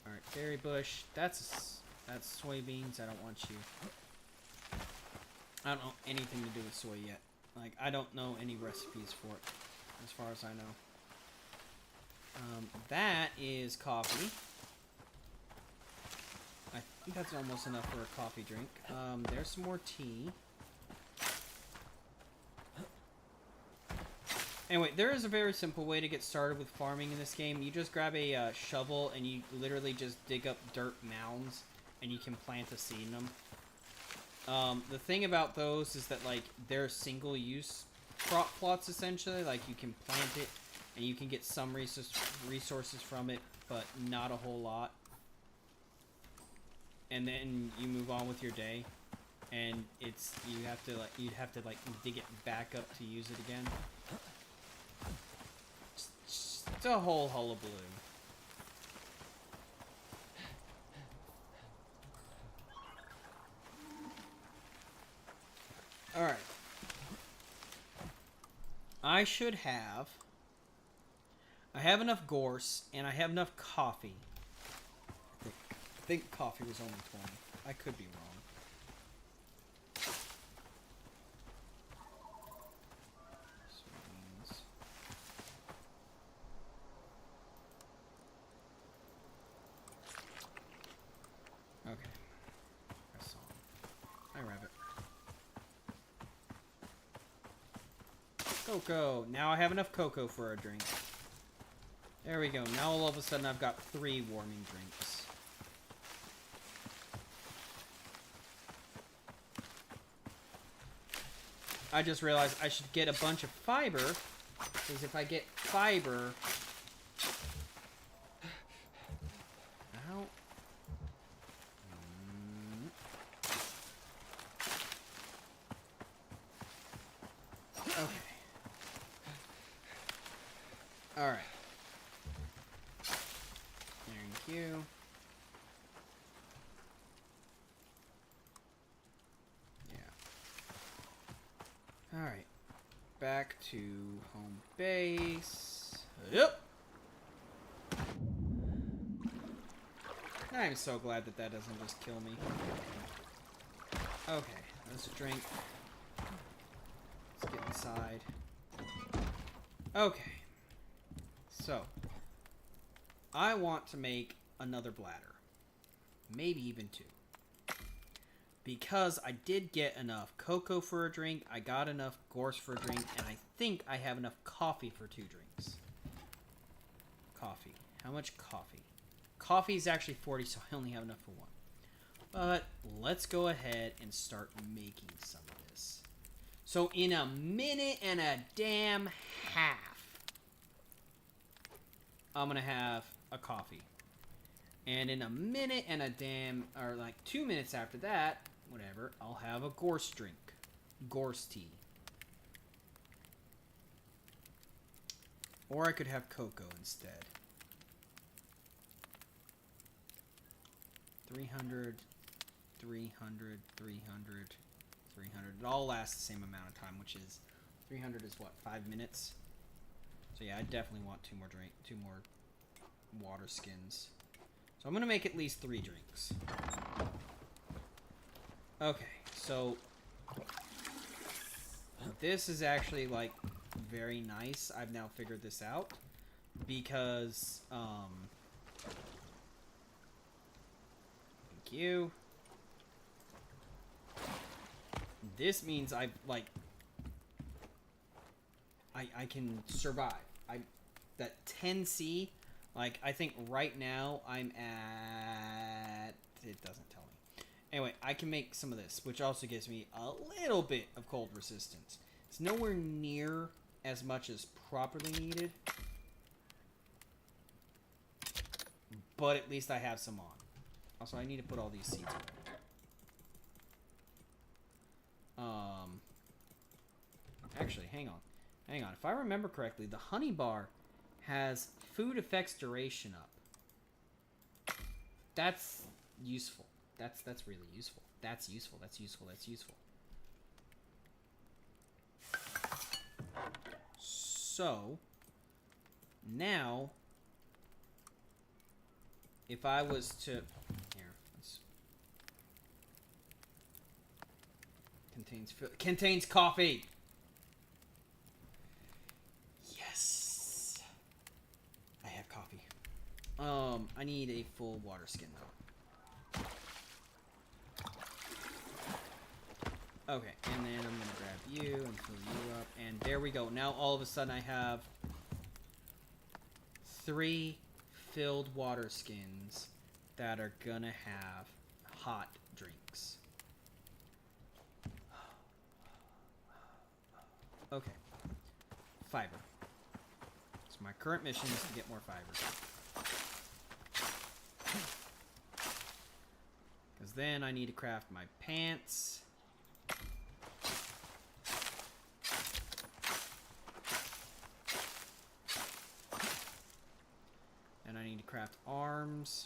Alright, berry bush. That's soybeans. I don't want you. I don't know anything to do with soy yet. Like, I don't know any recipes for it, as far as I know. That is coffee. I think that's almost enough for a coffee drink. There's some more tea. Anyway, there is a very simple way to get started with farming in this game. You just grab a shovel and you literally just dig up dirt mounds and you can plant a seed in them. The thing about those is that, like, they're single-use crop plots, essentially. Like, you can plant it and you can get some resources from it, but not a whole lot. And then you move on with your day. And you'd have to dig it back up to use it again. It's a whole hullabaloo. Alright. I have enough gorse, and I have enough coffee. I think coffee was only 20. I could be wrong. Okay. Press on. Hi, rabbit. Cocoa. Now I have enough cocoa for a drink. There we go. Now all of a sudden I've got 3 warming drinks. I just realized I should get a bunch of fiber, because if I get fiber... Ow. Alright. Back to home base. Yep. I'm so glad that that doesn't just kill me. Okay, let's drink. Let's get inside. Okay. So, I want to make another bladder. Maybe even two. Because I did get enough cocoa for a drink, I got enough gorse for a drink, and I think I have enough coffee for 2 drinks. Coffee. How much coffee? Coffee is actually 40, so I only have enough for 1. But let's go ahead and start making some of this. So in a minute and a damn half, I'm going to have a coffee. And in a minute and a damn, or like 2 minutes after that, whatever, I'll have a gorse drink. Gorse tea. Or I could have cocoa instead. 300, 300, 300, 300. It all lasts the same amount of time, which is 300 is what, 5 minutes? So yeah, I definitely want 2 more water skins. So I'm gonna make at least 3 drinks. Okay, so this is actually like very nice. I've now figured this out because thank you. This means I can survive. That 10C, like I think right now I'm at, it doesn't tell me. Anyway, I can make some of this, which also gives me a little bit of cold resistance. It's nowhere near as much as properly needed, but at least I have some on. Also, I need to put all these seeds away. Actually, hang on. If I remember correctly, the honey bar has food effects duration up. That's useful. That's really useful. That's useful. So, now, if I was to... Here, let's... Contains coffee! Yes! I have coffee. I need a full water skin, though. Okay, and then I'm gonna grab you and fill you up, and there we go. Now all of a sudden I have 3 filled water skins that are gonna have hot drinks. Okay. Fiber. So my current mission is to get more fiber. Because then I need to craft my pants. And I need to craft arms.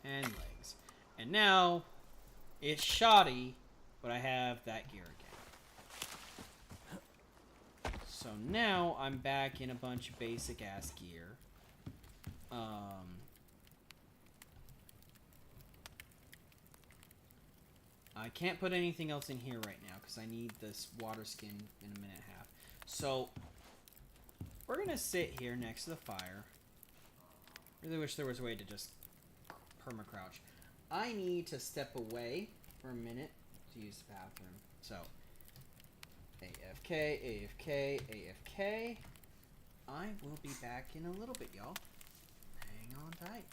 And legs. And now, it's shoddy, but I have that gear again. So now, I'm back in a bunch of basic ass gear. I can't put anything else in here right now, because I need this water skin in a minute and a half. So, we're gonna sit here next to the fire. Really wish there was a way to just perma-crouch. I need to step away for a minute to use the bathroom. So, AFK, AFK, AFK. I will be back in a little bit, y'all. Hang on tight.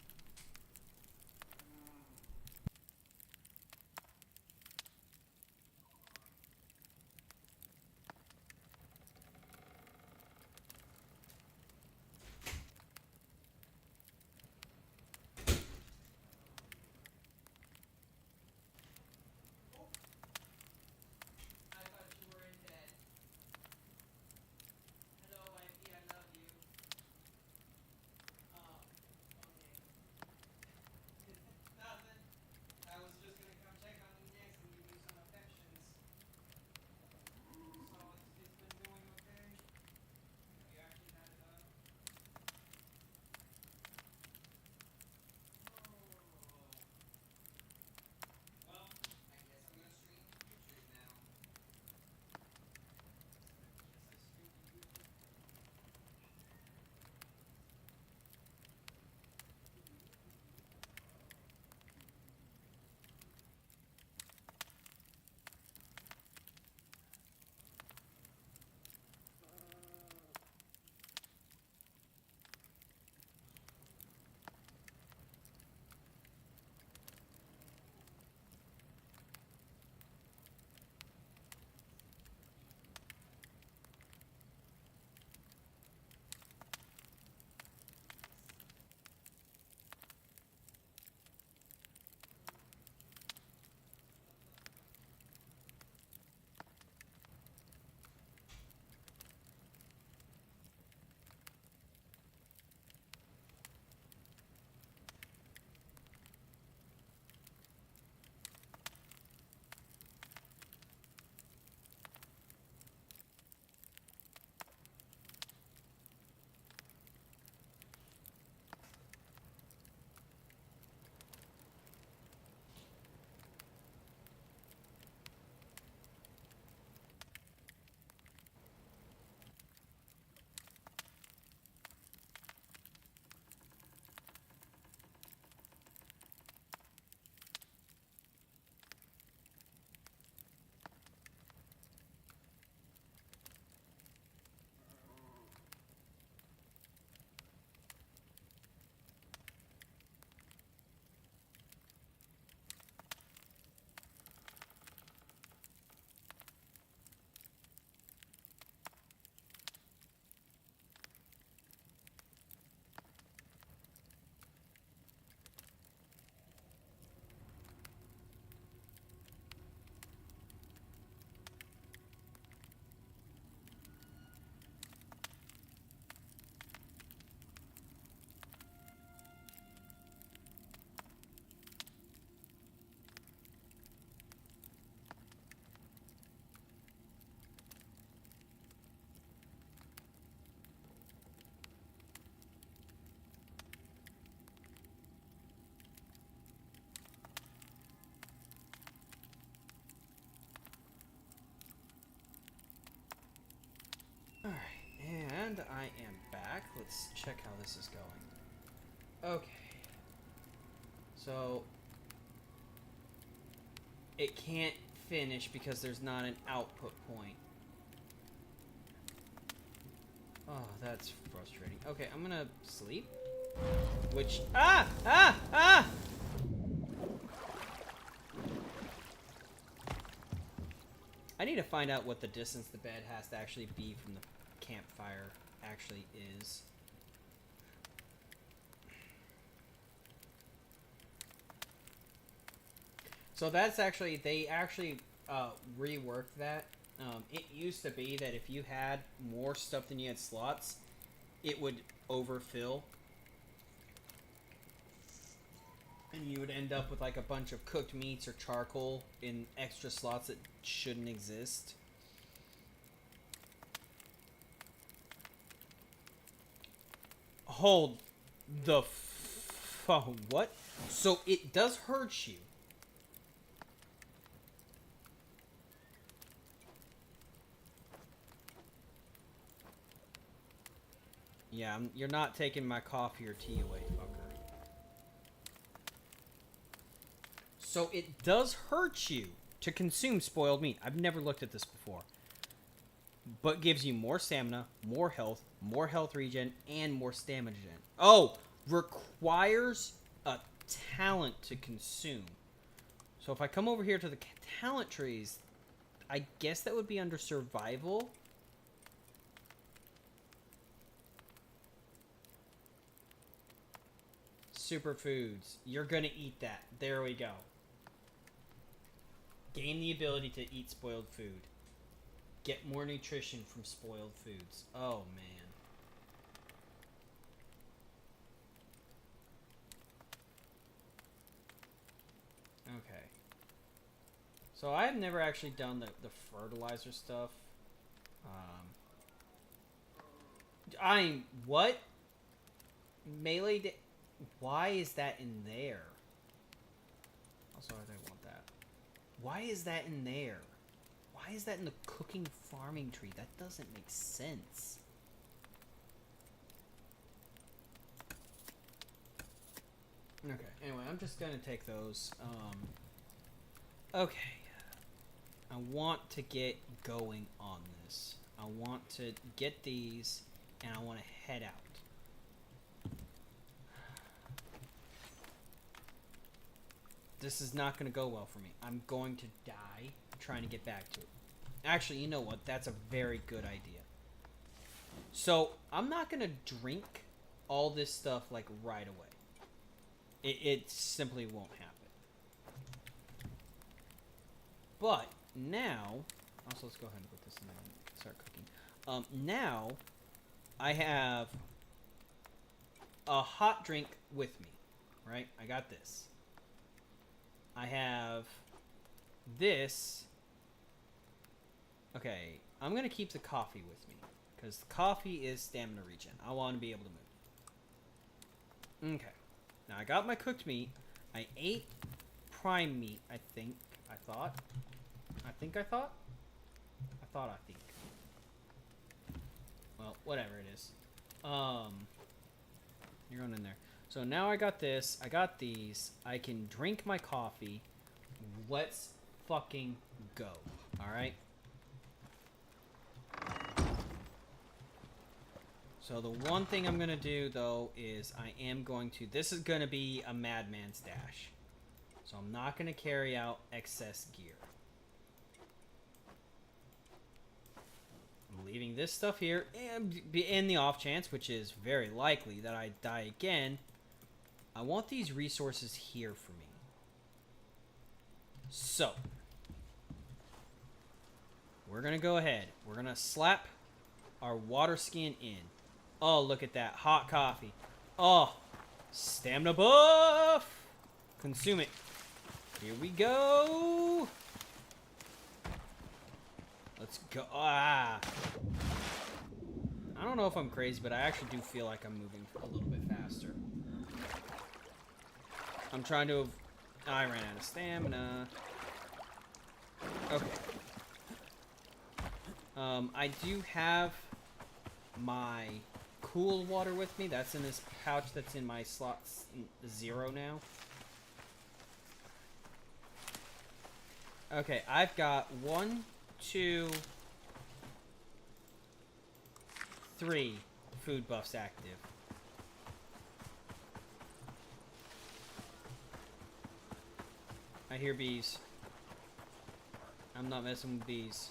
check how this is going. Okay. So it can't finish because there's not an output point. Oh, that's frustrating. Okay, I'm gonna sleep. Which... Ah! Ah! Ah! I need to find out what the distance the bed has to actually be from the campfire actually is. So that's actually... They actually reworked that. It used to be that if you had more stuff than you had slots, it would overfill. And you would end up with like a bunch of cooked meats or charcoal in extra slots that shouldn't exist. Hold the phone. What? So it does hurt you. Yeah, you're not taking my coffee or tea away, fucker. So it does hurt you to consume spoiled meat. I've never looked at this before. But gives you more stamina, more health regen, and more stamina gen. Oh! Requires a talent to consume. So if I come over here to the talent trees, I guess that would be under survival. Superfoods. You're gonna eat that. There we go. Gain the ability to eat spoiled food. Get more nutrition from spoiled foods. Oh, man. Okay. So I've never actually done the fertilizer stuff. What? Melee... Why is that in there? Also, I don't want that. Why is that in there? Why is that in the cooking farming tree? That doesn't make sense. Okay, anyway, I'm just gonna take those. Okay. I want to get going on this. I want to get these, and I want to head out. This is not going to go well for me. I'm going to die trying to get back to it. Actually, you know what? That's a very good idea. So, I'm not going to drink all this stuff, like, right away. It simply won't happen. But, now... Also, let's go ahead and put this in there and start cooking. Now, I have a hot drink with me. Right? I got this. I have this. Okay, I'm going to keep the coffee with me. Because the coffee is stamina regen. I want to be able to move. Okay. Now, I got my cooked meat. I ate prime meat, I think. I thought. Well, whatever it is. You're going in there. So now I got this, I got these, I can drink my coffee. Let's fucking go, alright? So the one thing I'm gonna do, though, is I am going to... This is gonna be a madman's dash. So I'm not gonna carry out excess gear. I'm leaving this stuff here, and in the off chance, which is very likely that I die again... I want these resources here for me. So, we're going to go ahead. We're going to slap our water skin in. Oh, look at that. Hot coffee. Oh, stamina buff. Consume it. Here we go. Let's go. Ah. I don't know if I'm crazy, but I actually do feel like I'm moving a little bit faster. I'm trying to... I ran out of stamina. Okay. I do have my cool water with me. That's in this pouch that's in my slot 0 now. Okay, I've got 1, 2, 3 food buffs active. I hear bees. I'm not messing with bees.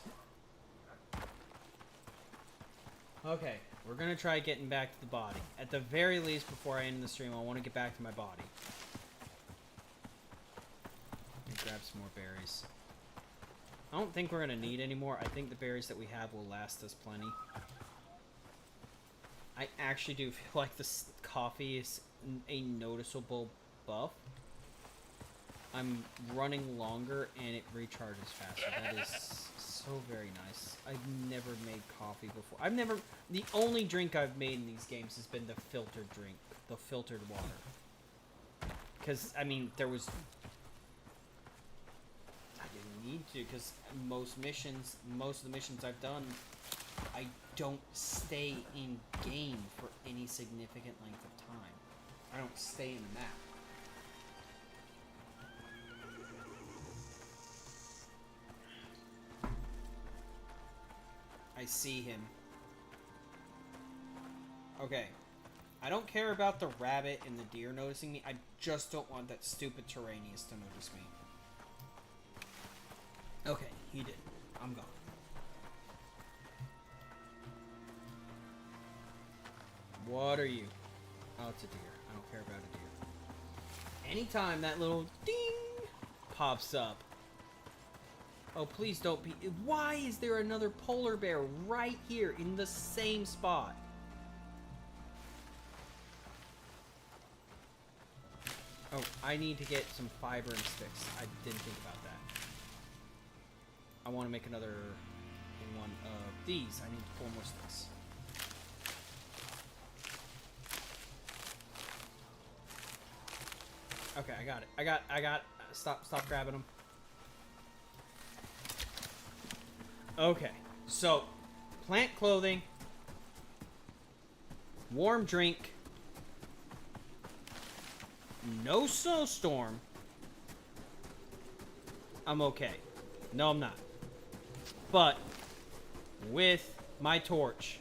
Okay, we're gonna try getting back to the body. At the very least, before I end the stream, I want to get back to my body. Let me grab some more berries. I don't think we're gonna need any more. I think the berries that we have will last us plenty. I actually do feel like this coffee is a noticeable buff. I'm running longer and it recharges faster. That is so very nice. I've never made coffee before. The only drink I've made in these games has been the filtered drink, the filtered water. Because, I mean, I didn't need to, because most of the missions I've done, I don't stay in game for any significant length of time. I don't stay in the map. I see him. Okay. I don't care about the rabbit and the deer noticing me. I just don't want that stupid Tyrannius to notice me. Okay, he did. I'm gone. What are you? Oh, it's a deer. I don't care about a deer. Anytime that little ding pops up. Oh, please don't be... Why is there another polar bear right here in the same spot? Oh, I need to get some fiber and sticks. I didn't think about that. I want to make another one of these. I need 4 more sticks. Okay, I got it. I got... Stop grabbing them. Okay, so plant clothing, warm drink, no snowstorm. I'm okay. No, I'm not. But with my torch,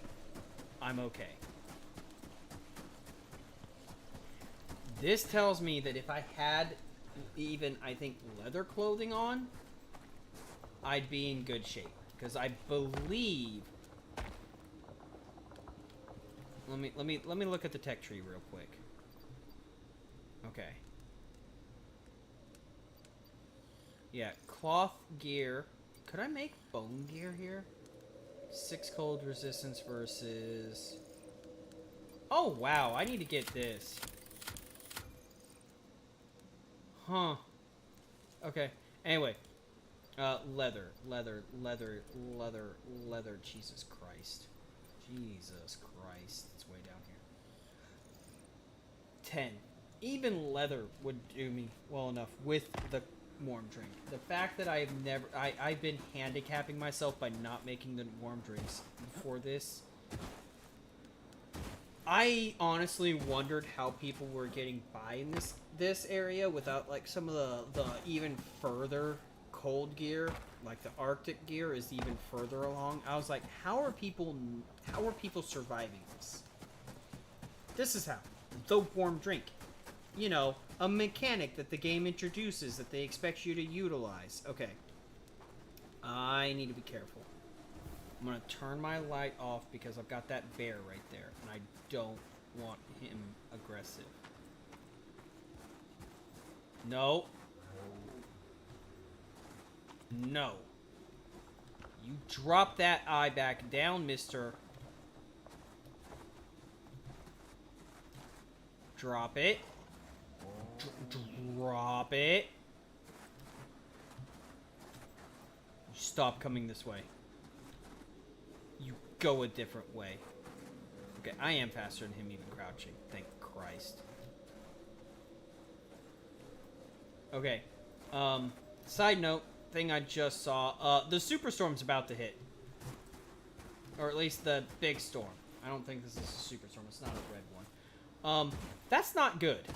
I'm okay. This tells me that if I had even, I think, leather clothing on, I'd be in good shape. Because I believe... Let me look at the tech tree real quick. Okay. Yeah, cloth gear. Could I make bone gear here? 6 cold resistance versus... Oh, wow. I need to get this. Huh. Okay. Anyway. Leather. Jesus Christ. Jesus Christ. It's way down here. 10. Even leather would do me well enough with the warm drink. The fact that I've been handicapping myself by not making the warm drinks before this. I honestly wondered how people were getting by in this area without like some of the even further cold gear, like the Arctic gear is even further along. I was like, how are people surviving this? This is how. The warm drink. You know, a mechanic that the game introduces that they expect you to utilize. Okay. I need to be careful. I'm gonna turn my light off because I've got that bear right there, and I don't want him aggressive. No. No. You drop that eye back down, mister. Drop it. Drop it. You stop coming this way. You go a different way. Okay, I am faster than him even crouching. Thank Christ. Okay. Side note. Thing I just saw. The superstorm's about to hit. Or at least the big storm. I don't think this is a superstorm. It's not a red one. That's not good.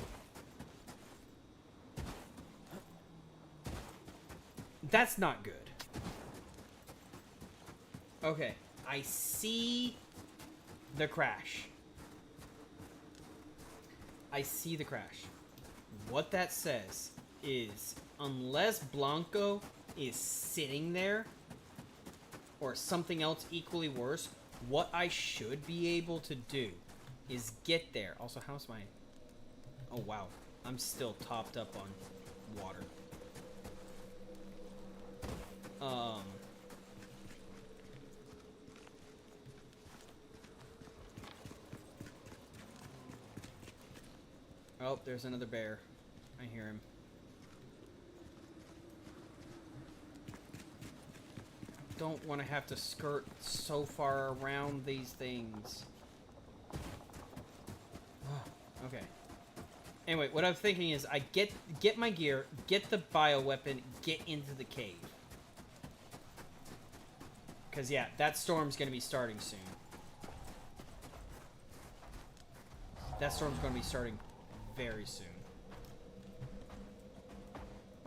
That's not good. Okay, I see the crash. I see the crash. What that says is, unless Blanco is sitting there, or something else equally worse, what I should be able to do is get there. Also, how's my... Oh, wow. I'm still topped up on water. Oh, there's another bear. I hear him. Don't want to have to skirt so far around these things. Okay. Anyway, what I'm thinking is I get my gear, get the bioweapon, get into the cave. Because, yeah, that storm's going to be starting soon. That storm's going to be starting very soon.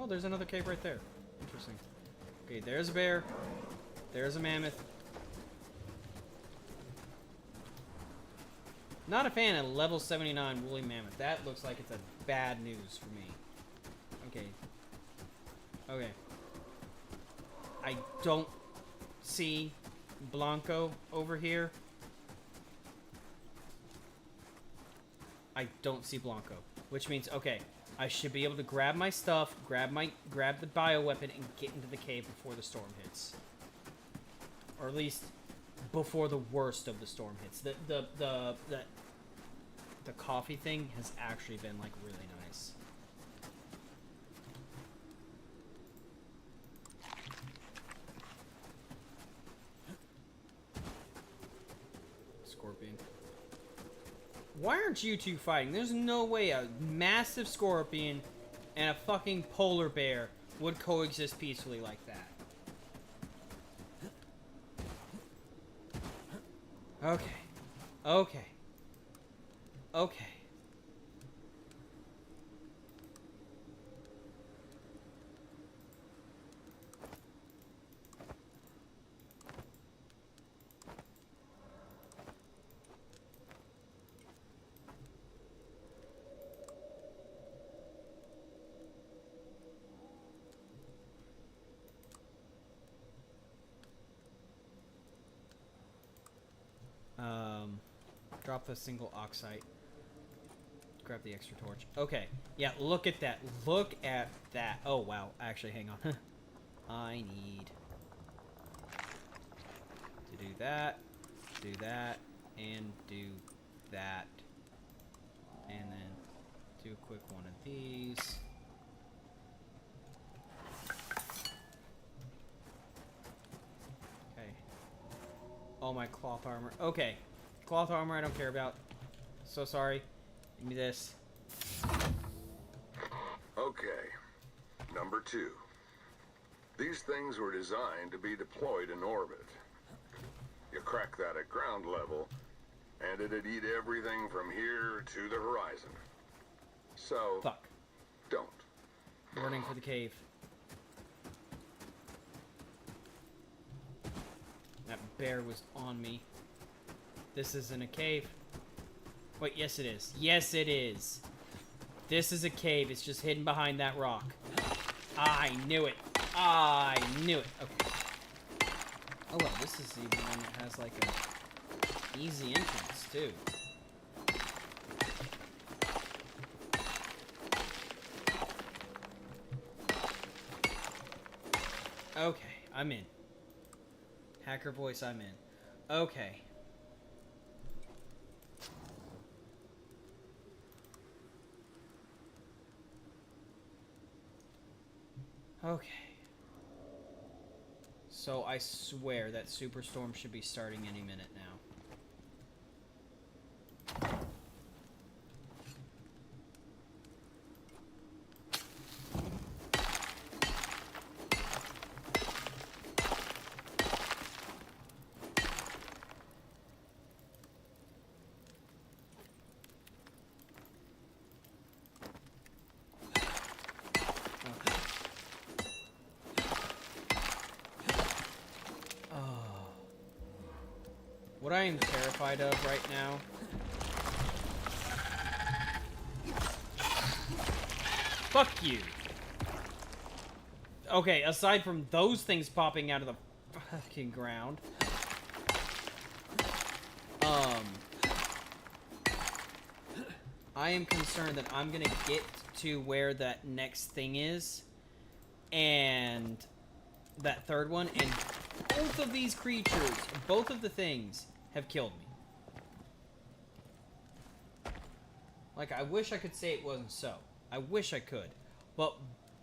Oh, there's another cave right there. Interesting. Okay, there's a bear. There's a mammoth. Not a fan of level 79 woolly mammoth. That looks like it's a bad news for me. Okay. Okay. I don't see Blanco over here. I don't see Blanco, which means, okay, I should be able to grab my stuff, grab the bioweapon, and get into the cave before the storm hits. Or at least before the worst of the storm hits. The coffee thing has actually been, like, really nice. Scorpion. Why aren't you two fighting? There's no way a massive scorpion and a fucking polar bear would coexist peacefully like that. Okay. Okay. Okay. Drop the single oxide. Grab the extra torch. Okay. Yeah, look at that. Look at that. Oh, wow. Actually, hang on. I need to do that, and do that. And then do a quick one of these. Okay. Oh, my cloth armor. Okay. Cloth armor I don't care about. So sorry. Give me this. Okay. Number 2. These things were designed to be deployed in orbit. You crack that at ground level, and it'd eat everything from here to the horizon. So, fuck. Don't. Warning for the cave. That bear was on me. This isn't a cave. Wait, yes it is. Yes it is. This is a cave. It's just hidden behind that rock. I knew it. I knew it. Okay. Oh well, this is even one that has like a easy entrance too. Okay, I'm in. Hacker voice, I'm in. Okay. Okay. So I swear that Superstorm should be starting any minute now. What I am terrified of right now... Fuck you! Okay, aside from those things popping out of the fucking ground... I am concerned that I'm gonna get to where that next thing is, and that third one, and both of these creatures, both of the things, have killed me. Like, I wish I could say it wasn't so. I wish I could. But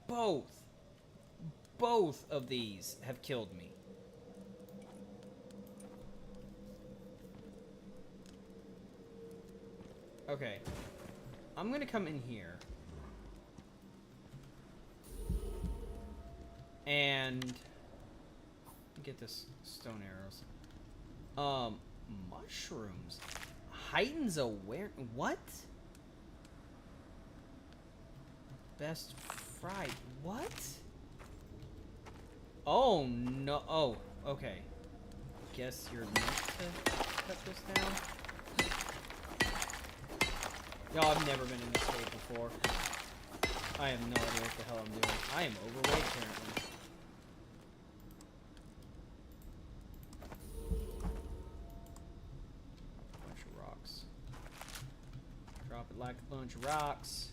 both of these have killed me. Okay. I'm gonna come in here. And get this stone arrows. Mushrooms. Heightens aware. What? Best fried. What? Oh no. Oh, okay. Guess you're meant to cut this down. Y'all, I've never been in this state before. I have no idea what the hell I'm doing. I am overweight currently. Bunch of rocks. Drop it like a bunch of rocks.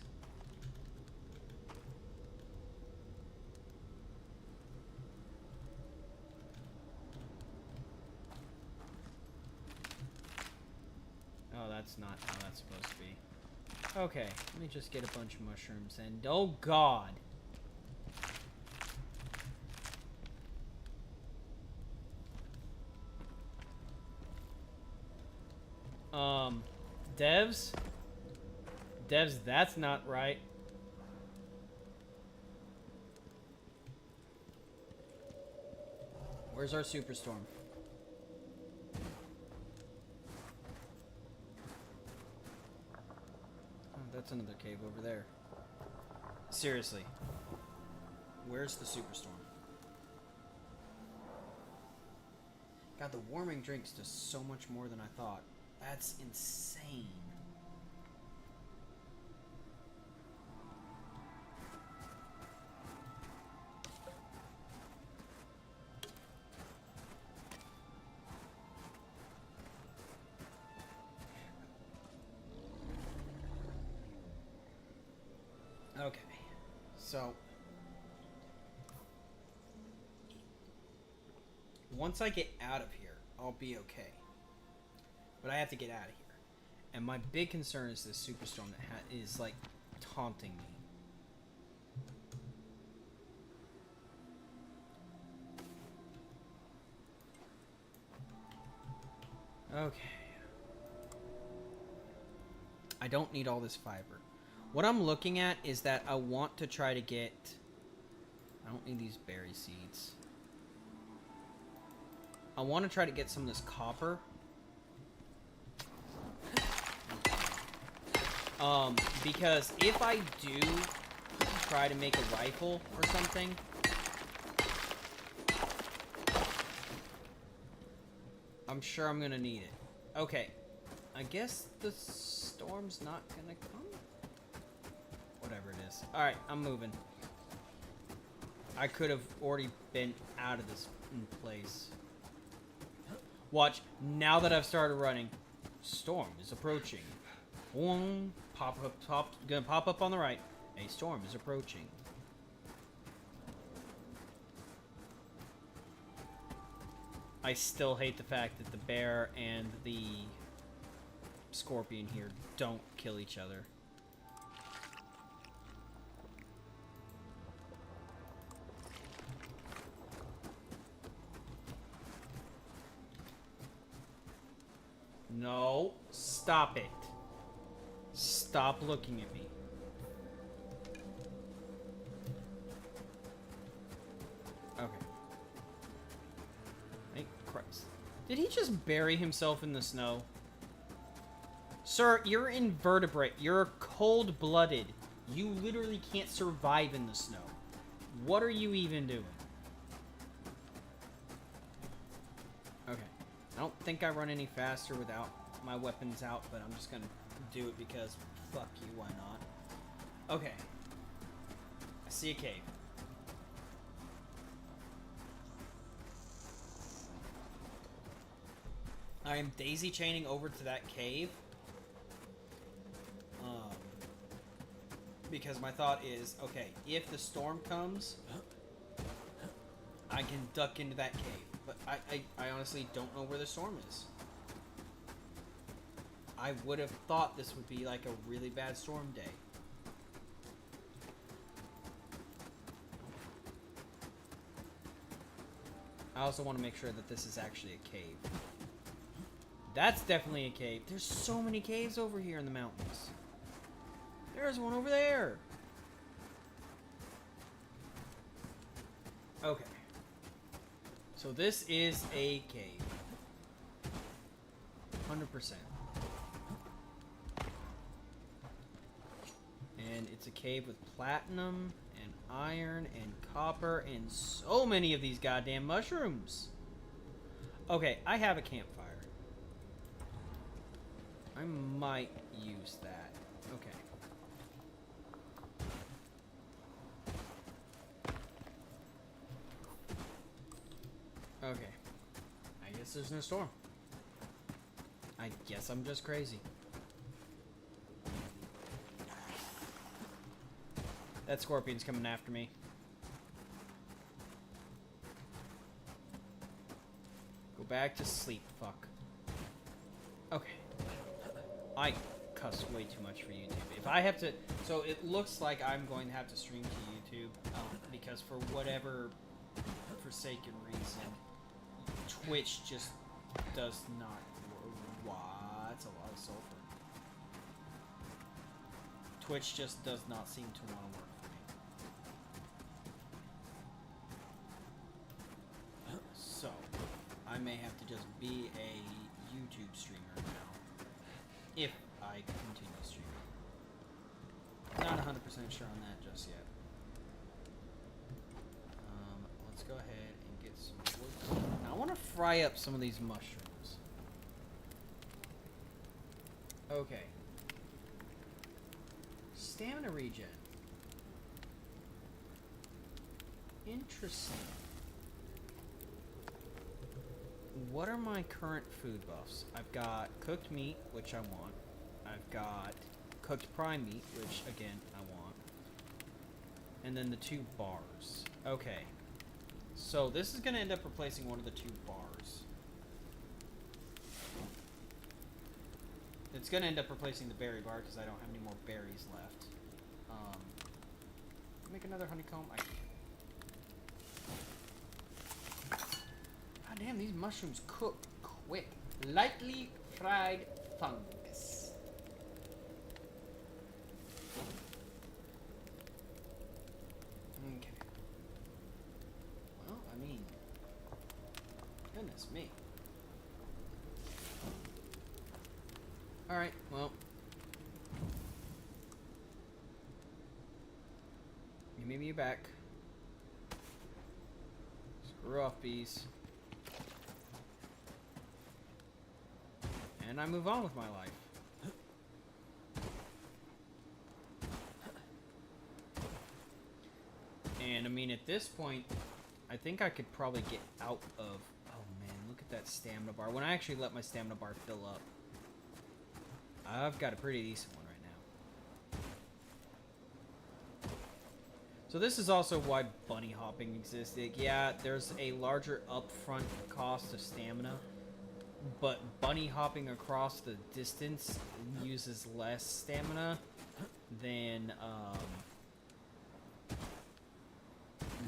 Oh, that's not how that's supposed to be. Okay, let me just get a bunch of mushrooms and oh god. Devs? Devs, that's not right. Where's our superstorm? That's another cave over there. Seriously. Where's the superstorm? God, the warming drinks does so much more than I thought. That's insane. Okay, so once I get out of here, I'll be okay. But I have to get out of here. And my big concern is this superstorm that is like taunting me. Okay. I don't need all this fiber. What I'm looking at is that I want to try to get... I don't need these berry seeds. I want to try to get some of this copper. Because if I do try to make a rifle or something... I'm sure I'm going to need it. Okay. I guess the storm's not going to come. Whatever it is. Alright, I'm moving. I could have already been out of this place. Watch, now that I've started running, storm is approaching. Boom, gonna pop up on the right. A storm is approaching. I still hate the fact that the bear and the scorpion here don't kill each other. No, stop it. Stop looking at me. Okay. Thank Christ. Did he just bury himself in the snow? Sir, you're invertebrate. You're cold-blooded. You literally can't survive in the snow. What are you even doing? Okay. I don't think I run any faster without my weapons out, but I'm just gonna do it because fuck you, why not? Okay. I see a cave. I am daisy chaining over to that cave. Because my thought is, okay, if the storm comes, I can duck into that cave. But I honestly don't know where the storm is. I would have thought this would be like a really bad storm day. I also want to make sure that this is actually a cave. That's definitely a cave. There's so many caves over here in the mountains. There's one over there. Okay. So this is a cave. 100%. And it's a cave with platinum and iron and copper and so many of these goddamn mushrooms. Okay, I have a campfire. I might use that. Okay. Okay. I guess there's no storm. I guess I'm just crazy. That scorpion's coming after me. Go back to sleep, fuck. Okay. I cuss way too much for YouTube. If I have to... So it looks like I'm going to have to stream to YouTube. Because for whatever forsaken reason, Twitch just does not... Wow, that's a lot of sulfur. Twitch just does not seem to want to work for me. So, I may have to just be a YouTube streamer now. If I continue streaming. Not 100% sure on that just yet. Let's go ahead and get some wood. Now, I want to fry up some of these mushrooms. Okay. Stamina regen. Interesting. What are my current food buffs? I've got cooked meat, which I want. I've got cooked prime meat, which, again, I want. And then the 2 bars. Okay. So, this is going to end up replacing one of the 2 bars. It's going to end up replacing the berry bar, because I don't have any more berries left. Make another honeycomb? I can't. God damn, these mushrooms cook quick. Lightly fried fungus. Okay. Well, I mean, goodness me. Alright, well. You meet me back. Screw off, bees. And I move on with my life. And I mean, at this point, I think I could probably get out of... Oh man, look at that stamina bar. When I actually let my stamina bar fill up, I've got a pretty decent one right now. So this is also why bunny hopping exists. Like, yeah, there's a larger upfront cost of stamina, but bunny hopping across the distance uses less stamina than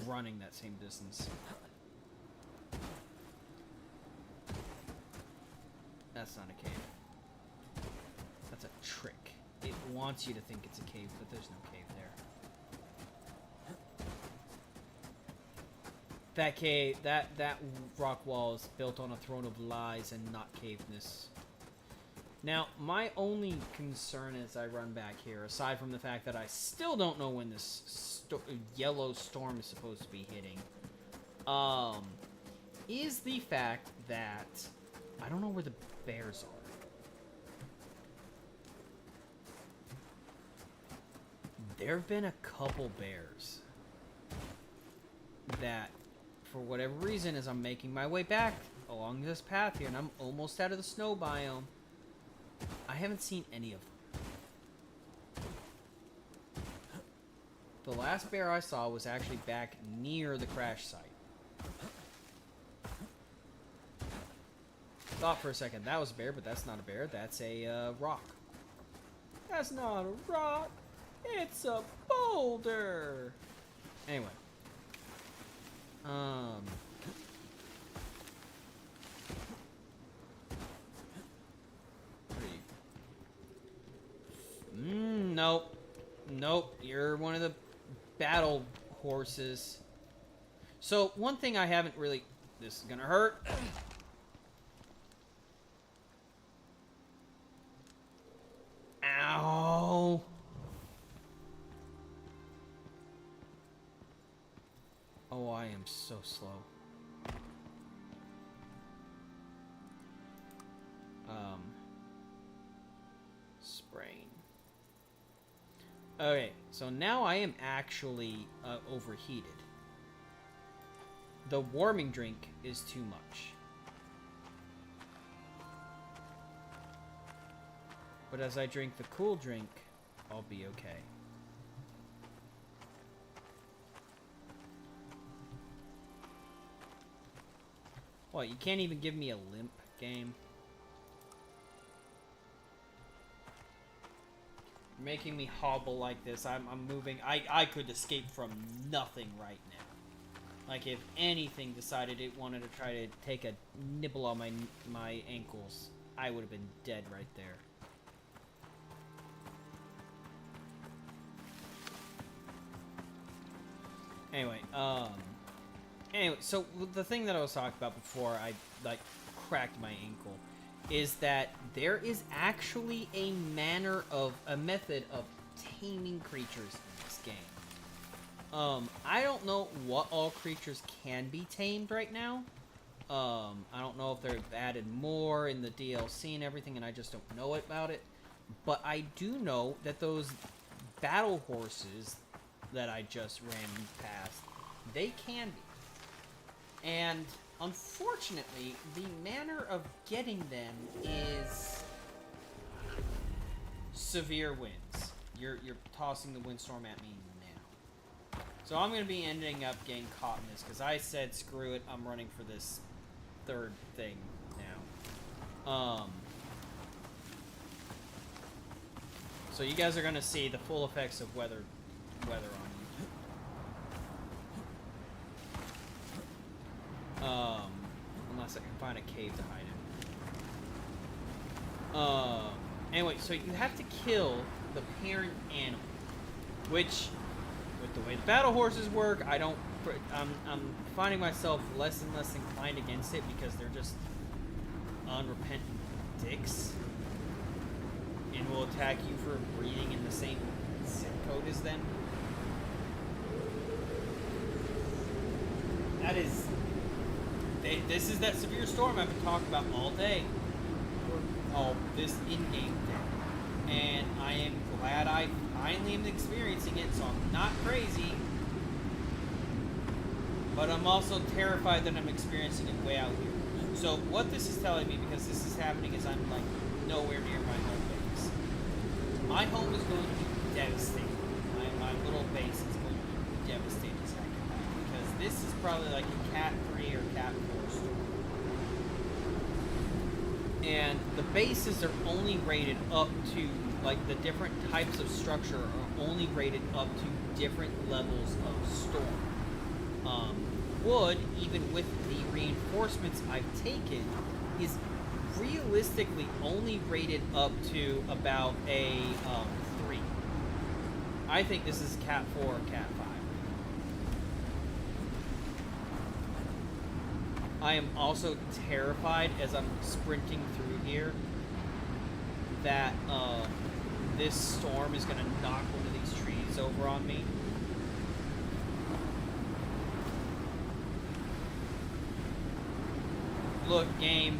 running that same distance. That's not a cave. That's a trick. It wants you to think it's a cave, but there's no cave there. That cave, that rock wall is built on a throne of lies and not caveness. Now, my only concern as I run back here, aside from the fact that I still don't know when this yellow storm is supposed to be hitting, is the fact that I don't know where the bears are. There have been a couple bears that, for whatever reason, as I'm making my way back along this path here, and I'm almost out of the snow biome, I haven't seen any of them. The last bear I saw was actually back near the crash site. Thought for a second that was a bear, but that's not a bear. That's a rock. That's not a rock. It's a boulder. Anyway. What are you? Nope. Nope. You're one of the battle horses. So, one thing I haven't really... This is gonna hurt. Ow. Oh, I am so slow. Sprain. Okay, so now I am actually overheated. The warming drink is too much. But as I drink the cool drink, I'll be okay. What, you can't even give me a limp game? You're making me hobble like this. I'm moving. I could escape from nothing right now. Like if anything decided it wanted to try to take a nibble on my ankles, I would have been dead right there. Anyway, so the thing that I was talking about before I, like, cracked my ankle is that there is actually a method of taming creatures in this game. I don't know what all creatures can be tamed right now. I don't know if they've added more in the DLC and everything, and I just don't know about it. But I do know that those battle horses that I just ran past, they can be. And unfortunately, the manner of getting them is severe winds. You're tossing the windstorm at me now. So I'm going to be ending up getting caught in this because I said screw it, I'm running for this third thing now. So you guys are going to see the full effects of weather on you. Unless I can find a cave to hide in. Anyway, so you have to kill the parent animal, which, with the way the battle horses work, I'm finding myself less and less inclined against it because they're just unrepentant dicks and will attack you for breathing in the same zip code as them. That is... This is that severe storm I've been talking about all day. All this in-game thing. And I am glad I finally am experiencing it, so I'm not crazy. But I'm also terrified that I'm experiencing it way out here. So what this is telling me, because this is happening, is I'm like nowhere near my home base. My home is going to be devastated. My little base is going to be devastated as heck. Because this is probably like a Cat 3 or Cat 4 storm. And the bases are only rated up to, like, the different types of structure are only rated up to different levels of storm. Wood, even with the reinforcements I've taken, is realistically only rated up to about a 3. I think this is Cat 4 or Cat 5. I am also terrified as I'm sprinting through here that this storm is going to knock one of these trees over on me. Look, game,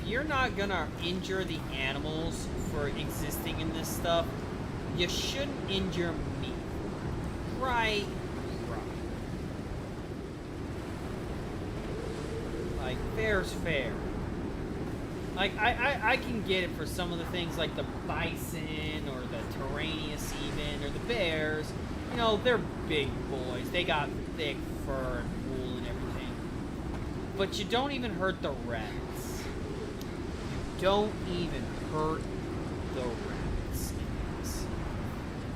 you're not gonna injure the animals for existing in this stuff, you shouldn't injure me. Right. Like, fair's fair. Like, I can get it for some of the things like the bison or the Tyrannius even, or the bears. You know, they're big boys. They got thick fur and wool and everything. But you don't even hurt the rats. You don't even hurt the rats in this.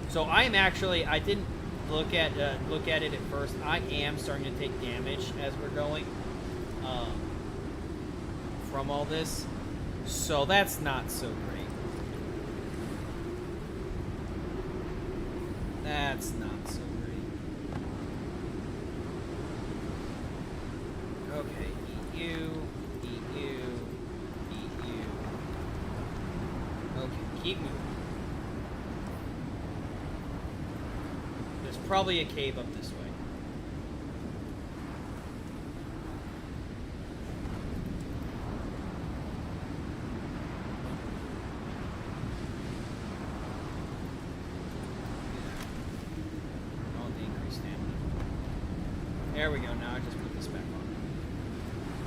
So I'm actually, I didn't look at it at first. I am starting to take damage as we're going from all this. So that's not so great. That's not so great. Okay, eat you, eat you, eat you. Okay, keep moving. There's probably a cave up this way. There we go, now I just put this back on.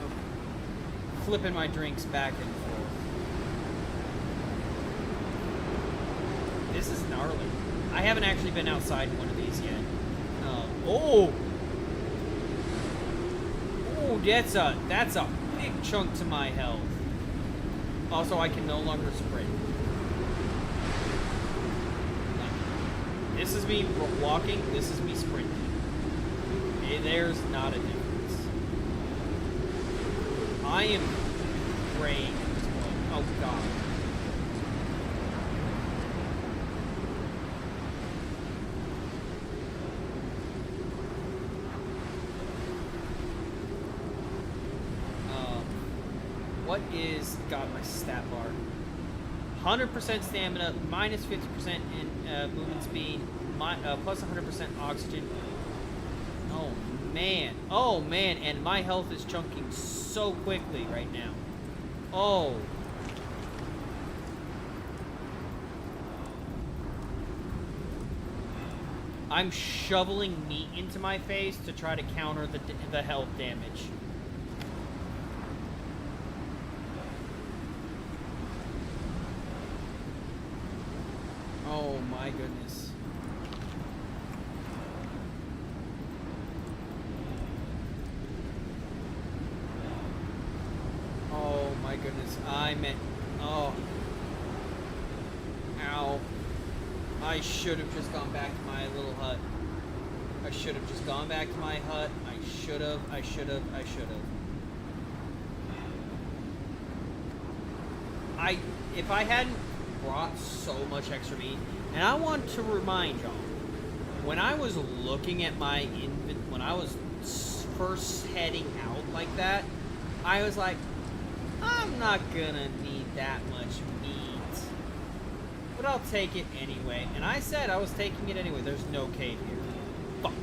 Okay. Flipping my drinks back and forth. This is gnarly. I haven't actually been outside in one of these yet. Oh! Oh, that's a big chunk to my health. Also, I can no longer sprint. This is me walking, this is me sprinting. There's not a difference. I am praying at this point. Oh, God. What is... God, my stat bar. 100% stamina, minus 50% in movement speed, plus 100% oxygen. Oh man, and my health is chunking so quickly right now. Oh. I'm shoveling meat into my face to try to counter the health damage. Oh my goodness. My goodness, oh. Ow. I should have just gone back to my little hut. I should have just gone back to my hut. I should have. If I hadn't brought so much extra meat, and I want to remind y'all, when I was looking at my when I was first heading out like that, I was like, I'm not gonna need that much meat, but I'll take it anyway. And I said I was taking it anyway. There's no cave here. Fuck.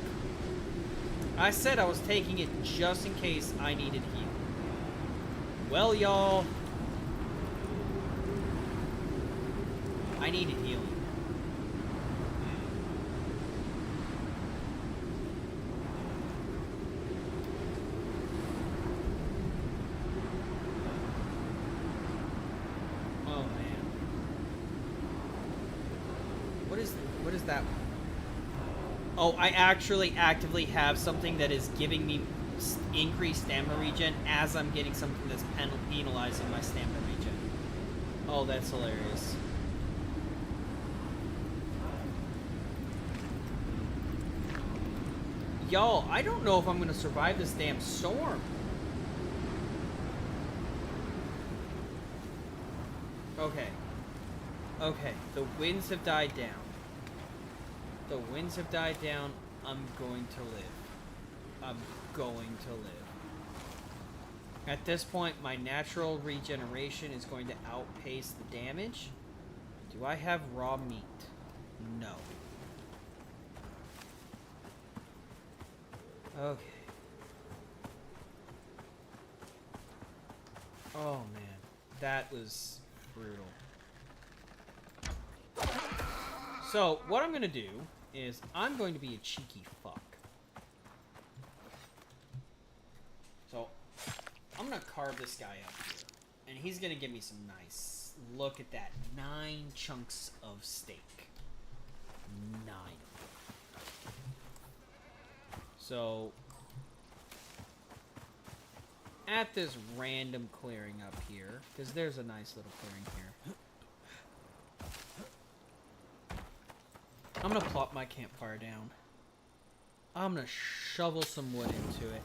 I said I was taking it just in case I needed healing. Well, y'all, I needed healing. What is that? Oh, I actually actively have something that is giving me increased stamina regen as I'm getting something that's penalizing my stamina regen. Oh, that's hilarious. Y'all, I don't know if I'm going to survive this damn storm. Okay. Okay, the winds have died down. The winds have died down. I'm going to live. I'm going to live. At this point, my natural regeneration is going to outpace the damage. Do I have raw meat? No. Okay. Oh, man. That was brutal. So, what I'm going to do is I'm going to be a cheeky fuck. So, I'm going to carve this guy up here. And he's going to give me some nice... Look at that. 9 chunks of steak. 9. So... At this random clearing up here, because there's a nice little clearing here. I'm going to plop my campfire down. I'm going to shovel some wood into it.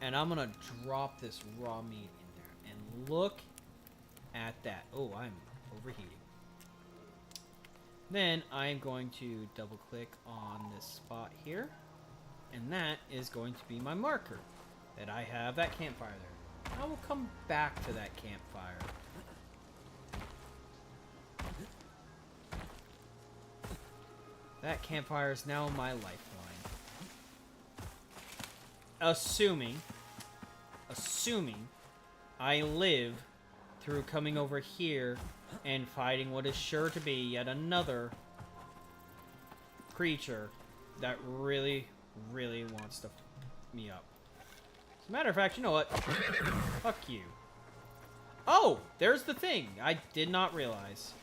And I'm going to drop this raw meat in there. And look at that. Oh, I'm overheating. Then I'm going to double click on this spot here. And that is going to be my marker. That I have that campfire there. I will come back to that campfire. That campfire is now my lifeline. Assuming I live through coming over here and fighting what is sure to be yet another creature that really, really wants to f me up. As a matter of fact, you know what? Fuck you. Oh, there's the thing. I did not realize.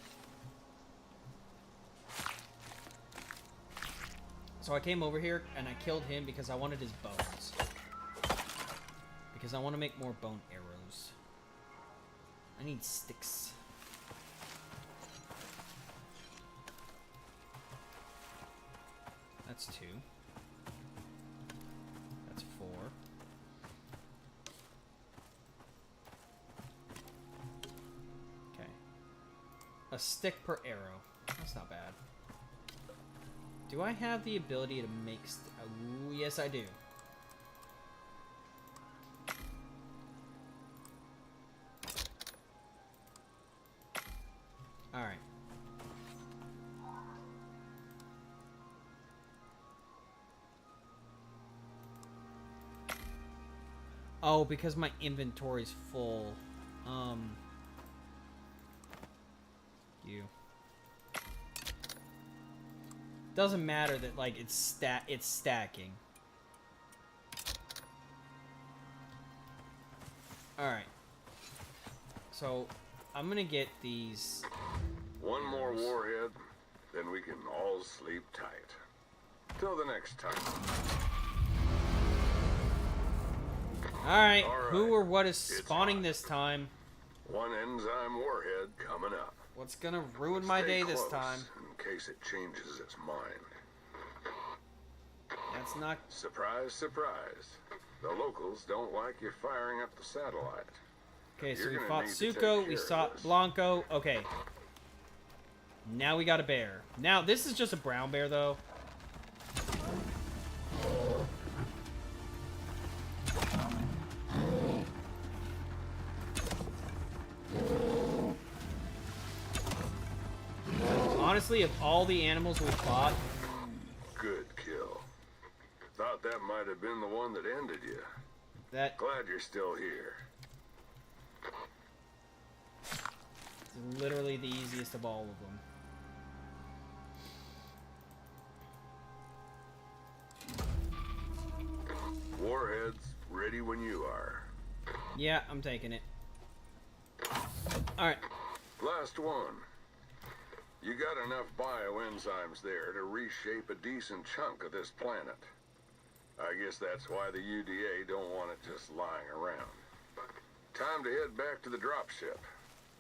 So I came over here and I killed him because I wanted his bones. Because I want to make more bone arrows. I need sticks. That's 2. That's 4. Okay. A stick per arrow. That's not bad. Do I have the ability to make... oh, yes, I do. Alright. Oh, because my inventory's full. You. Doesn't matter that, like, it's stacking. Alright. So, I'm gonna get these... One more warhead, then we can all sleep tight. Till the next time. Alright, who or what is spawning this time? One enzyme warhead coming up. What's gonna ruin my day this time? In case it changes its mind. That's not... Surprise, surprise. The locals don't like you firing up the satellite. Okay, so You're we gonna fought need to take Suko, we care of fought this. Blanco. Okay. Now we got a bear. Now, this is just a brown bear, though. Honestly, of all the animals we fought... Good kill. Thought that might have been the one that ended you. That Glad you're still here. is literally the easiest of all of them. Warheads ready when you are. Yeah, I'm taking it. Alright. Last one. You got enough bioenzymes there to reshape a decent chunk of this planet. I guess that's why the UDA don't want it just lying around. Time to head back to the dropship.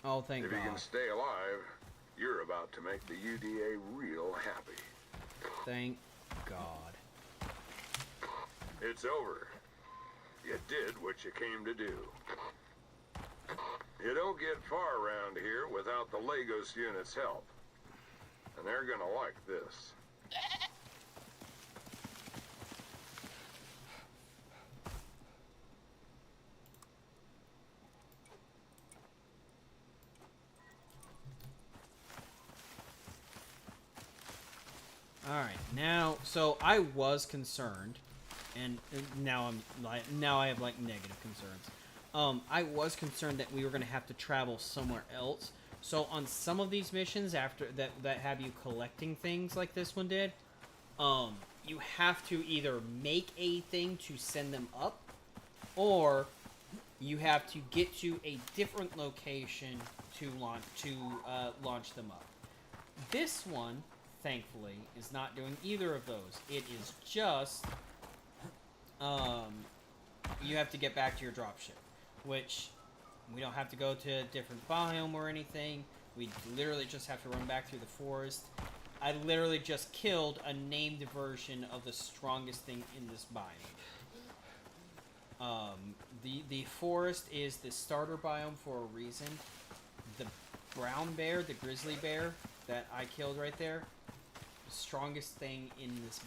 Oh, thank If you can God. stay alive, you're about to make the UDA real happy. Thank God. It's over. You did what you came to do. You don't get far around here without the Lagos unit's help. And they're gonna like this. Alright, now, so I was concerned, and now I have, like, negative concerns. I was concerned that we were going to have to travel somewhere else. So on some of these missions after that have you collecting things like this one did, you have to either make a thing to send them up, or you have to get to a different location to launch them up. This one, thankfully, is not doing either of those. It is just you have to get back to your dropship, which we don't have to go to a different biome or anything. We literally just have to run back through the forest. I literally just killed a named version of the strongest thing in this biome. The forest is the starter biome for a reason. The brown bear, the grizzly bear that I killed right there, the strongest thing in this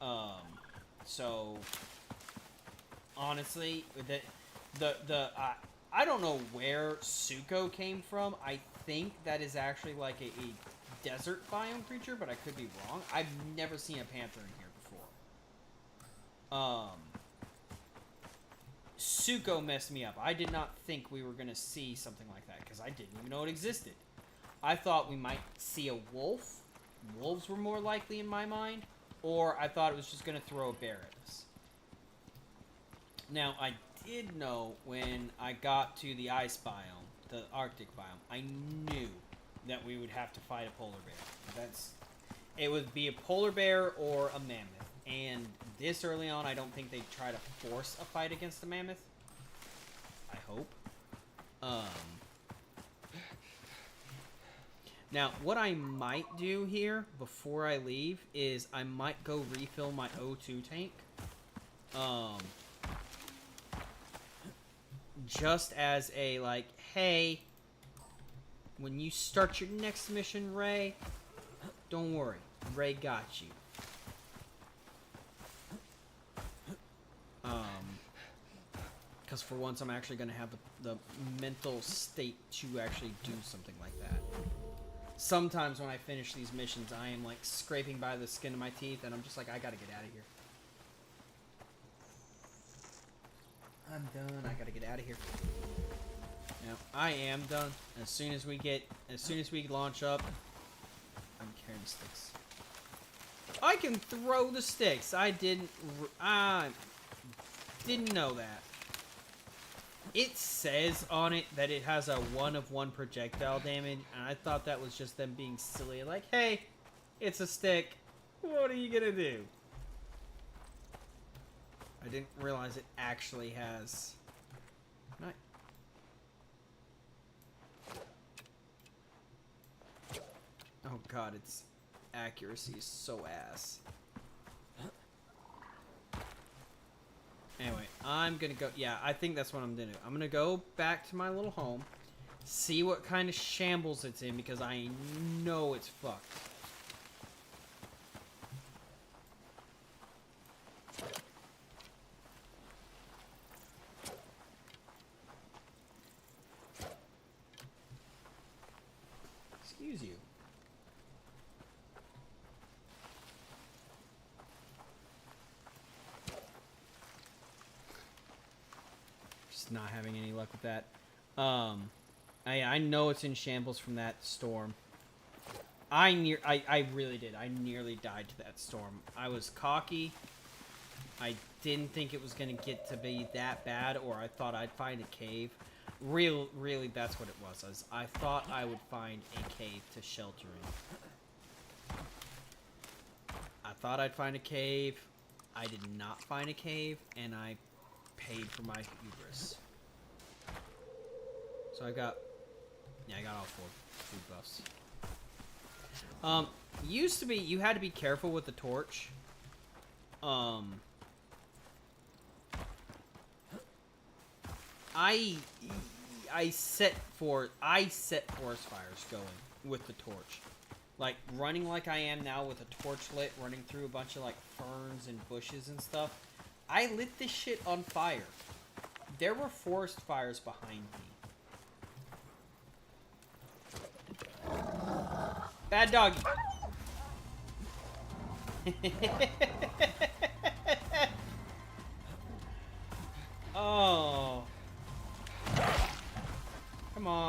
biome. So honestly, I don't know where Suko came from. I think that is actually like a desert biome creature, but I could be wrong. I've never seen a panther in here before. Suko messed me up. I did not think we were going to see something like that, because I didn't even know it existed. I thought we might see a wolf. Wolves were more likely in my mind. Or I thought it was just going to throw a bear at us. Now, I did know when I got to the ice biome, the Arctic biome, I knew that we would have to fight a polar bear. It would be a polar bear or a mammoth. And this early on, I don't think they'd try to force a fight against a mammoth. I hope. Now, what I might do here before I leave is I might go refill my O2 tank. Just as a, like, hey, when you start your next mission, Ray, don't worry. Ray got you. Because for once I'm actually going to have the mental state to actually do something like that. Sometimes when I finish these missions, I am like scraping by the skin of my teeth, and I'm just like, I gotta get out of here. I'm done. I gotta get out of here. Now, I am done. As soon as we launch up, I'm carrying sticks. I can throw the sticks. I didn't know that. It says on it that it has a 1 of 1 projectile damage, and I thought that was just them being silly. Like, hey, it's a stick. What are you gonna do? I didn't realize it actually has... Oh god, its accuracy is so ass. Anyway, I'm gonna go... Yeah, I think that's what I'm gonna do. I'm gonna go back to my little home, see what kind of shambles it's in, because I know it's fucked. Excuse you. Not having any luck with that. I know it's in shambles from that storm. I really did. I nearly died to that storm. I was cocky. I didn't think it was gonna get to be that bad, or I thought I'd find a cave. Really, that's what it was. I thought I would find a cave to shelter in. I thought I'd find a cave. I did not find a cave, and I paid for my hubris. So I got all 4 food buffs. Used to be, you had to be careful with the torch. I set forest fires going with the torch. Like, running like I am now with a torch lit, running through a bunch of, like, ferns and bushes and stuff. I lit this shit on fire. There were forest fires behind me. Bad doggy. Oh.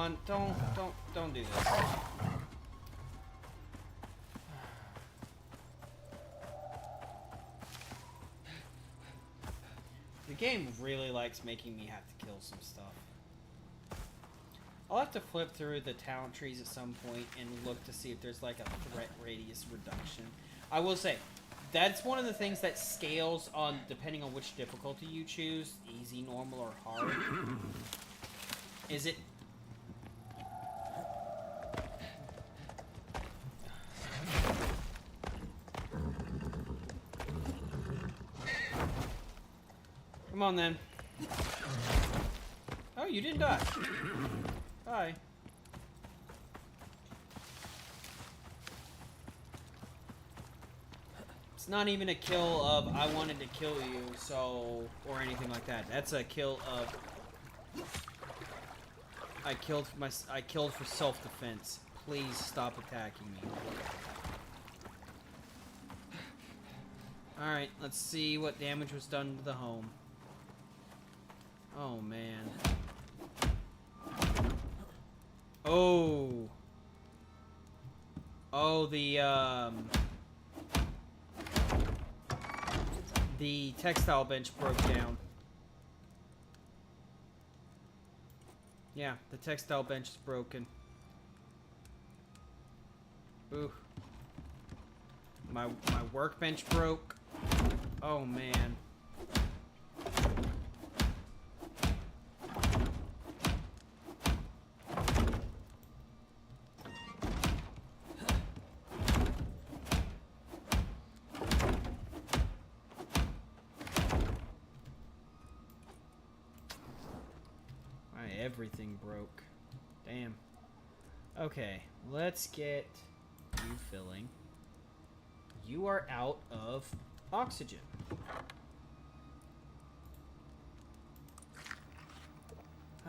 on. Don't do this. The game really likes making me have to kill some stuff. I'll have to flip through the talent trees at some point and look to see if there's like a threat radius reduction. I will say, that's one of the things that scales on depending on which difficulty you choose, easy, normal, or hard. Is it... Come on then. Oh, you didn't die. Bye. It's not even a kill of I wanted to kill you, so, or anything like that. That's a kill of I killed for self-defense. Please stop attacking me. Alright, let's see what damage was done to the home. Oh, man. Oh. Oh, the textile bench broke down. Yeah, the textile bench is broken. Ooh. My workbench broke. Oh, man. Everything broke. Damn. Okay, let's get you filling. You are out of oxygen.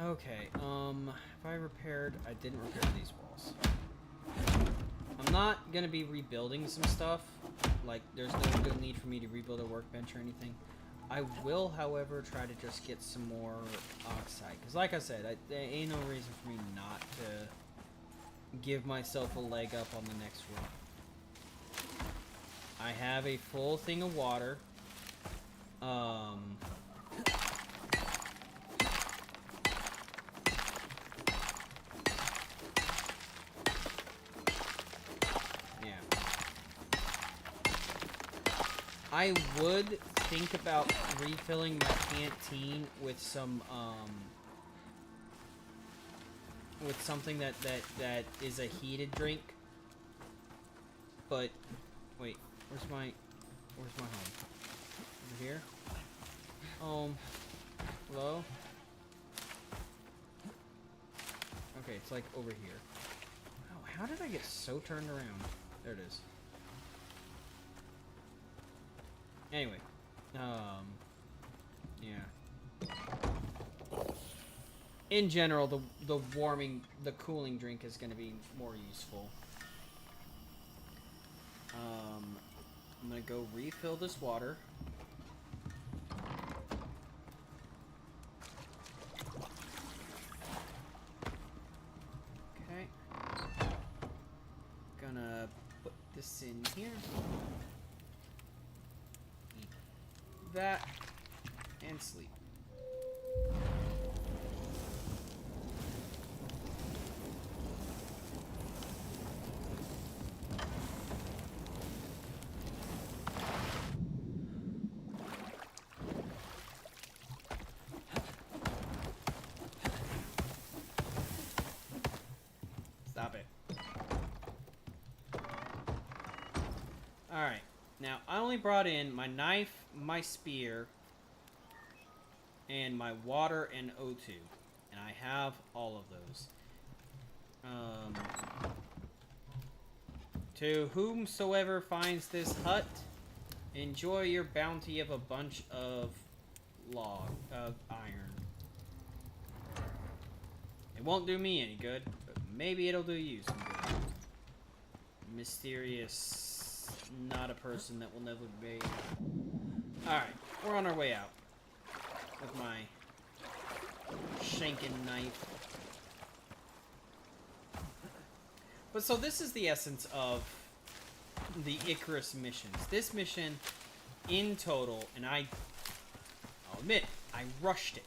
Okay, if I repaired... I didn't repair these walls. I'm not gonna be rebuilding some stuff. Like, there's no real need for me to rebuild a workbench or anything. I will, however, try to just get some more oxide. Because like I said, there ain't no reason for me not to give myself a leg up on the next run. I have a full thing of water. Yeah. I would think about refilling my canteen with some with something that is a heated drink. But wait, where's my home? Over here? Hello? Okay, it's like over here. Oh, how did I get so turned around? There it is. Anyway. Yeah. In general, the cooling drink is going to be more useful. I'm going to go refill this water. Okay. Gonna put this in here. Eat that. And sleep. Stop it. Alright. Now, I only brought in my knife, my spear, and my water and O2. And I have all of those. To whomsoever finds this hut, enjoy your bounty of a bunch of iron. It won't do me any good, but maybe it'll do you some good. Mysterious, not a person that will never be. Alright, we're on our way out. With my shanking knife. But so this is the essence of the Icarus missions. This mission, in total, and I'll admit, I rushed it.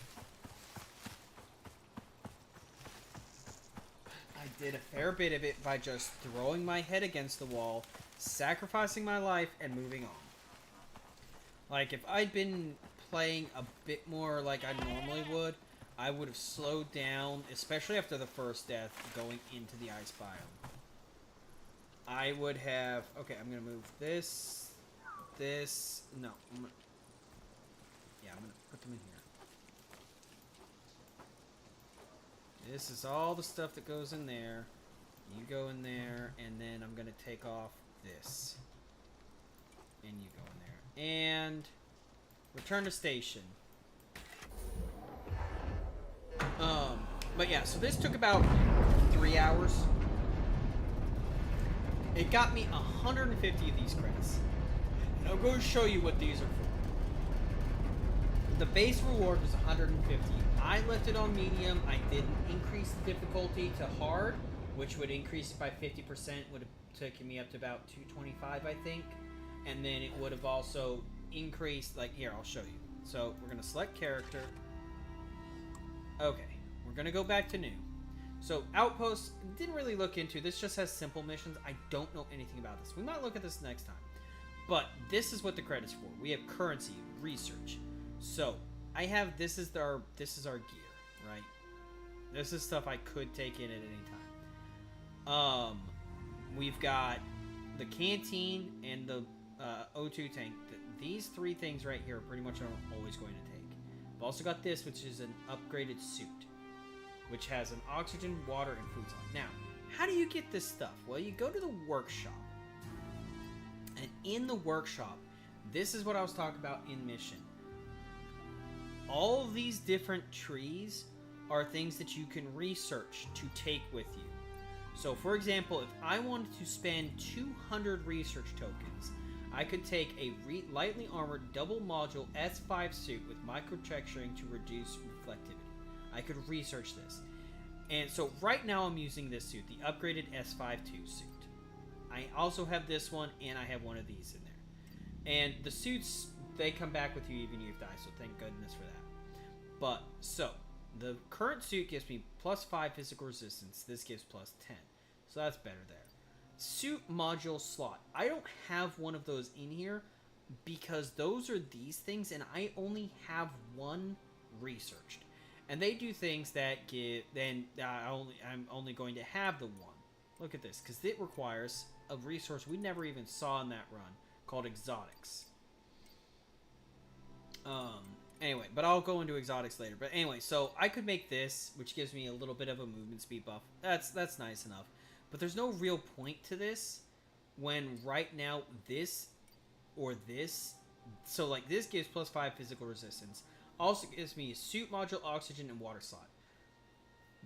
I did a fair bit of it by just throwing my head against the wall, sacrificing my life, and moving on. Like, if I'd been playing a bit more like I normally would, I would have slowed down, especially after the first death, going into the ice biome. I would have... Okay, I'm going to move this... No. I'm going to put them in here. This is all the stuff that goes in there. You go in there, and then I'm going to take off this. And you go in there. And... return to station. But yeah, so this took about 3 hours. It got me 150 of these credits. And I'll go show you what these are for. The base reward was 150. I left it on medium. I didn't increase the difficulty to hard, which would increase it by 50%, would have taken me up to about 225, I think. And then it would have also increased, like, here, I'll show you. So, we're going to select character. Okay, we're going to go back to new. So, Outposts, didn't really look into. This just has simple missions. I don't know anything about this. We might look at this next time. But this is what the credit's for. We have currency, research. So, I have, this is our gear, right? This is stuff I could take in at any time. We've got the canteen and the O2 tank. These three things right here are pretty much what I'm always going to take. I've also got this, which is an upgraded suit, which has an oxygen, water, and food supply. Now, how do you get this stuff? Well, you go to the workshop. And in the workshop, this is what I was talking about in mission. All of these different trees are things that you can research to take with you. So, for example, if I wanted to spend 200 research tokens, I could take a lightly armored double module S5 suit with microtexturing to reduce reflectivity. I could research this. And so right now I'm using this suit, the upgraded S52 suit. I also have this one, and I have one of these in there. And the suits, they come back with you even if you die, so thank goodness for that. But, so, the current suit gives me plus 5 physical resistance. This gives plus 10. So that's better there. Suit module slot. I don't have one of those in here because those are these things, and I only have one researched. And they do things that give, then I'm only going to have the one. Look at this, because it requires a resource we never even saw in that run called exotics. Anyway, but I'll go into exotics later. But anyway, so I could make this, which gives me a little bit of a movement speed buff. That's nice enough. But there's no real point to this when right now this or this, so like this gives plus 5 physical resistance. Also gives me a suit module, oxygen, and water slot.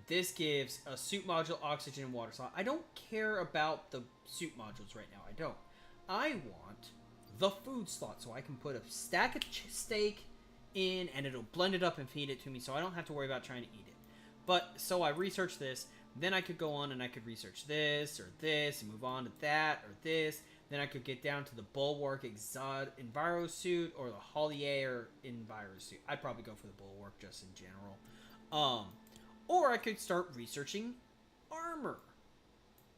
This gives a suit module, oxygen, and water slot. I don't care about the suit modules right now. I don't. I want the food slot so I can put a stack of steak in and it'll blend it up and feed it to me so I don't have to worry about trying to eat it. But, so I researched this. Then I could go on and I could research this or this and move on to that or this. Then I could get down to the Bulwark Enviro suit or the Hollier Enviro suit. I'd probably go for the Bulwark just in general. Or I could start researching armor,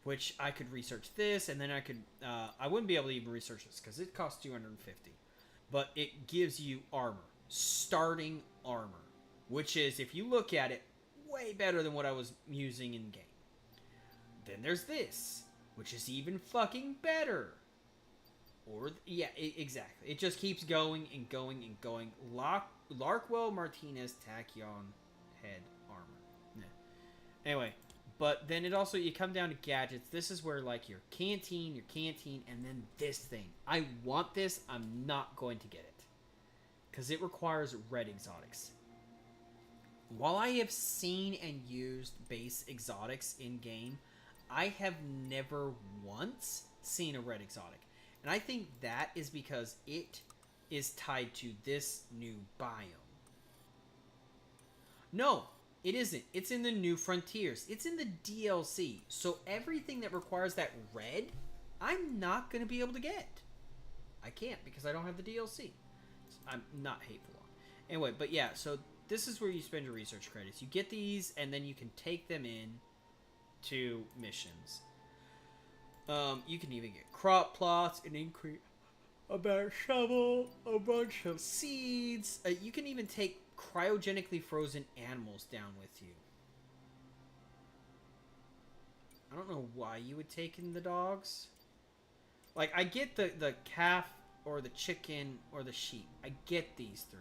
which I could research this, and then I could, I wouldn't be able to even research this because it costs 250. But it gives you armor, starting armor, which is, if you look at it, way better than what I was using in game. Then there's this, which is even fucking better. Or, yeah, exactly. It just keeps going and going and going. Larkwell Martinez Tachyon head armor. Yeah. Anyway, but then it also, you come down to gadgets. This is where, like, your canteen, and then this thing. I want this. I'm not going to get it. Because it requires red exotics. While I have seen and used base exotics in-game, I have never once seen a red exotic. And I think that is because it is tied to this new biome. No, It isn't. It's in the New Frontiers. It's in the DLC. So everything that requires that red, I'm not going to be able to get. I can't because I don't have the DLC. I'm not hateful on. Anyway, but yeah, so this is where you spend your research credits. You get these, and then you can take them in to missions. You can even get crop plots, an increase, a better shovel, a bunch of seeds. You can even take cryogenically frozen animals down with you. I don't know why you would take in the dogs. Like, I get the calf or the chicken or the sheep. I get these three.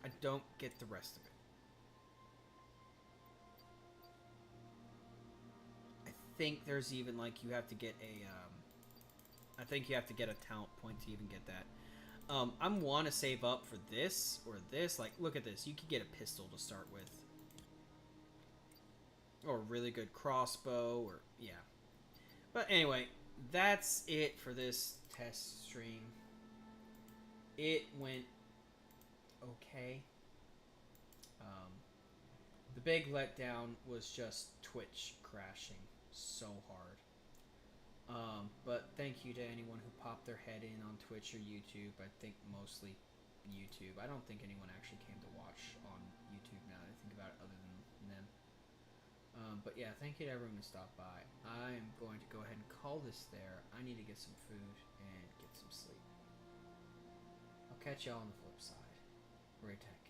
I don't get the rest of it. I think there's even, like, you have to get a, I think you have to get a talent point to even get that. I want to save up for this or this. Like, look at this. You could get a pistol to start with. Or a really good crossbow, or, yeah. But anyway, that's it for this test stream. It went okay. The big letdown was just Twitch crashing so hard. But thank you to anyone who popped their head in on Twitch or YouTube. I think mostly YouTube. I don't think anyone actually came to watch on YouTube now that I think about it other than them. But yeah, thank you to everyone who stopped by. I'm going to go ahead and call this there. I need to get some food and get some sleep. I'll catch y'all on the flip side. Ray Tech.